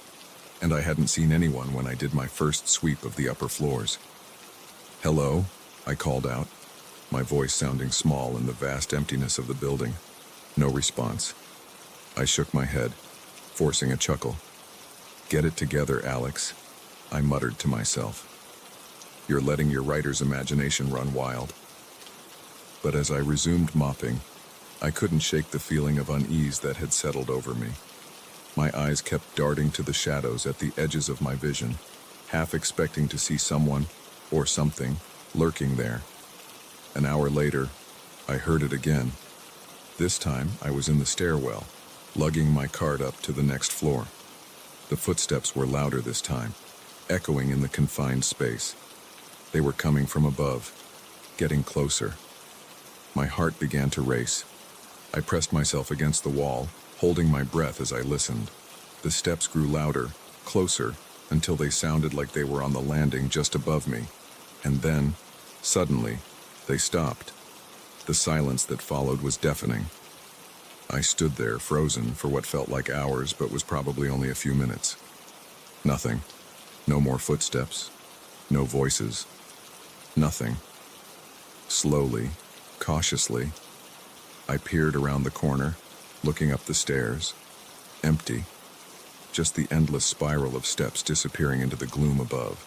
and I hadn't seen anyone when I did my first sweep of the upper floors. "Hello?" I called out, my voice sounding small in the vast emptiness of the building. No response. I shook my head, forcing a chuckle. "Get it together, Alex," I muttered to myself. "You're letting your writer's imagination run wild." But as I resumed mopping, I couldn't shake the feeling of unease that had settled over me. My eyes kept darting to the shadows at the edges of my vision, half expecting to see someone, or something, lurking there. An hour later, I heard it again. This time, I was in the stairwell, lugging my cart up to the next floor. The footsteps were louder this time, echoing in the confined space. They were coming from above, getting closer. My heart began to race. I pressed myself against the wall, holding my breath as I listened. The steps grew louder, closer, until they sounded like they were on the landing just above me. And then, suddenly, they stopped. The silence that followed was deafening. I stood there, frozen for what felt like hours, but was probably only a few minutes. Nothing. No more footsteps. No voices. Nothing. Slowly, cautiously, I peered around the corner, looking up the stairs. Empty. Just the endless spiral of steps disappearing into the gloom above.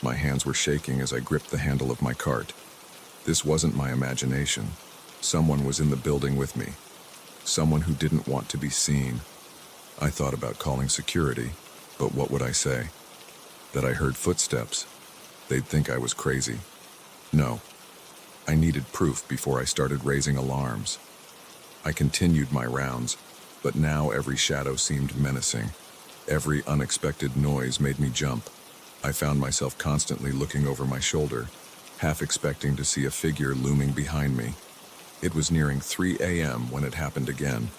My hands were shaking as I gripped the handle of my cart. This wasn't my imagination. Someone was in the building with me. Someone who didn't want to be seen. I thought about calling security, but what would I say? That I heard footsteps? They'd think I was crazy. No. I needed proof before I started raising alarms. I continued my rounds, but now every shadow seemed menacing. Every unexpected noise made me jump. I found myself constantly looking over my shoulder, half expecting to see a figure looming behind me. It was nearing 3 a.m. when it happened again.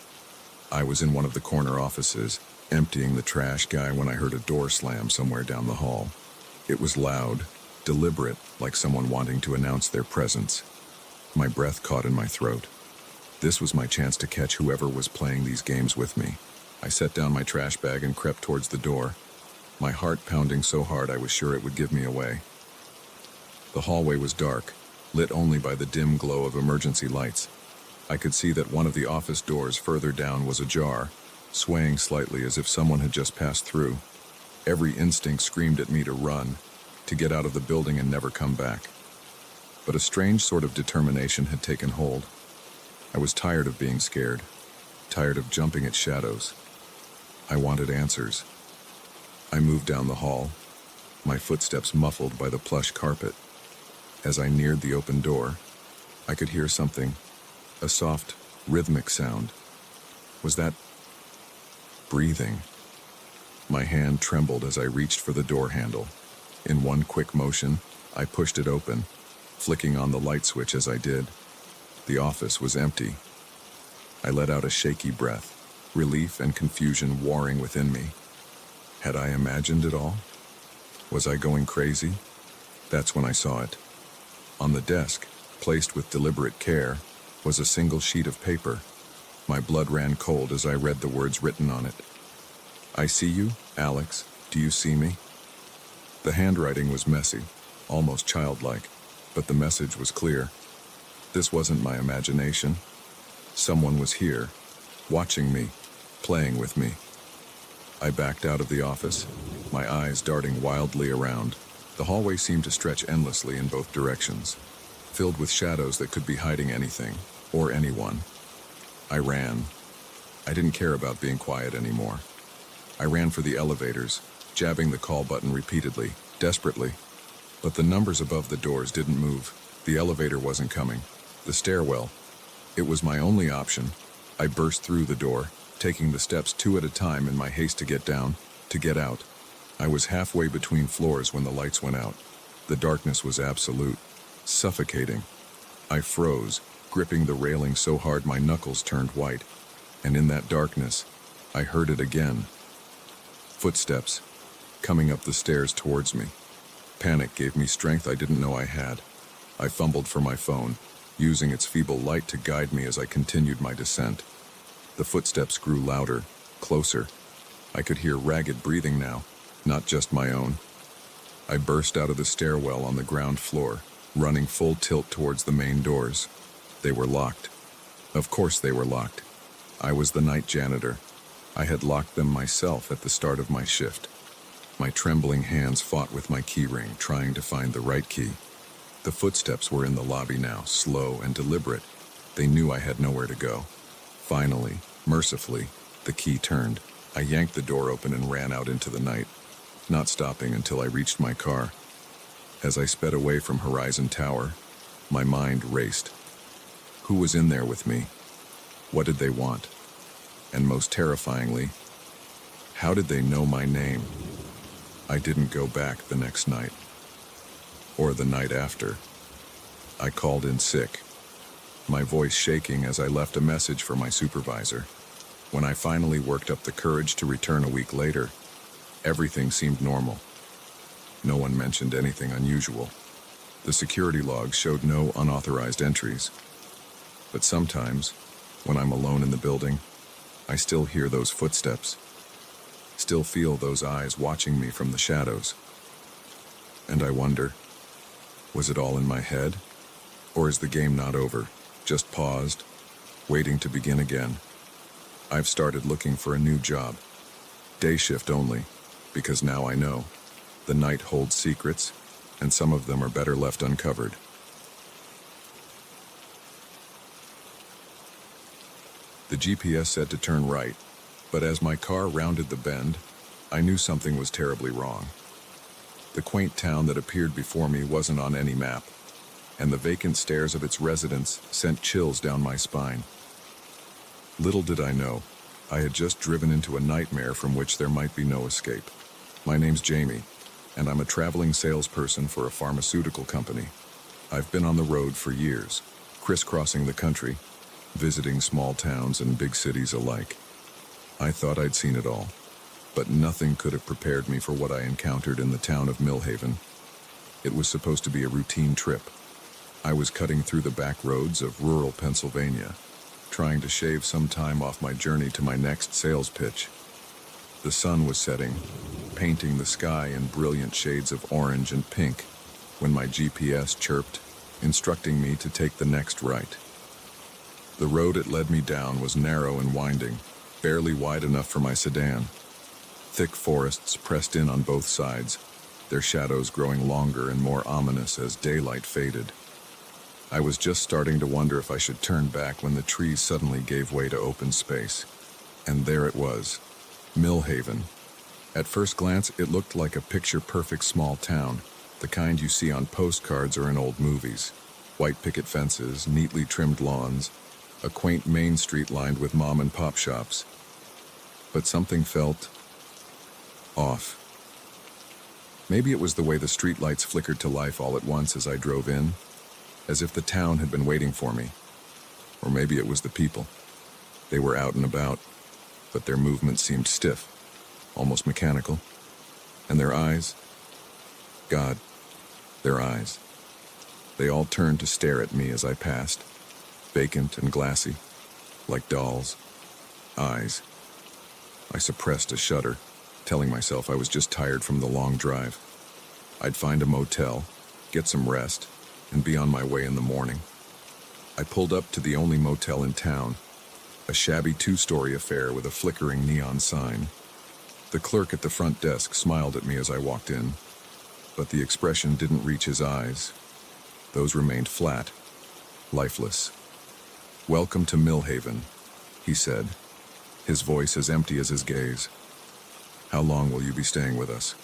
I was in one of the corner offices, emptying the trash guy when I heard a door slam somewhere down the hall. It was loud, deliberate, like someone wanting to announce their presence. My breath caught in my throat. This was my chance to catch whoever was playing these games with me. I set down my trash bag and crept towards the door, my heart pounding so hard I was sure it would give me away. The hallway was dark, lit only by the dim glow of emergency lights. I could see that one of the office doors further down was ajar, swaying slightly as if someone had just passed through. Every instinct screamed at me to run, to get out of the building and never come back. But a strange sort of determination had taken hold. I was tired of being scared, tired of jumping at shadows. I wanted answers. I moved down the hall, my footsteps muffled by the plush carpet. As I neared the open door, I could hear something, a soft, rhythmic sound. Was that breathing? My hand trembled as I reached for the door handle. In one quick motion, I pushed it open, flicking on the light switch as I did. The office was empty. I let out a shaky breath, relief and confusion warring within me. Had I imagined it all? Was I going crazy? That's when I saw it. On the desk, placed with deliberate care, was a single sheet of paper. My blood ran cold as I read the words written on it. "I see you, Alex. Do you see me?" The handwriting was messy, almost childlike, but the message was clear. This wasn't my imagination. Someone was here, watching me, playing with me. I backed out of the office, my eyes darting wildly around. The hallway seemed to stretch endlessly in both directions, filled with shadows that could be hiding anything, or anyone. I ran. I didn't care about being quiet anymore. I ran for the elevators, jabbing the call button repeatedly, desperately. But the numbers above the doors didn't move. The elevator wasn't coming. The stairwell. It was my only option. I burst through the door, taking the steps 2 at a time in my haste to get down, to get out. I was halfway between floors when the lights went out. The darkness was absolute, suffocating. I froze, gripping the railing so hard my knuckles turned white. And in that darkness, I heard it again. Footsteps, coming up the stairs towards me. Panic gave me strength I didn't know I had. I fumbled for my phone, using its feeble light to guide me as I continued my descent. The footsteps grew louder, closer. I could hear ragged breathing now, not just my own. I burst out of the stairwell on the ground floor, running full tilt towards the main doors. They were locked. Of course they were locked. I was the night janitor. I had locked them myself at the start of my shift. My trembling hands fought with my keyring, trying to find the right key. The footsteps were in the lobby now, slow and deliberate. They knew I had nowhere to go. Finally, mercifully, the key turned. I yanked the door open and ran out into the night, not stopping until I reached my car. As I sped away from Horizon Tower, my mind raced. Who was in there with me? What did they want? And most terrifyingly, how did they know my name? I didn't go back the next night. Or the night after. I called in sick, my voice shaking as I left a message for my supervisor. When I finally worked up the courage to return a week later, everything seemed normal. No one mentioned anything unusual. The security logs showed no unauthorized entries. But sometimes, when I'm alone in the building, I still hear those footsteps, still feel those eyes watching me from the shadows. And I wonder, was it all in my head? Or is the game not over, just paused, waiting to begin again? I've started looking for a new job. Day shift only, because now I know. The night holds secrets, and some of them are better left uncovered. The GPS said to turn right, but as my car rounded the bend, I knew something was terribly wrong. The quaint town that appeared before me wasn't on any map, and the vacant stares of its residents sent chills down my spine. Little did I know, I had just driven into a nightmare from which there might be no escape. My name's Jamie, and I'm a traveling salesperson for a pharmaceutical company. I've been on the road for years, crisscrossing the country, visiting small towns and big cities alike. I thought I'd seen it all, but nothing could have prepared me for what I encountered in the town of Millhaven. It was supposed to be a routine trip. I was cutting through the back roads of rural Pennsylvania, trying to shave some time off my journey to my next sales pitch. The sun was setting, painting the sky in brilliant shades of orange and pink, when my GPS chirped, instructing me to take the next right. The road it led me down was narrow and winding, barely wide enough for my sedan. Thick forests pressed in on both sides, their shadows growing longer and more ominous as daylight faded. I was just starting to wonder if I should turn back when the trees suddenly gave way to open space. And there it was, Millhaven. At first glance, it looked like a picture-perfect small town, the kind you see on postcards or in old movies. White picket fences, neatly trimmed lawns, a quaint main street lined with mom-and-pop shops. But something felt off. Maybe it was the way the streetlights flickered to life all at once as I drove in, as if the town had been waiting for me. Or maybe it was the people. They were out and about, but their movement seemed stiff, almost mechanical. And their eyes, God, their eyes. They all turned to stare at me as I passed, vacant and glassy, like dolls' eyes. I suppressed a shudder, telling myself I was just tired from the long drive. I'd find a motel, get some rest, and be on my way in the morning. I pulled up to the only motel in town, a shabby two-story affair with a flickering neon sign. The clerk at the front desk smiled at me as I walked in, but the expression didn't reach his eyes. Those remained flat, lifeless. "Welcome to Millhaven," he said, his voice as empty as his gaze. "How long will you be staying with us?"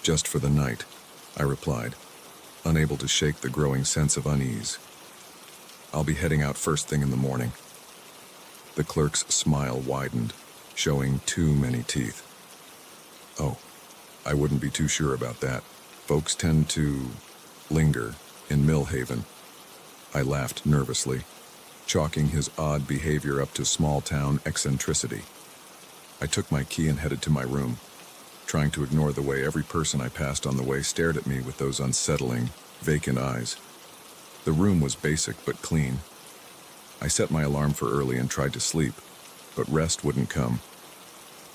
"Just for the night," I replied, unable to shake the growing sense of unease. "I'll be heading out first thing in the morning." The clerk's smile widened, showing too many teeth. "Oh, I wouldn't be too sure about that. Folks tend to linger in Millhaven." I laughed nervously, chalking his odd behavior up to small-town eccentricity. I took my key and headed to my room, trying to ignore the way every person I passed on the way stared at me with those unsettling, vacant eyes. The room was basic but clean. I set my alarm for early and tried to sleep, but rest wouldn't come.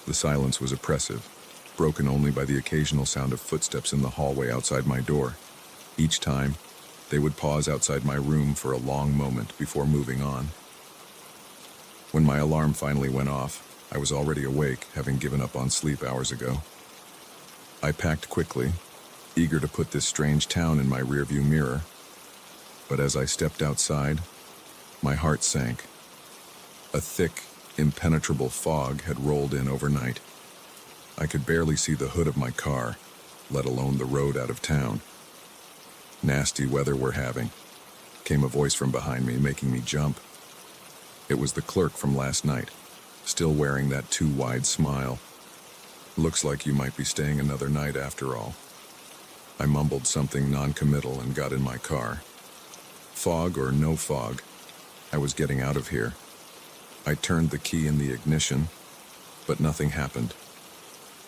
The silence was oppressive, broken only by the occasional sound of footsteps in the hallway outside my door. Each time, they would pause outside my room for a long moment before moving on. When my alarm finally went off, I was already awake, having given up on sleep hours ago. I packed quickly, eager to put this strange town in my rearview mirror. But as I stepped outside, my heart sank. A thick, impenetrable fog had rolled in overnight. I could barely see the hood of my car, let alone the road out of town. "Nasty weather we're having," came a voice from behind me, making me jump. It was the clerk from last night, still wearing that too wide smile. "Looks like you might be staying another night after all." I mumbled something non-committal and got in my car. Fog or no fog, I was getting out of here. I turned the key in the ignition, but nothing happened.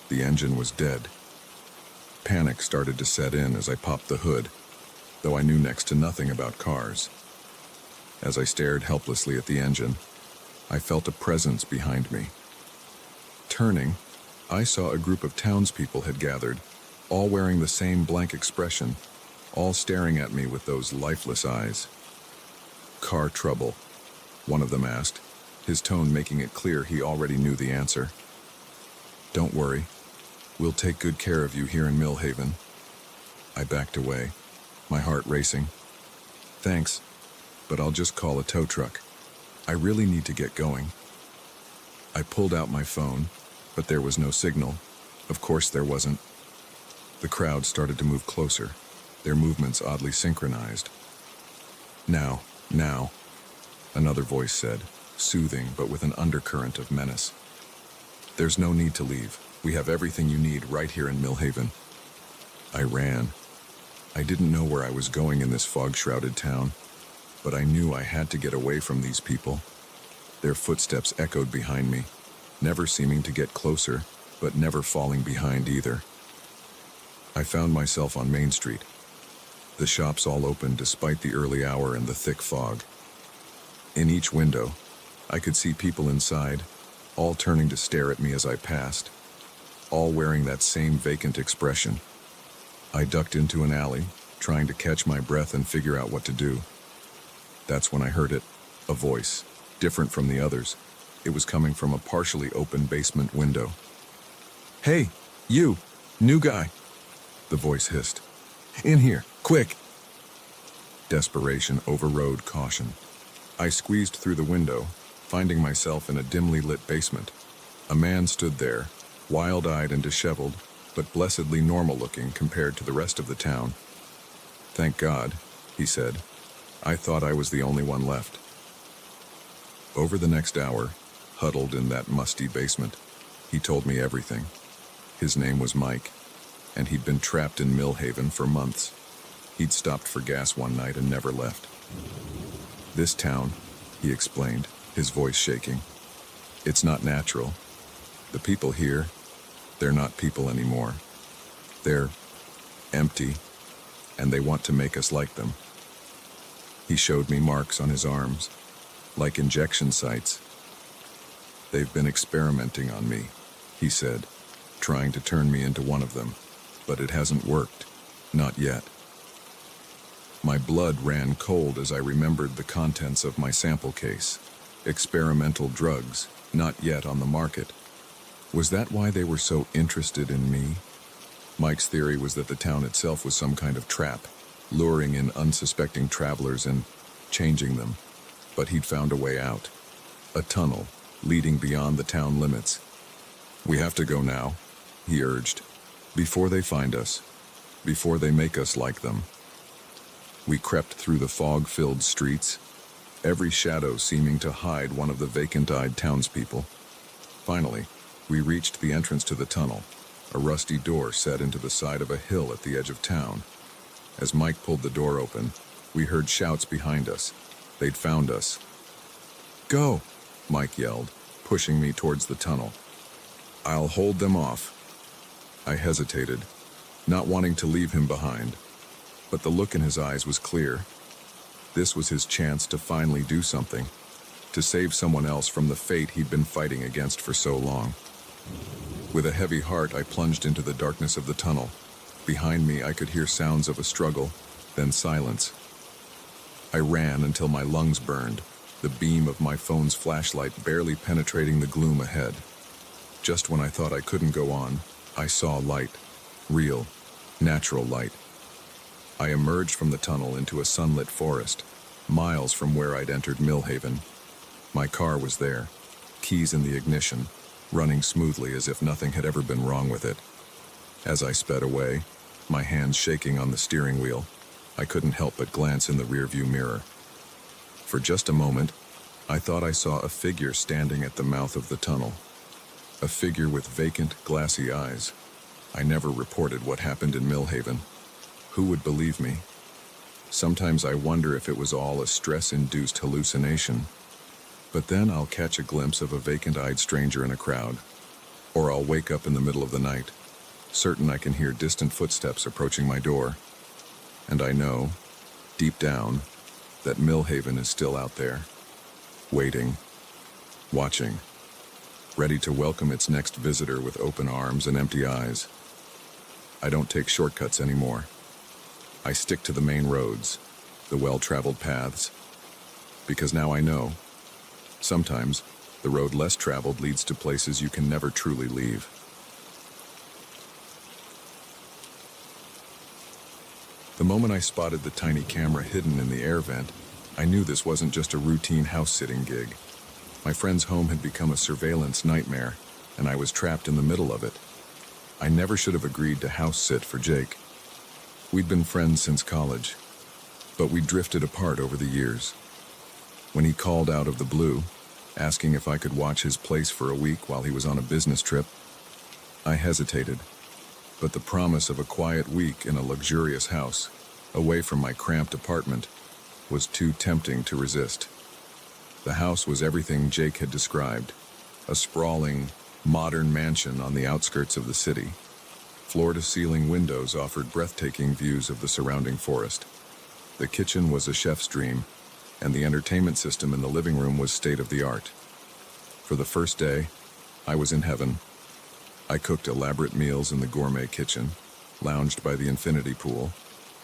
The engine was dead. Panic started to set in as I popped the hood, though I knew next to nothing about cars. As I stared helplessly at the engine, I felt a presence behind me. Turning, I saw a group of townspeople had gathered, all wearing the same blank expression, all staring at me with those lifeless eyes. "Car trouble?" one of them asked, his tone making it clear he already knew the answer. "Don't worry. We'll take good care of you here in Millhaven." I backed away, my heart racing. "Thanks, but I'll just call a tow truck. I really need to get going." I pulled out my phone, but there was no signal. Of course there wasn't. The crowd started to move closer, their movements oddly synchronized. Now, another voice said, soothing but with an undercurrent of menace. "There's no need to leave. We have everything you need right here in Millhaven." I ran. I didn't know where I was going in this fog-shrouded town, but I knew I had to get away from these people. Their footsteps echoed behind me, never seeming to get closer, but never falling behind either. I found myself on Main Street. The shops all open despite the early hour and the thick fog. In each window, I could see people inside, all turning to stare at me as I passed, all wearing that same vacant expression. I ducked into an alley, trying to catch my breath and figure out what to do. That's when I heard it, a voice, different from the others. It was coming from a partially open basement window. "Hey, you, new guy," the voice hissed. "In here, quick!" Desperation overrode caution. I squeezed through the window, finding myself in a dimly lit basement. A man stood there, wild-eyed and disheveled, but blessedly normal-looking compared to the rest of the town. "Thank God," he said. "I thought I was the only one left." Over the next hour, huddled in that musty basement, he told me everything. His name was Mike, and he'd been trapped in Millhaven for months. He'd stopped for gas one night and never left. "This town," he explained, his voice shaking, "it's not natural. The people here, they're not people anymore. They're empty, and they want to make us like them." He showed me marks on his arms, like injection sites. "They've been experimenting on me," he said, "trying to turn me into one of them, but it hasn't worked. Not yet." My blood ran cold as I remembered the contents of my sample case. Experimental drugs, not yet on the market. Was that why they were so interested in me? Mike's theory was that the town itself was some kind of trap, luring in unsuspecting travelers and changing them. But he'd found a way out. A tunnel leading beyond the town limits. "We have to go now," he urged, "before they find us, before they make us like them." We crept through the fog-filled streets, every shadow seeming to hide one of the vacant-eyed townspeople. Finally, we reached the entrance to the tunnel, a rusty door set into the side of a hill at the edge of town. As Mike pulled the door open, we heard shouts behind us. They'd found us. "Go!" Mike yelled, pushing me towards the tunnel. "I'll hold them off." I hesitated, not wanting to leave him behind, but the look in his eyes was clear. This was his chance to finally do something, to save someone else from the fate he'd been fighting against for so long. With a heavy heart, I plunged into the darkness of the tunnel. Behind me, I could hear sounds of a struggle, then silence. I ran until my lungs burned, the beam of my phone's flashlight barely penetrating the gloom ahead. Just when I thought I couldn't go on, I saw light. Real, natural light. I emerged from the tunnel into a sunlit forest, miles from where I'd entered Millhaven. My car was there, keys in the ignition, running smoothly as if nothing had ever been wrong with it. As I sped away, my hands shaking on the steering wheel, I couldn't help but glance in the rearview mirror. For just a moment, I thought I saw a figure standing at the mouth of the tunnel. A figure with vacant, glassy eyes. I never reported what happened in Millhaven. Who would believe me? Sometimes I wonder if it was all a stress-induced hallucination. But then I'll catch a glimpse of a vacant-eyed stranger in a crowd. Or I'll wake up in the middle of the night, certain I can hear distant footsteps approaching my door. And I know, deep down, that Millhaven is still out there, waiting, watching, ready to welcome its next visitor with open arms and empty eyes. I don't take shortcuts anymore. I stick to the main roads, the well-traveled paths, because now I know, sometimes the road less traveled leads to places you can never truly leave. The moment I spotted the tiny camera hidden in the air vent, I knew this wasn't just a routine house-sitting gig. My friend's home had become a surveillance nightmare, and I was trapped in the middle of it. I never should have agreed to house-sit for Jake. We'd been friends since college, but we drifted apart over the years. When he called out of the blue, asking if I could watch his place for a week while he was on a business trip, I hesitated. But the promise of a quiet week in a luxurious house, away from my cramped apartment, was too tempting to resist. The house was everything Jake had described, a sprawling, modern mansion on the outskirts of the city. Floor-to-ceiling windows offered breathtaking views of the surrounding forest. The kitchen was a chef's dream, and the entertainment system in the living room was state-of-the-art. For the first day, I was in heaven. I cooked elaborate meals in the gourmet kitchen, lounged by the infinity pool,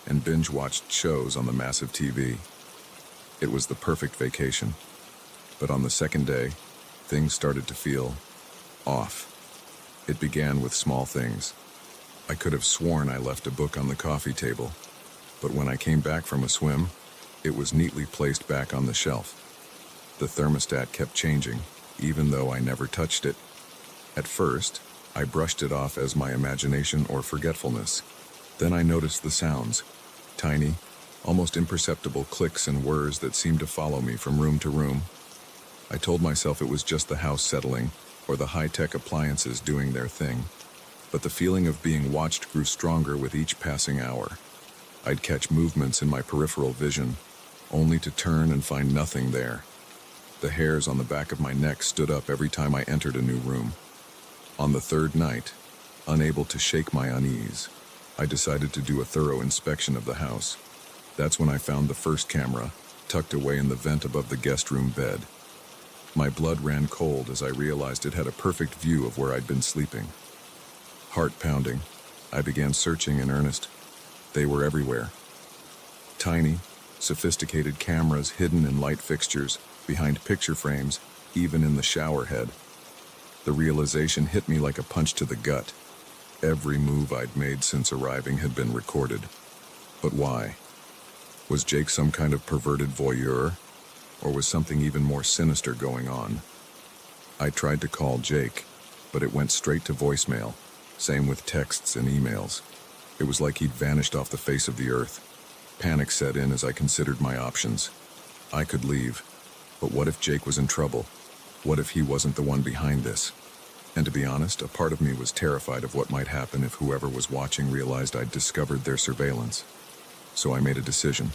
and binge-watched shows on the massive TV. It was the perfect vacation. But on the second day, things started to feel off. It began with small things. I could have sworn I left a book on the coffee table, but when I came back from a swim, it was neatly placed back on the shelf. The thermostat kept changing, even though I never touched it. At first, I brushed it off as my imagination or forgetfulness. Then I noticed the sounds. Tiny, almost imperceptible clicks and whirs that seemed to follow me from room to room. I told myself it was just the house settling, or the high-tech appliances doing their thing. But the feeling of being watched grew stronger with each passing hour. I'd catch movements in my peripheral vision, only to turn and find nothing there. The hairs on the back of my neck stood up every time I entered a new room. On the third night, unable to shake my unease, I decided to do a thorough inspection of the house. That's when I found the first camera, tucked away in the vent above the guest room bed. My blood ran cold as I realized it had a perfect view of where I'd been sleeping. Heart pounding, I began searching in earnest. They were everywhere. Tiny, sophisticated cameras hidden in light fixtures, behind picture frames, even in the shower head. The realization hit me like a punch to the gut. Every move I'd made since arriving had been recorded. But why? Was Jake some kind of perverted voyeur? Or was something even more sinister going on? I tried to call Jake, but it went straight to voicemail. Same with texts and emails. It was like he'd vanished off the face of the earth. Panic set in as I considered my options. I could leave, but what if Jake was in trouble? What if he wasn't the one behind this? And to be honest, a part of me was terrified of what might happen if whoever was watching realized I'd discovered their surveillance. So I made a decision.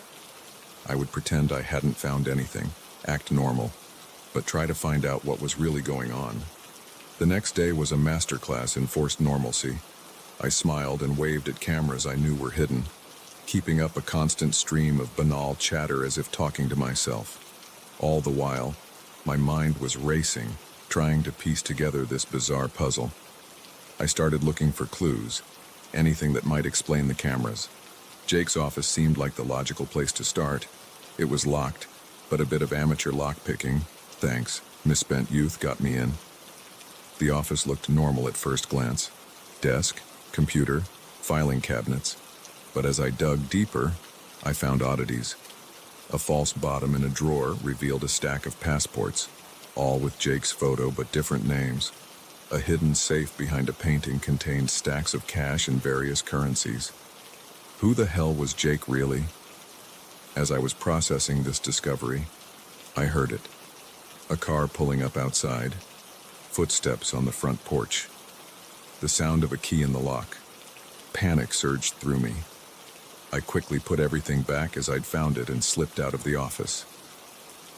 I would pretend I hadn't found anything, act normal, but try to find out what was really going on. The next day was a masterclass in forced normalcy. I smiled and waved at cameras I knew were hidden, keeping up a constant stream of banal chatter as if talking to myself. All the while, my mind was racing, trying to piece together this bizarre puzzle. I started looking for clues, anything that might explain the cameras. Jake's office seemed like the logical place to start. It was locked, but a bit of amateur lockpicking, thanks, misspent youth, got me in. The office looked normal at first glance. Desk, computer, filing cabinets. But as I dug deeper, I found oddities. A false bottom in a drawer revealed a stack of passports, all with Jake's photo but different names. A hidden safe behind a painting contained stacks of cash in various currencies. Who the hell was Jake really? As I was processing this discovery, I heard it. A car pulling up outside. Footsteps on the front porch. The sound of a key in the lock. Panic surged through me. I quickly put everything back as I'd found it and slipped out of the office.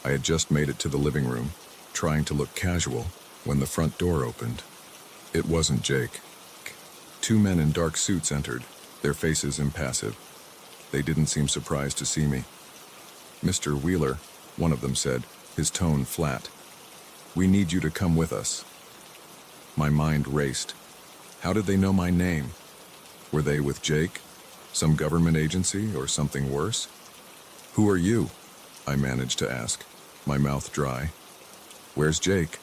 I had just made it to the living room, trying to look casual, when the front door opened. It wasn't Jake. Two men in dark suits entered, their faces impassive. They didn't seem surprised to see me. "Mr. Wheeler," one of them said, his tone flat. "We need you to come with us." My mind raced. How did they know my name? Were they with Jake? Some government agency or something worse? "Who are you?" I managed to ask, my mouth dry. "Where's Jake?"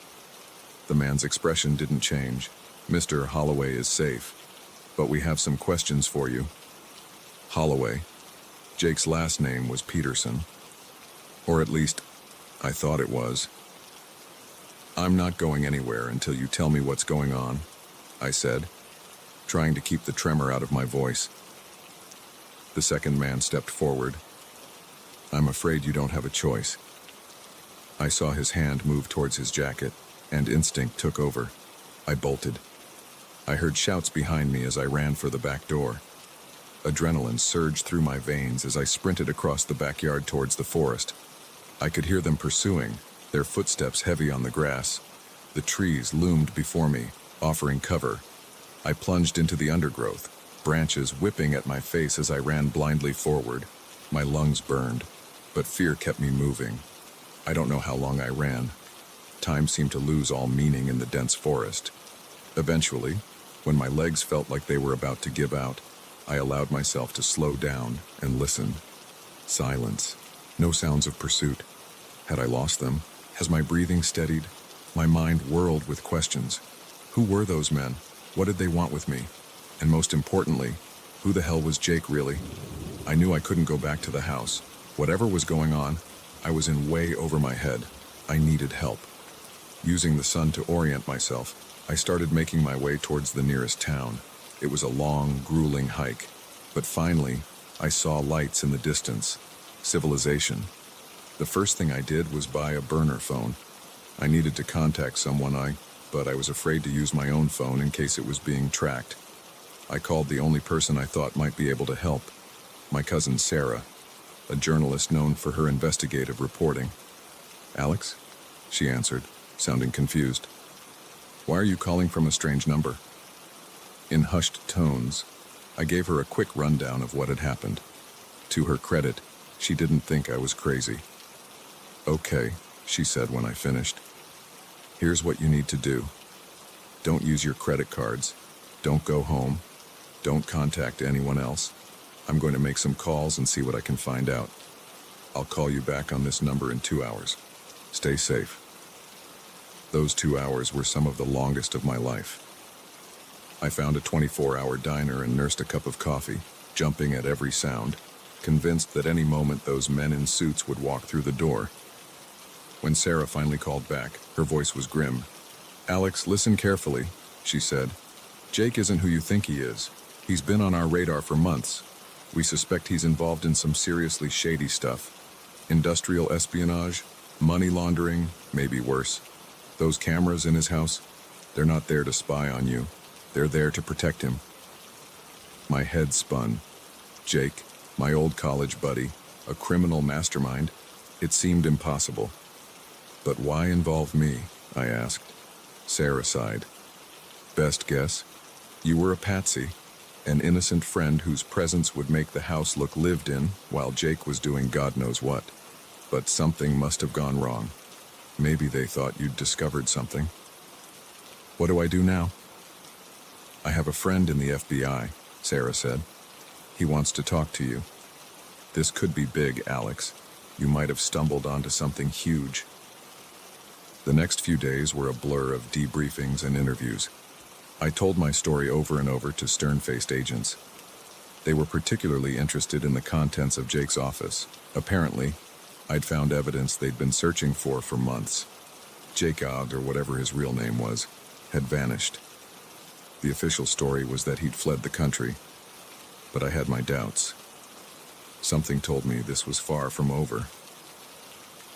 The man's expression didn't change. "Mr. Holloway is safe, but we have some questions for you." Holloway. Jake's last name was Peterson. Or at least, I thought it was. "I'm not going anywhere until you tell me what's going on," I said, trying to keep the tremor out of my voice. The second man stepped forward. "I'm afraid you don't have a choice." I saw his hand move towards his jacket, and instinct took over. I bolted. I heard shouts behind me as I ran for the back door. Adrenaline surged through my veins as I sprinted across the backyard towards the forest. I could hear them pursuing, their footsteps heavy on the grass. The trees loomed before me, offering cover. I plunged into the undergrowth, branches whipping at my face as I ran blindly forward. My lungs burned, but fear kept me moving. I don't know how long I ran. Time seemed to lose all meaning in the dense forest. Eventually, when my legs felt like they were about to give out, I allowed myself to slow down and listen. Silence. No sounds of pursuit. Had I lost them? Has my breathing steadied? My mind whirled with questions. Who were those men? What did they want with me? And most importantly, who the hell was Jake really? I knew I couldn't go back to the house. Whatever was going on, I was in way over my head. I needed help. Using the sun to orient myself, I started making my way towards the nearest town. It was a long, grueling hike, but finally, I saw lights in the distance. Civilization. The first thing I did was buy a burner phone. I needed to contact someone, but I was afraid to use my own phone in case it was being tracked. I called the only person I thought might be able to help, my cousin Sarah, a journalist known for her investigative reporting. "Alex?" she answered, sounding confused. "Why are you calling from a strange number?" In hushed tones, I gave her a quick rundown of what had happened. To her credit, she didn't think I was crazy. "Okay," she said when I finished. "Here's what you need to do. Don't use your credit cards. Don't go home. Don't contact anyone else. I'm going to make some calls and see what I can find out. I'll call you back on this number in 2 hours. Stay safe." Those 2 hours were some of the longest of my life. I found a 24-hour diner and nursed a cup of coffee, jumping at every sound, convinced that any moment those men in suits would walk through the door. When Sarah finally called back, her voice was grim. "Alex, listen carefully," she said. "Jake isn't who you think he is. He's been on our radar for months. We suspect he's involved in some seriously shady stuff. Industrial espionage, money laundering, maybe worse. Those cameras in his house, they're not there to spy on you. They're there to protect him." My head spun. Jake, my old college buddy, a criminal mastermind. It seemed impossible. "But why involve me?" I asked. Sarah sighed. "Best guess? You were a patsy, an innocent friend whose presence would make the house look lived in while Jake was doing God knows what. But something must have gone wrong. Maybe they thought you'd discovered something." "What do I do now?" "I have a friend in the FBI," Sarah said. "He wants to talk to you. This could be big, Alex. You might have stumbled onto something huge." The next few days were a blur of debriefings and interviews. I told my story over and over to stern-faced agents. They were particularly interested in the contents of Jake's office. Apparently, I'd found evidence they'd been searching for months. Jacob, or whatever his real name was, had vanished. The official story was that he'd fled the country, but I had my doubts. Something told me this was far from over.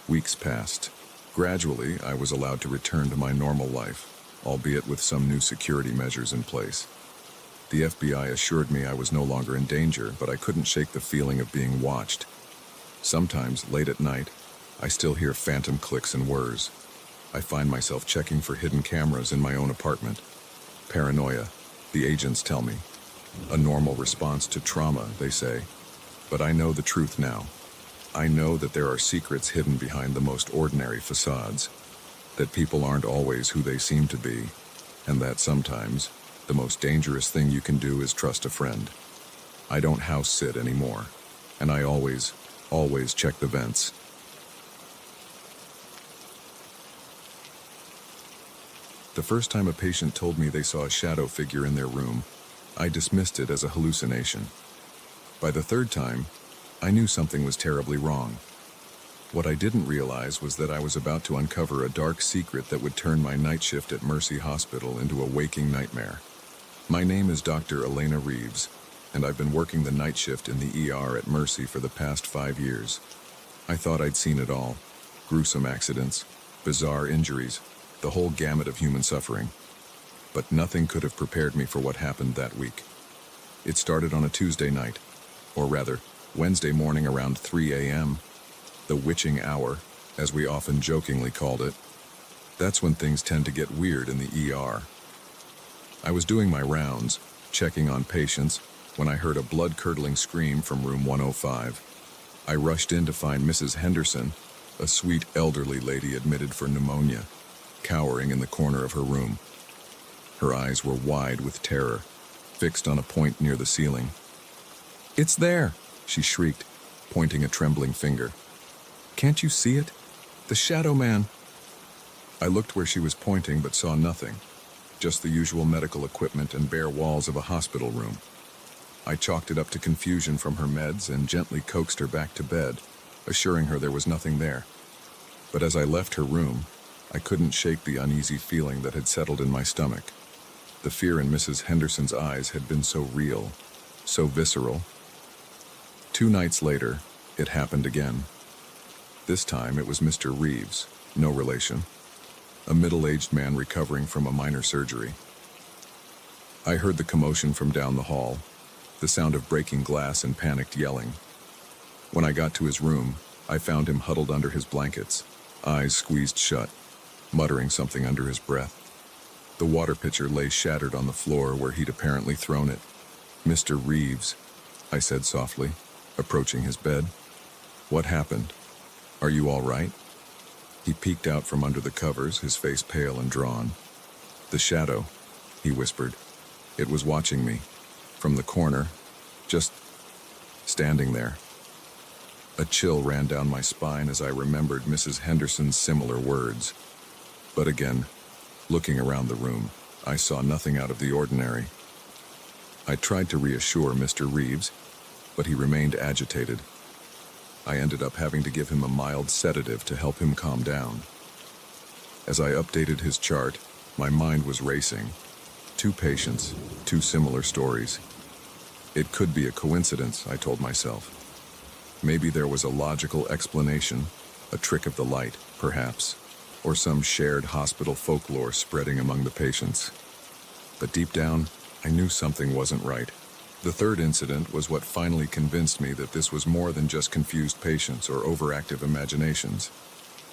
Weeks passed. Gradually, I was allowed to return to my normal life, albeit with some new security measures in place. The FBI assured me I was no longer in danger, but I couldn't shake the feeling of being watched. Sometimes, late at night, I still hear phantom clicks and whirs. I find myself checking for hidden cameras in my own apartment. Paranoia, the agents tell me. A normal response to trauma, they say. But I know the truth now. I know that there are secrets hidden behind the most ordinary facades, that people aren't always who they seem to be, and that sometimes the most dangerous thing you can do is trust a friend. I don't house sit anymore, and I always check the vents. The first time a patient told me they saw a shadow figure in their room, I dismissed it as a hallucination. By the third time, I knew something was terribly wrong. What I didn't realize was that I was about to uncover a dark secret that would turn my night shift at Mercy Hospital into a waking nightmare. My name is Dr. Elena Reeves, and I've been working the night shift in the ER at Mercy for the past 5 years. I thought I'd seen it all. Gruesome accidents, bizarre injuries, the whole gamut of human suffering. But nothing could have prepared me for what happened that week. It started on a Tuesday night, or rather, Wednesday morning around 3 a.m., the witching hour, as we often jokingly called it. That's when things tend to get weird in the ER. I was doing my rounds, checking on patients, when I heard a blood-curdling scream from room 105. I rushed in to find Mrs. Henderson, a sweet elderly lady admitted for pneumonia, cowering in the corner of her room. Her eyes were wide with terror, fixed on a point near the ceiling. "It's there!" she shrieked, pointing a trembling finger. "Can't you see it? The shadow man!" I looked where she was pointing but saw nothing, just the usual medical equipment and bare walls of a hospital room. I chalked it up to confusion from her meds and gently coaxed her back to bed, assuring her there was nothing there. But as I left her room, I couldn't shake the uneasy feeling that had settled in my stomach. The fear in Mrs. Henderson's eyes had been so real, so visceral. 2 nights later, it happened again. This time it was Mr. Reeves, no relation, a middle-aged man recovering from a minor surgery. I heard the commotion from down the hall, the sound of breaking glass and panicked yelling. When I got to his room, I found him huddled under his blankets, eyes squeezed shut, muttering something under his breath. The water pitcher lay shattered on the floor where he'd apparently thrown it. "Mr. Reeves," I said softly, approaching his bed. "What happened? Are you all right?" He peeked out from under the covers, his face pale and drawn. "The shadow," he whispered. "It was watching me, from the corner, just standing there." A chill ran down my spine as I remembered Mrs. Henderson's similar words. But again, looking around the room, I saw nothing out of the ordinary. I tried to reassure Mr. Reeves, but he remained agitated. I ended up having to give him a mild sedative to help him calm down. As I updated his chart, my mind was racing. 2 patients, 2 similar stories. It could be a coincidence, I told myself. Maybe there was a logical explanation, a trick of the light, perhaps, or some shared hospital folklore spreading among the patients. But deep down, I knew something wasn't right. The 3rd incident was what finally convinced me that this was more than just confused patients or overactive imaginations.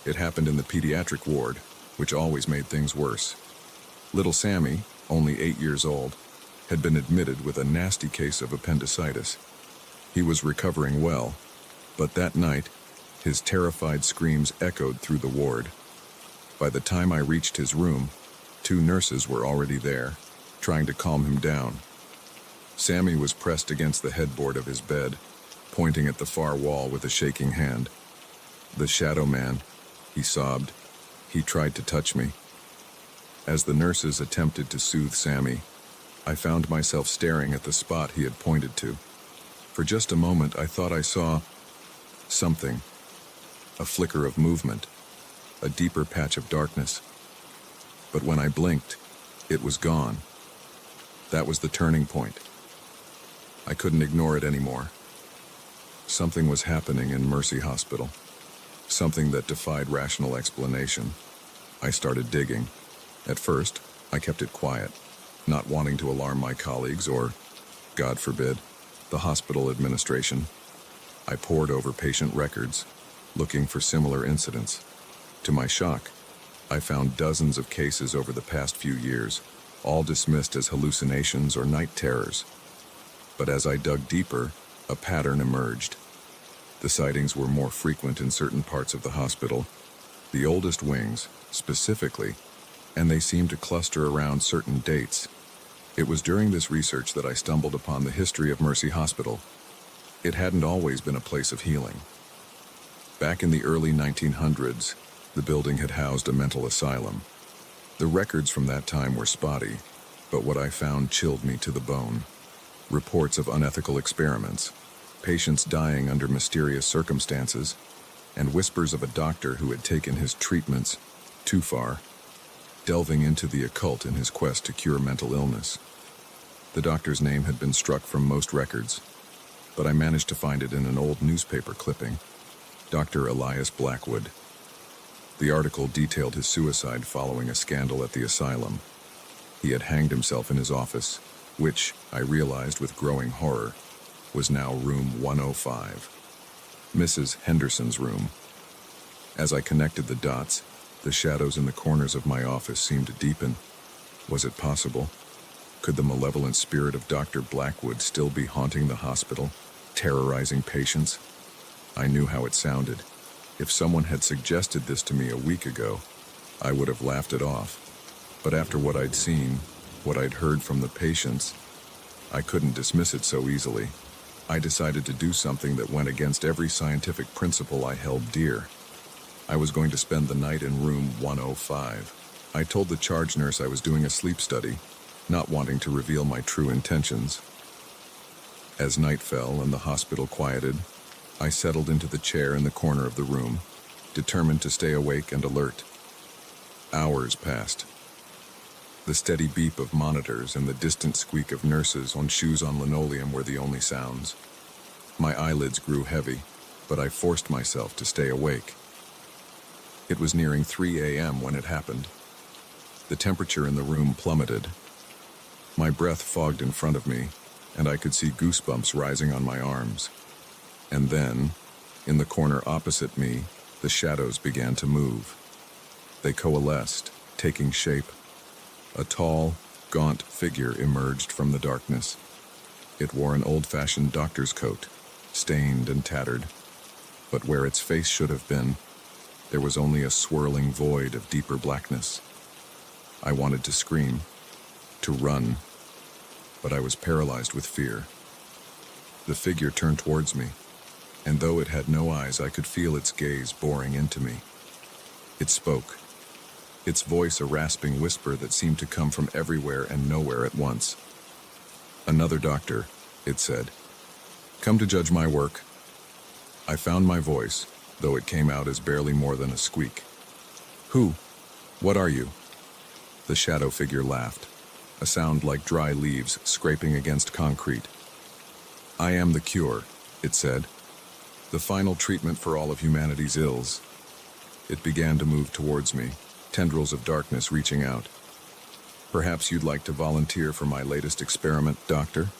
It happened in the pediatric ward, which always made things worse. Little Sammy, only 8 years old, had been admitted with a nasty case of appendicitis. He was recovering well, but that night, his terrified screams echoed through the ward. By the time I reached his room, 2 nurses were already there, trying to calm him down. Sammy was pressed against the headboard of his bed, pointing at the far wall with a shaking hand. "The shadow man," he sobbed. "He tried to touch me." As the nurses attempted to soothe Sammy, I found myself staring at the spot he had pointed to. For just a moment, I thought I saw something, a flicker of movement, a deeper patch of darkness. But when I blinked, it was gone. That was the turning point. I couldn't ignore it anymore. Something was happening in Mercy Hospital, something that defied rational explanation. I started digging. At first, I kept it quiet, not wanting to alarm my colleagues or, God forbid, the hospital administration. I pored over patient records, looking for similar incidents. To my shock, I found dozens of cases over the past few years, all dismissed as hallucinations or night terrors. But as I dug deeper, a pattern emerged. The sightings were more frequent in certain parts of the hospital, the oldest wings, specifically, and they seemed to cluster around certain dates. It was during this research that I stumbled upon the history of Mercy Hospital. It hadn't always been a place of healing. Back in the early 1900s, the building had housed a mental asylum. The records from that time were spotty, but what I found chilled me to the bone. Reports of unethical experiments, patients dying under mysterious circumstances, and whispers of a doctor who had taken his treatments too far, delving into the occult in his quest to cure mental illness. The doctor's name had been struck from most records, but I managed to find it in an old newspaper clipping. Dr. Elias Blackwood. The article detailed his suicide following a scandal at the asylum. He had hanged himself in his office, which, I realized with growing horror, was now room 105, Mrs. Henderson's room. As I connected the dots, the shadows in the corners of my office seemed to deepen. Was it possible? Could the malevolent spirit of Dr. Blackwood still be haunting the hospital, terrorizing patients? I knew how it sounded. If someone had suggested this to me a week ago, I would have laughed it off. But after what I'd seen, what I'd heard from the patients, I couldn't dismiss it so easily. I decided to do something that went against every scientific principle I held dear. I was going to spend the night in room 105. I told the charge nurse I was doing a sleep study, not wanting to reveal my true intentions. As night fell and the hospital quieted, I settled into the chair in the corner of the room, determined to stay awake and alert. Hours passed. The steady beep of monitors and the distant squeak of nurses on shoes on linoleum were the only sounds. My eyelids grew heavy, but I forced myself to stay awake. It was nearing 3 a.m. when it happened. The temperature in the room plummeted. My breath fogged in front of me, and I could see goosebumps rising on my arms. And then, in the corner opposite me, the shadows began to move. They coalesced, taking shape. A tall, gaunt figure emerged from the darkness. It wore an old-fashioned doctor's coat, stained and tattered. But where its face should have been, there was only a swirling void of deeper blackness. I wanted to scream, to run, but I was paralyzed with fear. The figure turned towards me, and though it had no eyes, I could feel its gaze boring into me. It spoke, its voice a rasping whisper that seemed to come from everywhere and nowhere at once. "Another doctor," it said. "Come to judge my work." I found my voice, though it came out as barely more than a squeak. "Who? What are you?" The shadow figure laughed, a sound like dry leaves scraping against concrete. "I am the cure," it said. "The final treatment for all of humanity's ills." It began to move towards me, tendrils of darkness reaching out. "Perhaps you'd like to volunteer for my latest experiment, Doctor?"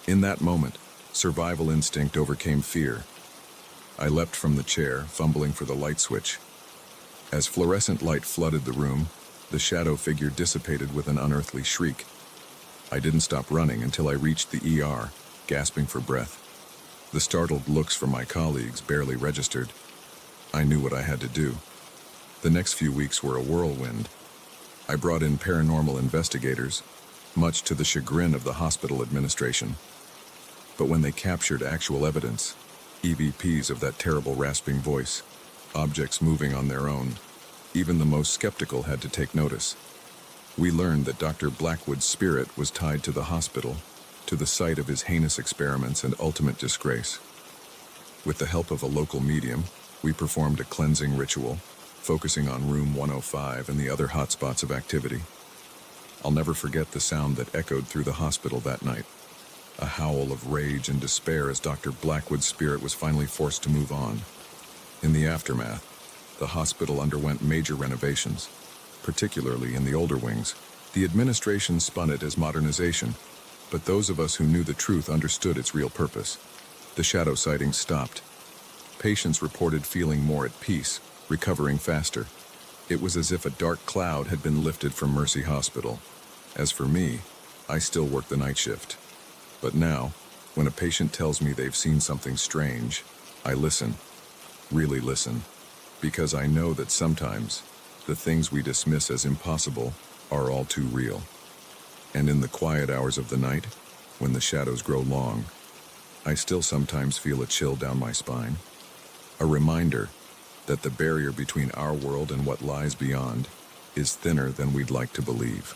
In that moment, survival instinct overcame fear. I leapt from the chair, fumbling for the light switch. As fluorescent light flooded the room, the shadow figure dissipated with an unearthly shriek. I didn't stop running until I reached the ER, gasping for breath. The startled looks from my colleagues barely registered. I knew what I had to do. The next few weeks were a whirlwind. I brought in paranormal investigators, much to the chagrin of the hospital administration. But when they captured actual evidence, EVPs of that terrible rasping voice, objects moving on their own, even the most skeptical had to take notice. We learned that Dr. Blackwood's spirit was tied to the hospital, to the site of his heinous experiments and ultimate disgrace. With the help of a local medium, we performed a cleansing ritual, focusing on room 105 and the other hotspots of activity. I'll never forget the sound that echoed through the hospital that night. A howl of rage and despair as Dr. Blackwood's spirit was finally forced to move on. In the aftermath, the hospital underwent major renovations, particularly in the older wings. The administration spun it as modernization, but those of us who knew the truth understood its real purpose. The shadow sightings stopped. Patients reported feeling more at peace, recovering faster. It was as if a dark cloud had been lifted from Mercy Hospital. As for me, I still work the night shift. But now, when a patient tells me they've seen something strange, I listen, really listen, because I know that sometimes the things we dismiss as impossible are all too real. And in the quiet hours of the night, when the shadows grow long, I still sometimes feel a chill down my spine, a reminder that the barrier between our world and what lies beyond is thinner than we'd like to believe.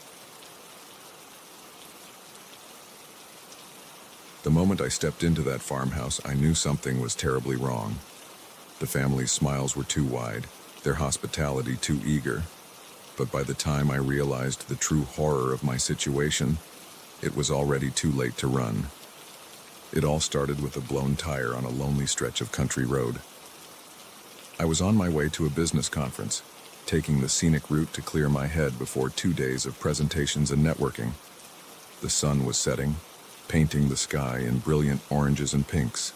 The moment I stepped into that farmhouse, I knew something was terribly wrong. The family's smiles were too wide, their hospitality too eager. But by the time I realized the true horror of my situation, it was already too late to run. It all started with a blown tire on a lonely stretch of country road. I was on my way to a business conference, taking the scenic route to clear my head before 2 days of presentations and networking. The sun was setting, painting the sky in brilliant oranges and pinks.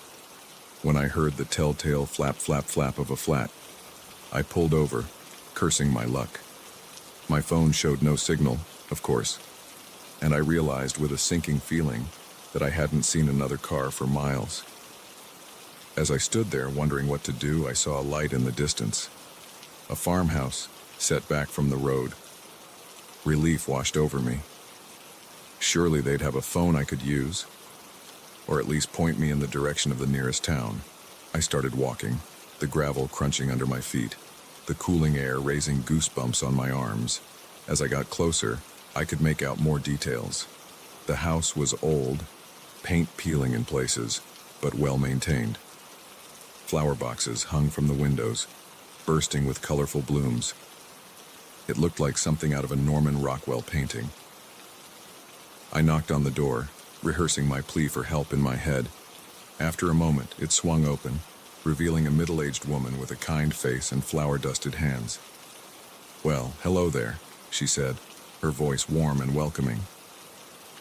When I heard the telltale flap, flap, flap of a flat, I pulled over, cursing my luck. My phone showed no signal, of course, and I realized with a sinking feeling that I hadn't seen another car for miles. As I stood there wondering what to do, I saw a light in the distance. A farmhouse, set back from the road. Relief washed over me. Surely they'd have a phone I could use, or at least point me in the direction of the nearest town. I started walking, the gravel crunching under my feet, the cooling air raising goosebumps on my arms. As I got closer, I could make out more details. The house was old, paint peeling in places, but well maintained. Flower boxes hung from the windows, bursting with colorful blooms. It looked like something out of a Norman Rockwell painting. I knocked on the door, rehearsing my plea for help in my head. After a moment, it swung open, revealing a middle-aged woman with a kind face and flour-dusted hands. "Well, hello there," she said, her voice warm and welcoming.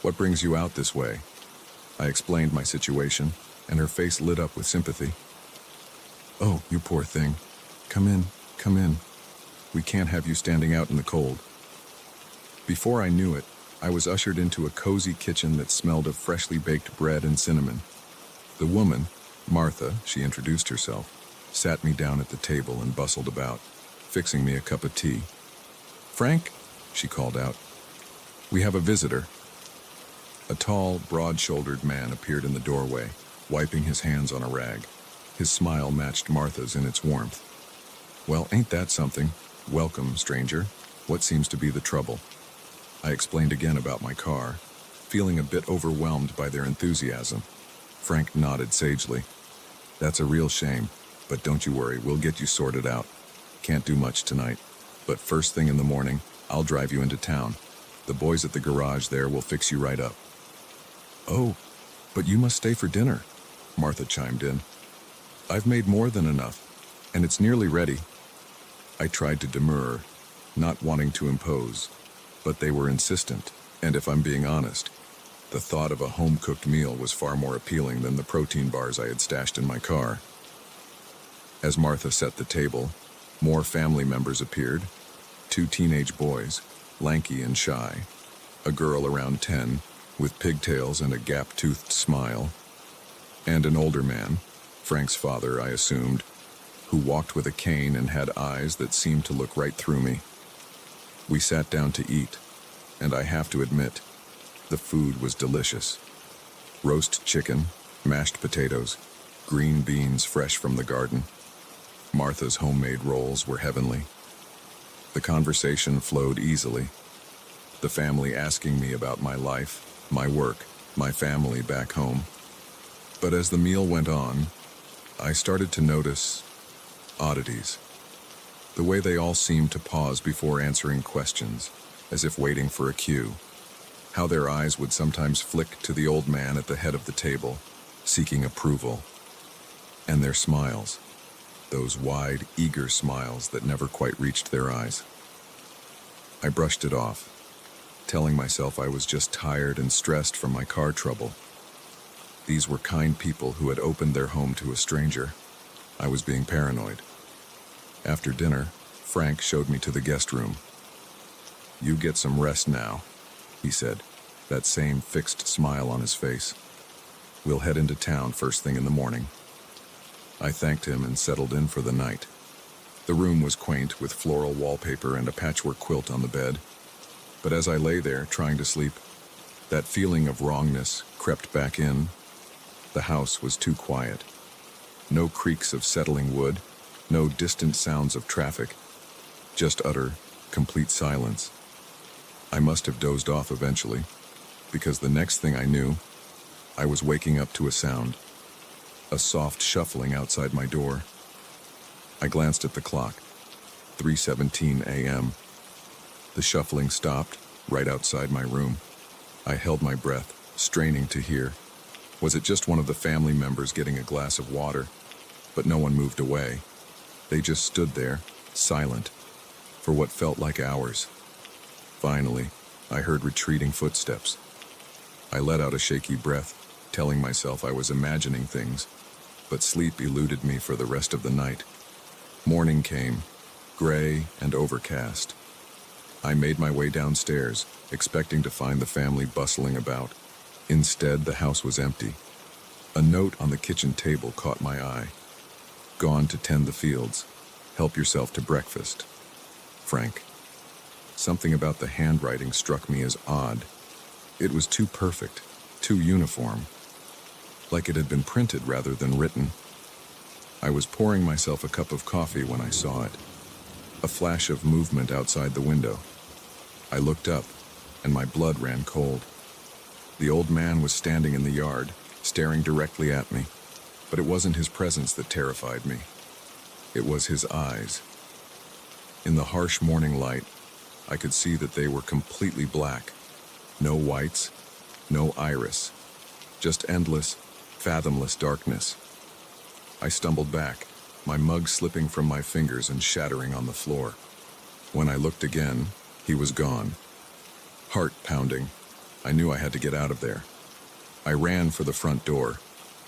"What brings you out this way?" I explained my situation, and her face lit up with sympathy. "Oh, you poor thing. Come in, come in. We can't have you standing out in the cold." Before I knew it, I was ushered into a cozy kitchen that smelled of freshly baked bread and cinnamon. The woman, Martha, she introduced herself, sat me down at the table and bustled about, fixing me a cup of tea. "Frank," she called out, "we have a visitor." A tall, broad-shouldered man appeared in the doorway, wiping his hands on a rag. His smile matched Martha's in its warmth. "Well, ain't that something? Welcome, stranger. What seems to be the trouble?" I explained again about my car, feeling a bit overwhelmed by their enthusiasm. Frank nodded sagely. "That's a real shame, but don't you worry, we'll get you sorted out. Can't do much tonight, but first thing in the morning, I'll drive you into town. The boys at the garage there will fix you right up." "Oh, but you must stay for dinner," Martha chimed in. "I've made more than enough, and it's nearly ready." I tried to demur, not wanting to impose, but they were insistent, and if I'm being honest, the thought of a home-cooked meal was far more appealing than the protein bars I had stashed in my car. As Martha set the table, more family members appeared. 2 teenage boys, lanky and shy, a girl around 10, with pigtails and a gap-toothed smile, and an older man, Frank's father, I assumed, who walked with a cane and had eyes that seemed to look right through me. We sat down to eat, and I have to admit, the food was delicious. Roast chicken, mashed potatoes, green beans fresh from the garden. Martha's homemade rolls were heavenly. The conversation flowed easily, the family asking me about my life, my work, my family back home. But as the meal went on, I started to notice oddities. The way they all seemed to pause before answering questions, as if waiting for a cue. How their eyes would sometimes flick to the old man at the head of the table, seeking approval. And their smiles, those wide, eager smiles that never quite reached their eyes. I brushed it off, telling myself I was just tired and stressed from my car trouble. These were kind people who had opened their home to a stranger. I was being paranoid. After dinner, Frank showed me to the guest room. "You get some rest now," he said, that same fixed smile on his face. "We'll head into town first thing in the morning." I thanked him and settled in for the night. The room was quaint, with floral wallpaper and a patchwork quilt on the bed. But as I lay there, trying to sleep, that feeling of wrongness crept back in. The house was too quiet. No creaks of settling wood, no distant sounds of traffic, just utter, complete silence. I must have dozed off eventually, because the next thing I knew, I was waking up to a sound, a soft shuffling outside my door. I glanced at the clock, 3:17 a.m. The shuffling stopped right outside my room. I held my breath, straining to hear. Was it just one of the family members getting a glass of water? But no one moved away. They just stood there, silent, for what felt like hours. Finally, I heard retreating footsteps. I let out a shaky breath, telling myself I was imagining things, but sleep eluded me for the rest of the night. Morning came, gray and overcast. I made my way downstairs, expecting to find the family bustling about. Instead, the house was empty. A note on the kitchen table caught my eye. "Gone to tend the fields. Help yourself to breakfast. Frank." Something about the handwriting struck me as odd. It was too perfect, too uniform, like it had been printed rather than written. I was pouring myself a cup of coffee when I saw it. A flash of movement outside the window. I looked up, and my blood ran cold. The old man was standing in the yard, staring directly at me, but it wasn't his presence that terrified me. It was his eyes. In the harsh morning light, I could see that they were completely black. No whites, no iris, just endless, fathomless darkness. I stumbled back, my mug slipping from my fingers and shattering on the floor. When I looked again, he was gone. Heart pounding, I knew I had to get out of there. I ran for the front door,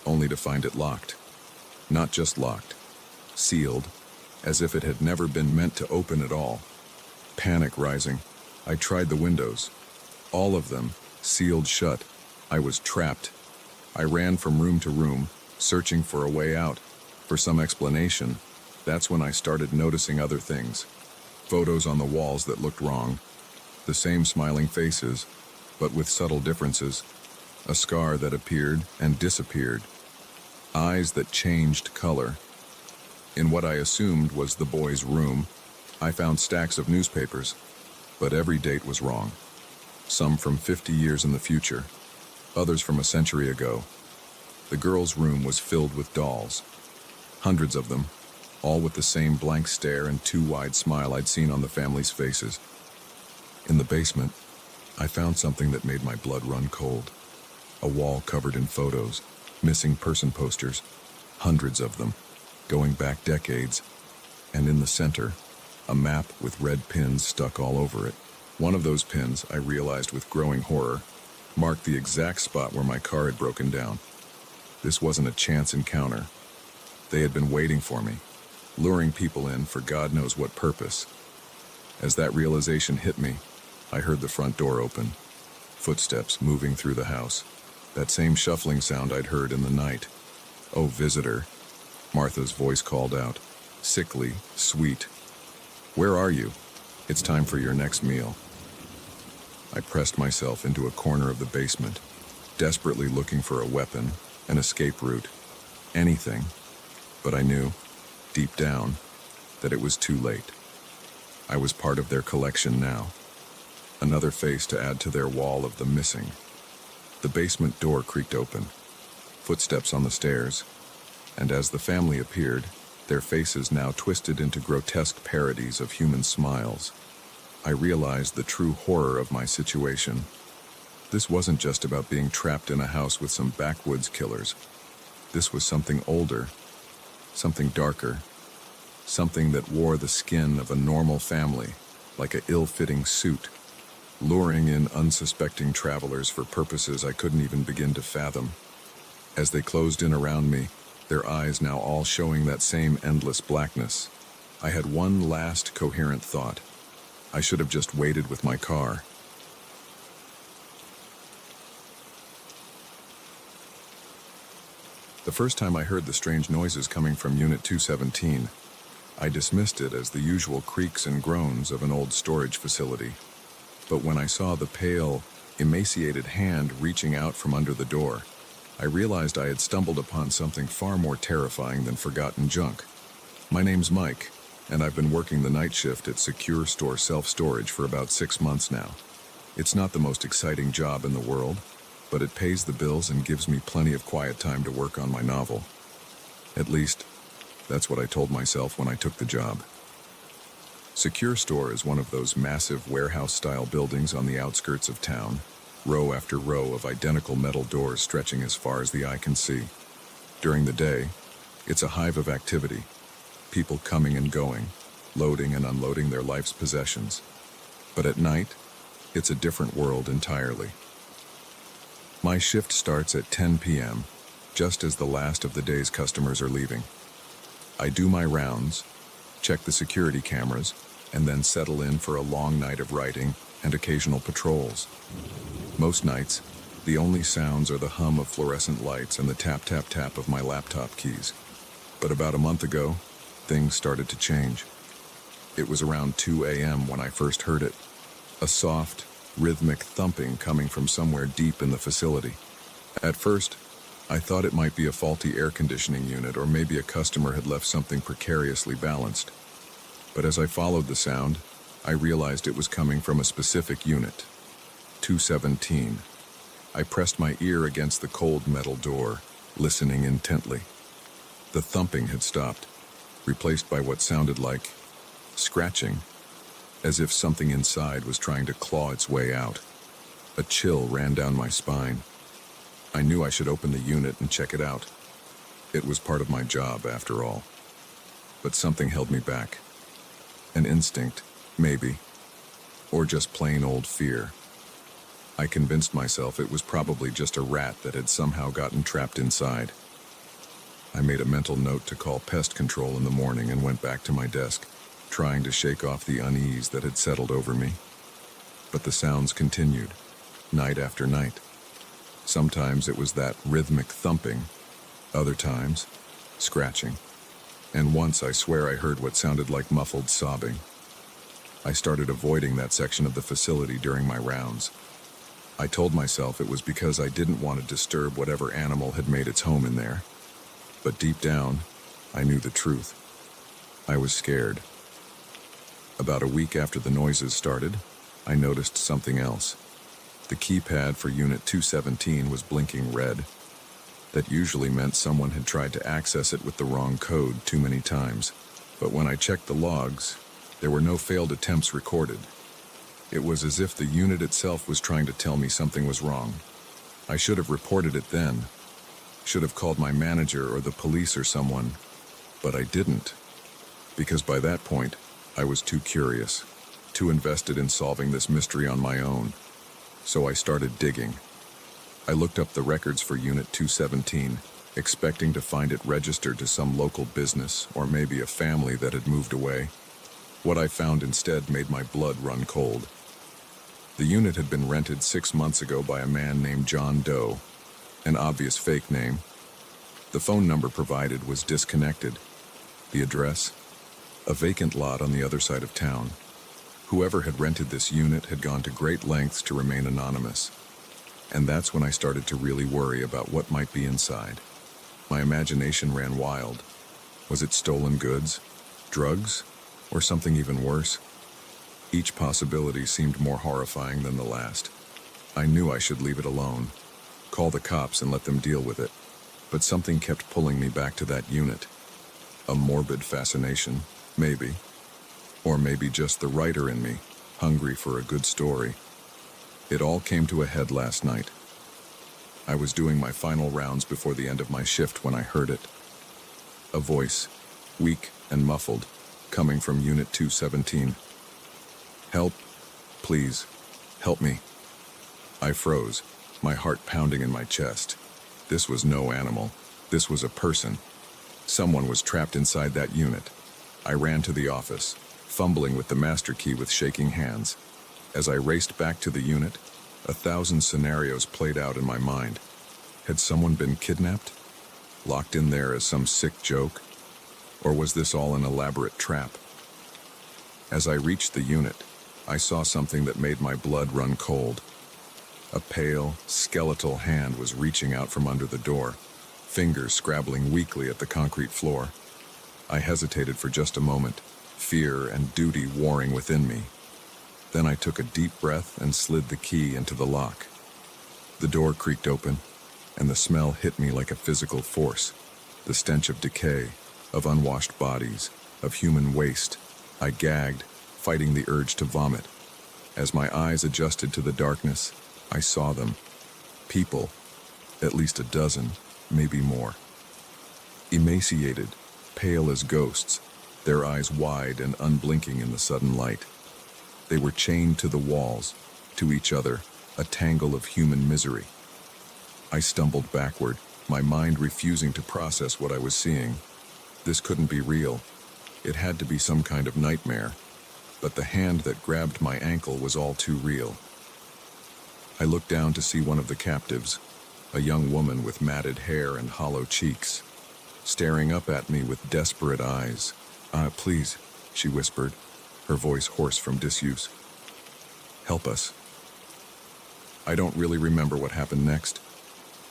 only to find it locked. Not just locked, sealed, as if it had never been meant to open at all. Panic rising, I tried the windows. All of them, sealed shut. I was trapped. I ran from room to room, searching for a way out, for some explanation. That's when I started noticing other things. Photos on the walls that looked wrong. The same smiling faces, but with subtle differences. A scar that appeared and disappeared. Eyes that changed color. In what I assumed was the boy's room, I found stacks of newspapers, but every date was wrong. Some from 50 years in the future, others from a century ago. The girl's room was filled with dolls. Hundreds of them, all with the same blank stare and too wide smile I'd seen on the family's faces. In the basement, I found something that made my blood run cold. A wall covered in photos, missing person posters, hundreds of them, going back decades, and in the center, a map with red pins stuck all over it. One of those pins, I realized with growing horror, marked the exact spot where my car had broken down. This wasn't a chance encounter. They had been waiting for me, luring people in for God knows what purpose. As that realization hit me, I heard the front door open, footsteps moving through the house. That same shuffling sound I'd heard in the night. "Oh, visitor," Martha's voice called out, sickly, sweet. "Where are you? It's time for your next meal." I pressed myself into a corner of the basement, desperately looking for a weapon, an escape route, anything. But I knew, deep down, that it was too late. I was part of their collection now. Another face to add to their wall of the missing. The basement door creaked open, footsteps on the stairs, and as the family appeared, their faces now twisted into grotesque parodies of human smiles, I realized the true horror of my situation. This wasn't just about being trapped in a house with some backwoods killers. This was something older, something darker, something that wore the skin of a normal family, like an ill-fitting suit, luring in unsuspecting travelers for purposes I couldn't even begin to fathom. As they closed in around me, their eyes now all showing that same endless blackness, I had one last coherent thought. I should have just waited with my car. The first time I heard the strange noises coming from Unit 217, I dismissed it as the usual creaks and groans of an old storage facility. But when I saw the pale, emaciated hand reaching out from under the door, I realized I had stumbled upon something far more terrifying than forgotten junk. My name's Mike, and I've been working the night shift at Secure Store Self-Storage for about 6 months now. It's not the most exciting job in the world, but it pays the bills and gives me plenty of quiet time to work on my novel. At least, that's what I told myself when I took the job. Secure Store is one of those massive warehouse-style buildings on the outskirts of town, row after row of identical metal doors stretching as far as the eye can see. During the day, it's a hive of activity, people coming and going, loading and unloading their life's possessions. But at night, it's a different world entirely. My shift starts at 10 p.m., just as the last of the day's customers are leaving. I do my rounds, check the security cameras, and then settle in for a long night of writing and occasional patrols. Most nights, the only sounds are the hum of fluorescent lights and the tap-tap-tap of my laptop keys. But about a month ago, things started to change. It was around 2 a.m. when I first heard it, a soft, rhythmic thumping coming from somewhere deep in the facility. At first, I thought it might be a faulty air conditioning unit or maybe a customer had left something precariously balanced. But as I followed the sound, I realized it was coming from a specific unit, 217. I pressed my ear against the cold metal door, listening intently. The thumping had stopped, replaced by what sounded like scratching. as if something inside was trying to claw its way out. A chill ran down my spine. I knew I should open the unit and check it out. It was part of my job, after all. But something held me back. An instinct, maybe, or just plain old fear. I convinced myself it was probably just a rat that had somehow gotten trapped inside. I made a mental note to call pest control in the morning and went back to my desk, trying to shake off the unease that had settled over me. But the sounds continued, night after night. Sometimes it was that rhythmic thumping, other times, scratching. And once I swear I heard what sounded like muffled sobbing. I started avoiding that section of the facility during my rounds. I told myself it was because I didn't want to disturb whatever animal had made its home in there. But deep down, I knew the truth. I was scared. About a week after the noises started, I noticed something else. The keypad for Unit 217 was blinking red. That usually meant someone had tried to access it with the wrong code too many times. But when I checked the logs, there were no failed attempts recorded. It was as if the unit itself was trying to tell me something was wrong. I should have reported it then. Should have called my manager or the police or someone. But I didn't. Because by that point, I was too curious, too invested in solving this mystery on my own. So I started digging. I looked up the records for Unit 217, expecting to find it registered to some local business or maybe a family that had moved away. What I found instead made my blood run cold. The unit had been rented 6 months ago by a man named John Doe, an obvious fake name. The phone number provided was disconnected. The address? A vacant lot on the other side of town. Whoever had rented this unit had gone to great lengths to remain anonymous. And that's when I started to really worry about what might be inside. My imagination ran wild. Was it stolen goods, drugs, or something even worse? Each possibility seemed more horrifying than the last. I knew I should leave it alone, call the cops and let them deal with it. But something kept pulling me back to that unit. A morbid fascination, maybe. Or maybe just the writer in me, hungry for a good story. It all came to a head last night. I was doing my final rounds before the end of my shift when I heard it. A voice, weak and muffled, coming from Unit 217. "Help, please, help me." I froze, my heart pounding in my chest. This was no animal. This was a person. Someone was trapped inside that unit. I ran to the office, fumbling with the master key with shaking hands. As I raced back to the unit, 1,000 scenarios played out in my mind. Had someone been kidnapped? Locked in there as some sick joke? Or was this all an elaborate trap? As I reached the unit, I saw something that made my blood run cold. A pale, skeletal hand was reaching out from under the door, fingers scrabbling weakly at the concrete floor. I hesitated for just a moment, fear and duty warring within me. Then I took a deep breath and slid the key into the lock. The door creaked open, and the smell hit me like a physical force. The stench of decay, of unwashed bodies, of human waste. I gagged, fighting the urge to vomit. As my eyes adjusted to the darkness, I saw them. People, at least a dozen, maybe more. Emaciated, pale as ghosts, their eyes wide and unblinking in the sudden light. They were chained to the walls, to each other, a tangle of human misery. I stumbled backward, my mind refusing to process what I was seeing. This couldn't be real. It had to be some kind of nightmare. But the hand that grabbed my ankle was all too real. I looked down to see one of the captives, a young woman with matted hair and hollow cheeks, staring up at me with desperate eyes. Please," she whispered, her voice hoarse from disuse. "Help us." I don't really remember what happened next.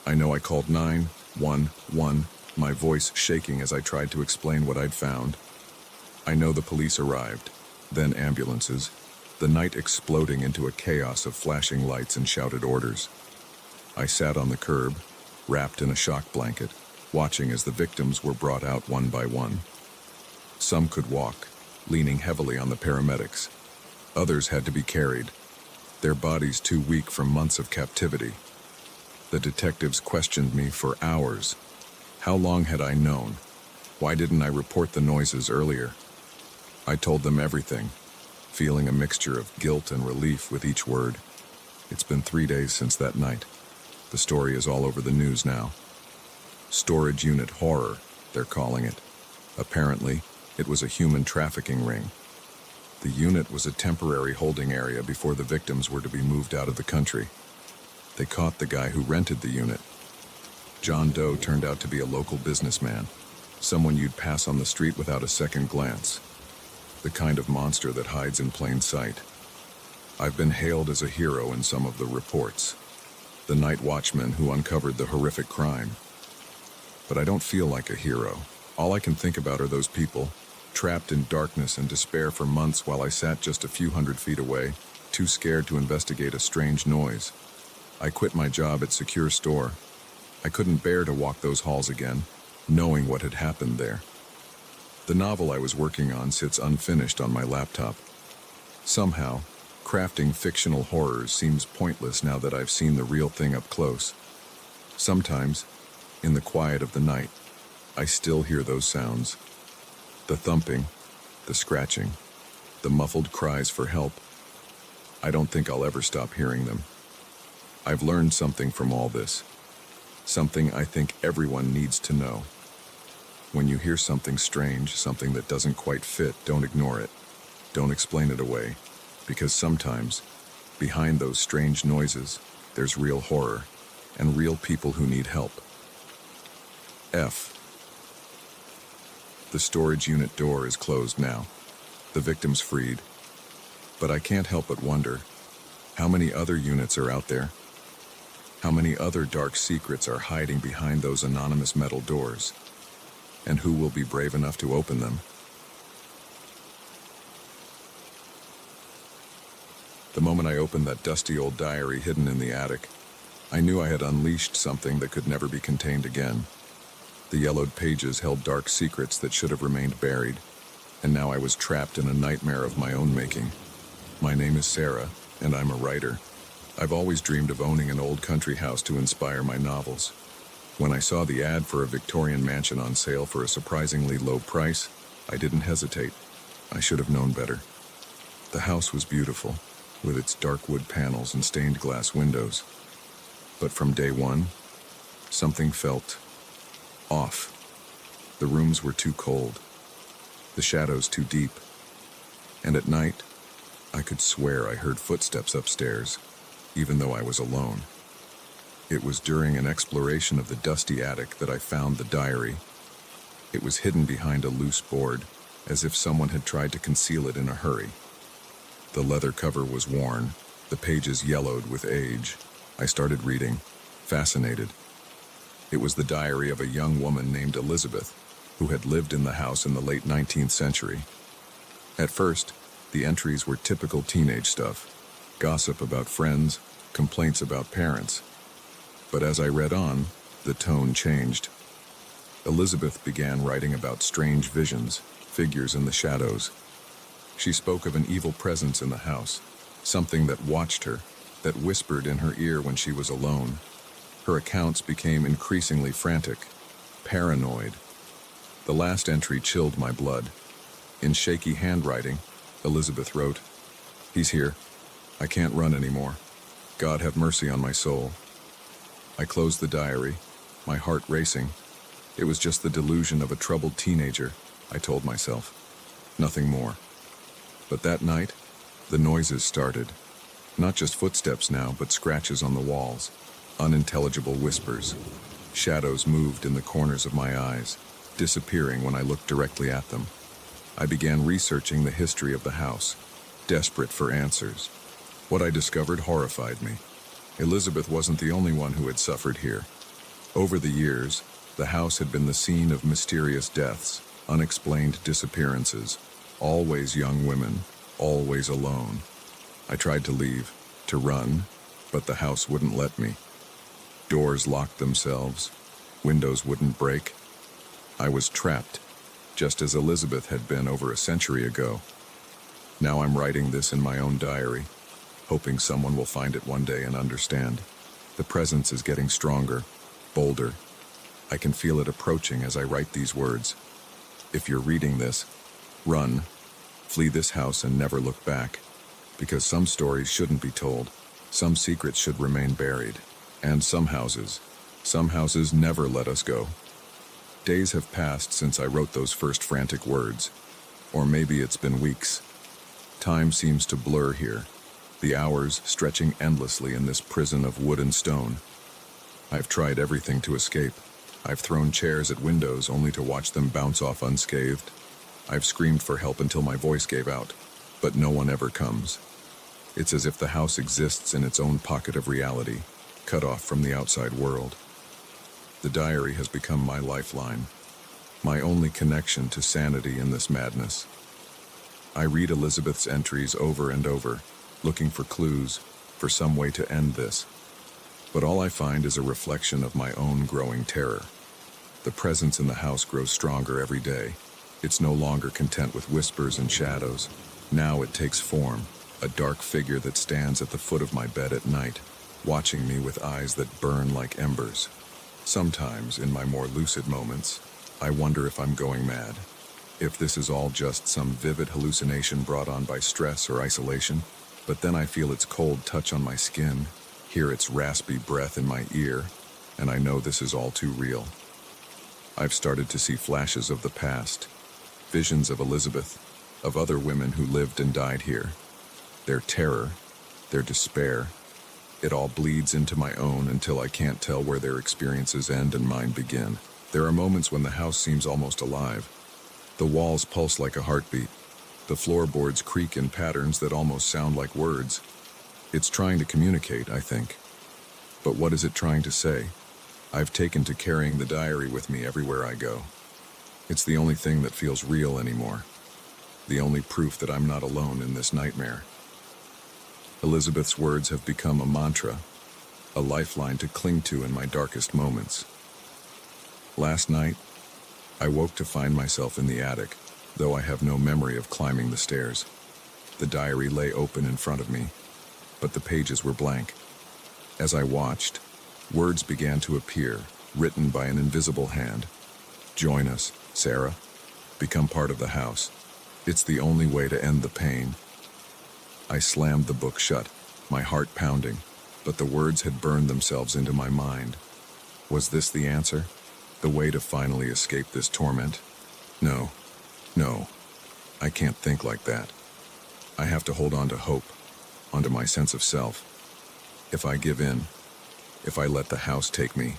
I know I called 911, my voice shaking as I tried to explain what I'd found. I know the police arrived, then ambulances, the night exploding into a chaos of flashing lights and shouted orders. I sat on the curb, wrapped in a shock blanket, watching as the victims were brought out one by one. Some could walk, leaning heavily on the paramedics. Others had to be carried, their bodies too weak from months of captivity. The detectives questioned me for hours. How long had I known? Why didn't I report the noises earlier? I told them everything, feeling a mixture of guilt and relief with each word. It's been 3 days since that night. The story is all over the news now. Storage unit horror, they're calling it. Apparently, it was a human trafficking ring. The unit was a temporary holding area before the victims were to be moved out of the country. They caught the guy who rented the unit. John Doe turned out to be a local businessman, someone you'd pass on the street without a second glance. The kind of monster that hides in plain sight. I've been hailed as a hero in some of the reports. The night watchman who uncovered the horrific crime. But I don't feel like a hero. All I can think about are those people, trapped in darkness and despair for months while I sat just a few hundred feet away, too scared to investigate a strange noise. I quit my job at Secure Store. I couldn't bear to walk those halls again, knowing what had happened there. The novel I was working on sits unfinished on my laptop. Somehow, crafting fictional horrors seems pointless now that I've seen the real thing up close. Sometimes, in the quiet of the night, I still hear those sounds. The thumping, the scratching, the muffled cries for help. I don't think I'll ever stop hearing them. I've learned something from all this. Something I think everyone needs to know. When you hear something strange, something that doesn't quite fit, don't ignore it. Don't explain it away, because sometimes, behind those strange noises, there's real horror, and real people who need help. F. The storage unit door is closed now. The victim's freed. But I can't help but wonder, how many other units are out there? How many other dark secrets are hiding behind those anonymous metal doors? And who will be brave enough to open them? The moment I opened that dusty old diary hidden in the attic, I knew I had unleashed something that could never be contained again. The yellowed pages held dark secrets that should have remained buried, and now I was trapped in a nightmare of my own making. My name is Sarah, and I'm a writer. I've always dreamed of owning an old country house to inspire my novels. When I saw the ad for a Victorian mansion on sale for a surprisingly low price, I didn't hesitate. I should have known better. The house was beautiful, with its dark wood panels and stained glass windows. But from day one, something felt off. The rooms were too cold, the shadows too deep, and at night, I could swear I heard footsteps upstairs, even though I was alone. It was during an exploration of the dusty attic that I found the diary. It was hidden behind a loose board, as if someone had tried to conceal it in a hurry. The leather cover was worn, the pages yellowed with age. I started reading, fascinated. It was the diary of a young woman named Elizabeth, who had lived in the house in the late 19th century. At first, the entries were typical teenage stuff, gossip about friends, complaints about parents. But as I read on, the tone changed. Elizabeth began writing about strange visions, figures in the shadows. She spoke of an evil presence in the house, something that watched her, that whispered in her ear when she was alone. Her accounts became increasingly frantic, paranoid. The last entry chilled my blood. In shaky handwriting, Elizabeth wrote, "He's here. I can't run anymore. God have mercy on my soul." I closed the diary, my heart racing. It was just the delusion of a troubled teenager, I told myself. Nothing more. But that night, the noises started. Not just footsteps now, but scratches on the walls, unintelligible whispers. Shadows moved in the corners of my eyes, disappearing when I looked directly at them. I began researching the history of the house, desperate for answers. What I discovered horrified me. Elizabeth wasn't the only one who had suffered here. Over the years, the house had been the scene of mysterious deaths, unexplained disappearances, always young women, always alone. I tried to leave, to run, but the house wouldn't let me. Doors locked themselves, windows wouldn't break. I was trapped, just as Elizabeth had been over a century ago. Now I'm writing this in my own diary, hoping someone will find it one day and understand. The presence is getting stronger, bolder. I can feel it approaching as I write these words. If you're reading this, run. Flee this house and never look back. Because some stories shouldn't be told. Some secrets should remain buried. And some houses never let us go. Days have passed since I wrote those first frantic words. Or maybe it's been weeks. Time seems to blur here, the hours stretching endlessly in this prison of wood and stone. I've tried everything to escape. I've thrown chairs at windows only to watch them bounce off unscathed. I've screamed for help until my voice gave out, but no one ever comes. It's as if the house exists in its own pocket of reality, cut off from the outside world. The diary has become my lifeline, my only connection to sanity in this madness. I read Elizabeth's entries over and over, looking for clues, for some way to end this. But all I find is a reflection of my own growing terror. The presence in the house grows stronger every day. It's no longer content with whispers and shadows. Now it takes form, a dark figure that stands at the foot of my bed at night, watching me with eyes that burn like embers. Sometimes, in my more lucid moments, I wonder if I'm going mad. If this is all just some vivid hallucination brought on by stress or isolation. But then I feel its cold touch on my skin, hear its raspy breath in my ear, and I know this is all too real. I've started to see flashes of the past, visions of Elizabeth, of other women who lived and died here. Their terror, their despair, it all bleeds into my own until I can't tell where their experiences end and mine begin. There are moments when the house seems almost alive. The walls pulse like a heartbeat. The floorboards creak in patterns that almost sound like words. It's trying to communicate, I think. But what is it trying to say? I've taken to carrying the diary with me everywhere I go. It's the only thing that feels real anymore. The only proof that I'm not alone in this nightmare. Elizabeth's words have become a mantra, a lifeline to cling to in my darkest moments. Last night, I woke to find myself in the attic, though I have no memory of climbing the stairs. The diary lay open in front of me, but the pages were blank. As I watched, words began to appear, written by an invisible hand. Join us, Sarah. Become part of the house. It's the only way to end the pain. I slammed the book shut, my heart pounding, but the words had burned themselves into my mind. Was this the answer? The way to finally escape this torment? No, I can't think like that. I have to hold on to hope, onto my sense of self. If I give in, if I let the house take me,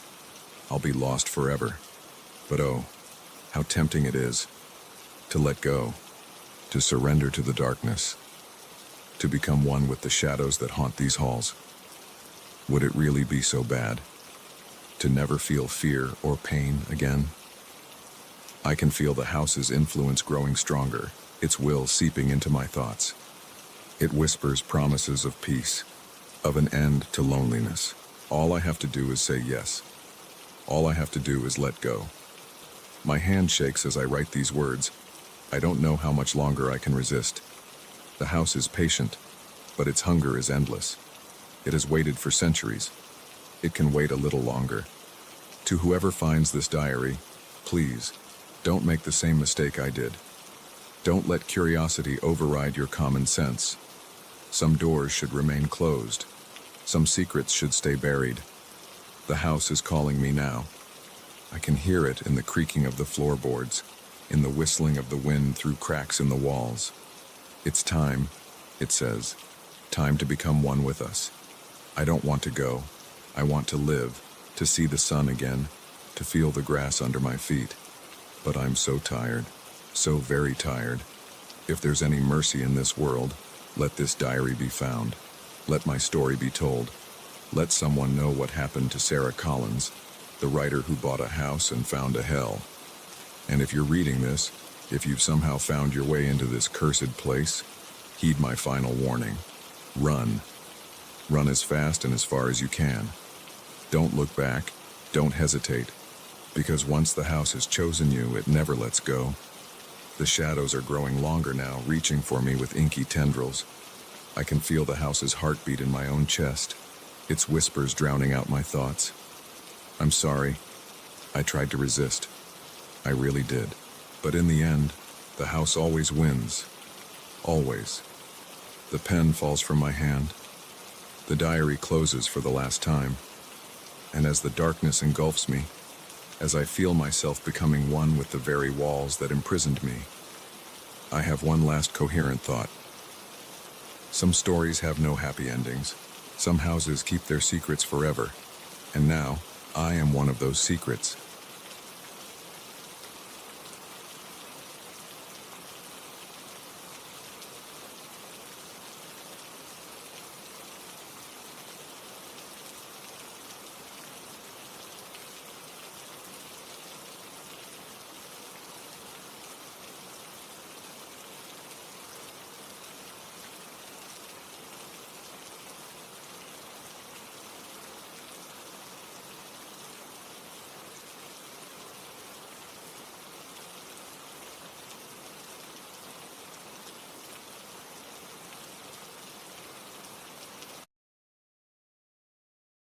I'll be lost forever. But oh, how tempting it is to let go, to surrender to the darkness, to become one with the shadows that haunt these halls. Would it really be so bad? To never feel fear or pain again? I can feel the house's influence growing stronger, its will seeping into my thoughts. It whispers promises of peace, of an end to loneliness. All I have to do is say yes. All I have to do is let go. My hand shakes as I write these words. I don't know how much longer I can resist. The house is patient, but its hunger is endless. It has waited for centuries. It can wait a little longer. To whoever finds this diary, please, don't make the same mistake I did. Don't let curiosity override your common sense. Some doors should remain closed. Some secrets should stay buried. The house is calling me now. I can hear it in the creaking of the floorboards, in the whistling of the wind through cracks in the walls. It's time, it says, time to become one with us. I don't want to go. I want to live, to see the sun again, to feel the grass under my feet. But I'm so tired, so very tired. If there's any mercy in this world, let this diary be found. Let my story be told. Let someone know what happened to Sarah Collins, the writer who bought a house and found a hell. And if you're reading this, if you've somehow found your way into this cursed place, heed my final warning. Run. Run as fast and as far as you can. Don't look back. Don't hesitate. Because once the house has chosen you, it never lets go. The shadows are growing longer now, reaching for me with inky tendrils. I can feel the house's heartbeat in my own chest, its whispers drowning out my thoughts. I'm sorry. I tried to resist. I really did. But in the end, the house always wins. Always. The pen falls from my hand. The diary closes for the last time. And as the darkness engulfs me, as I feel myself becoming one with the very walls that imprisoned me, I have one last coherent thought. Some stories have no happy endings. Some houses keep their secrets forever. And now, I am one of those secrets.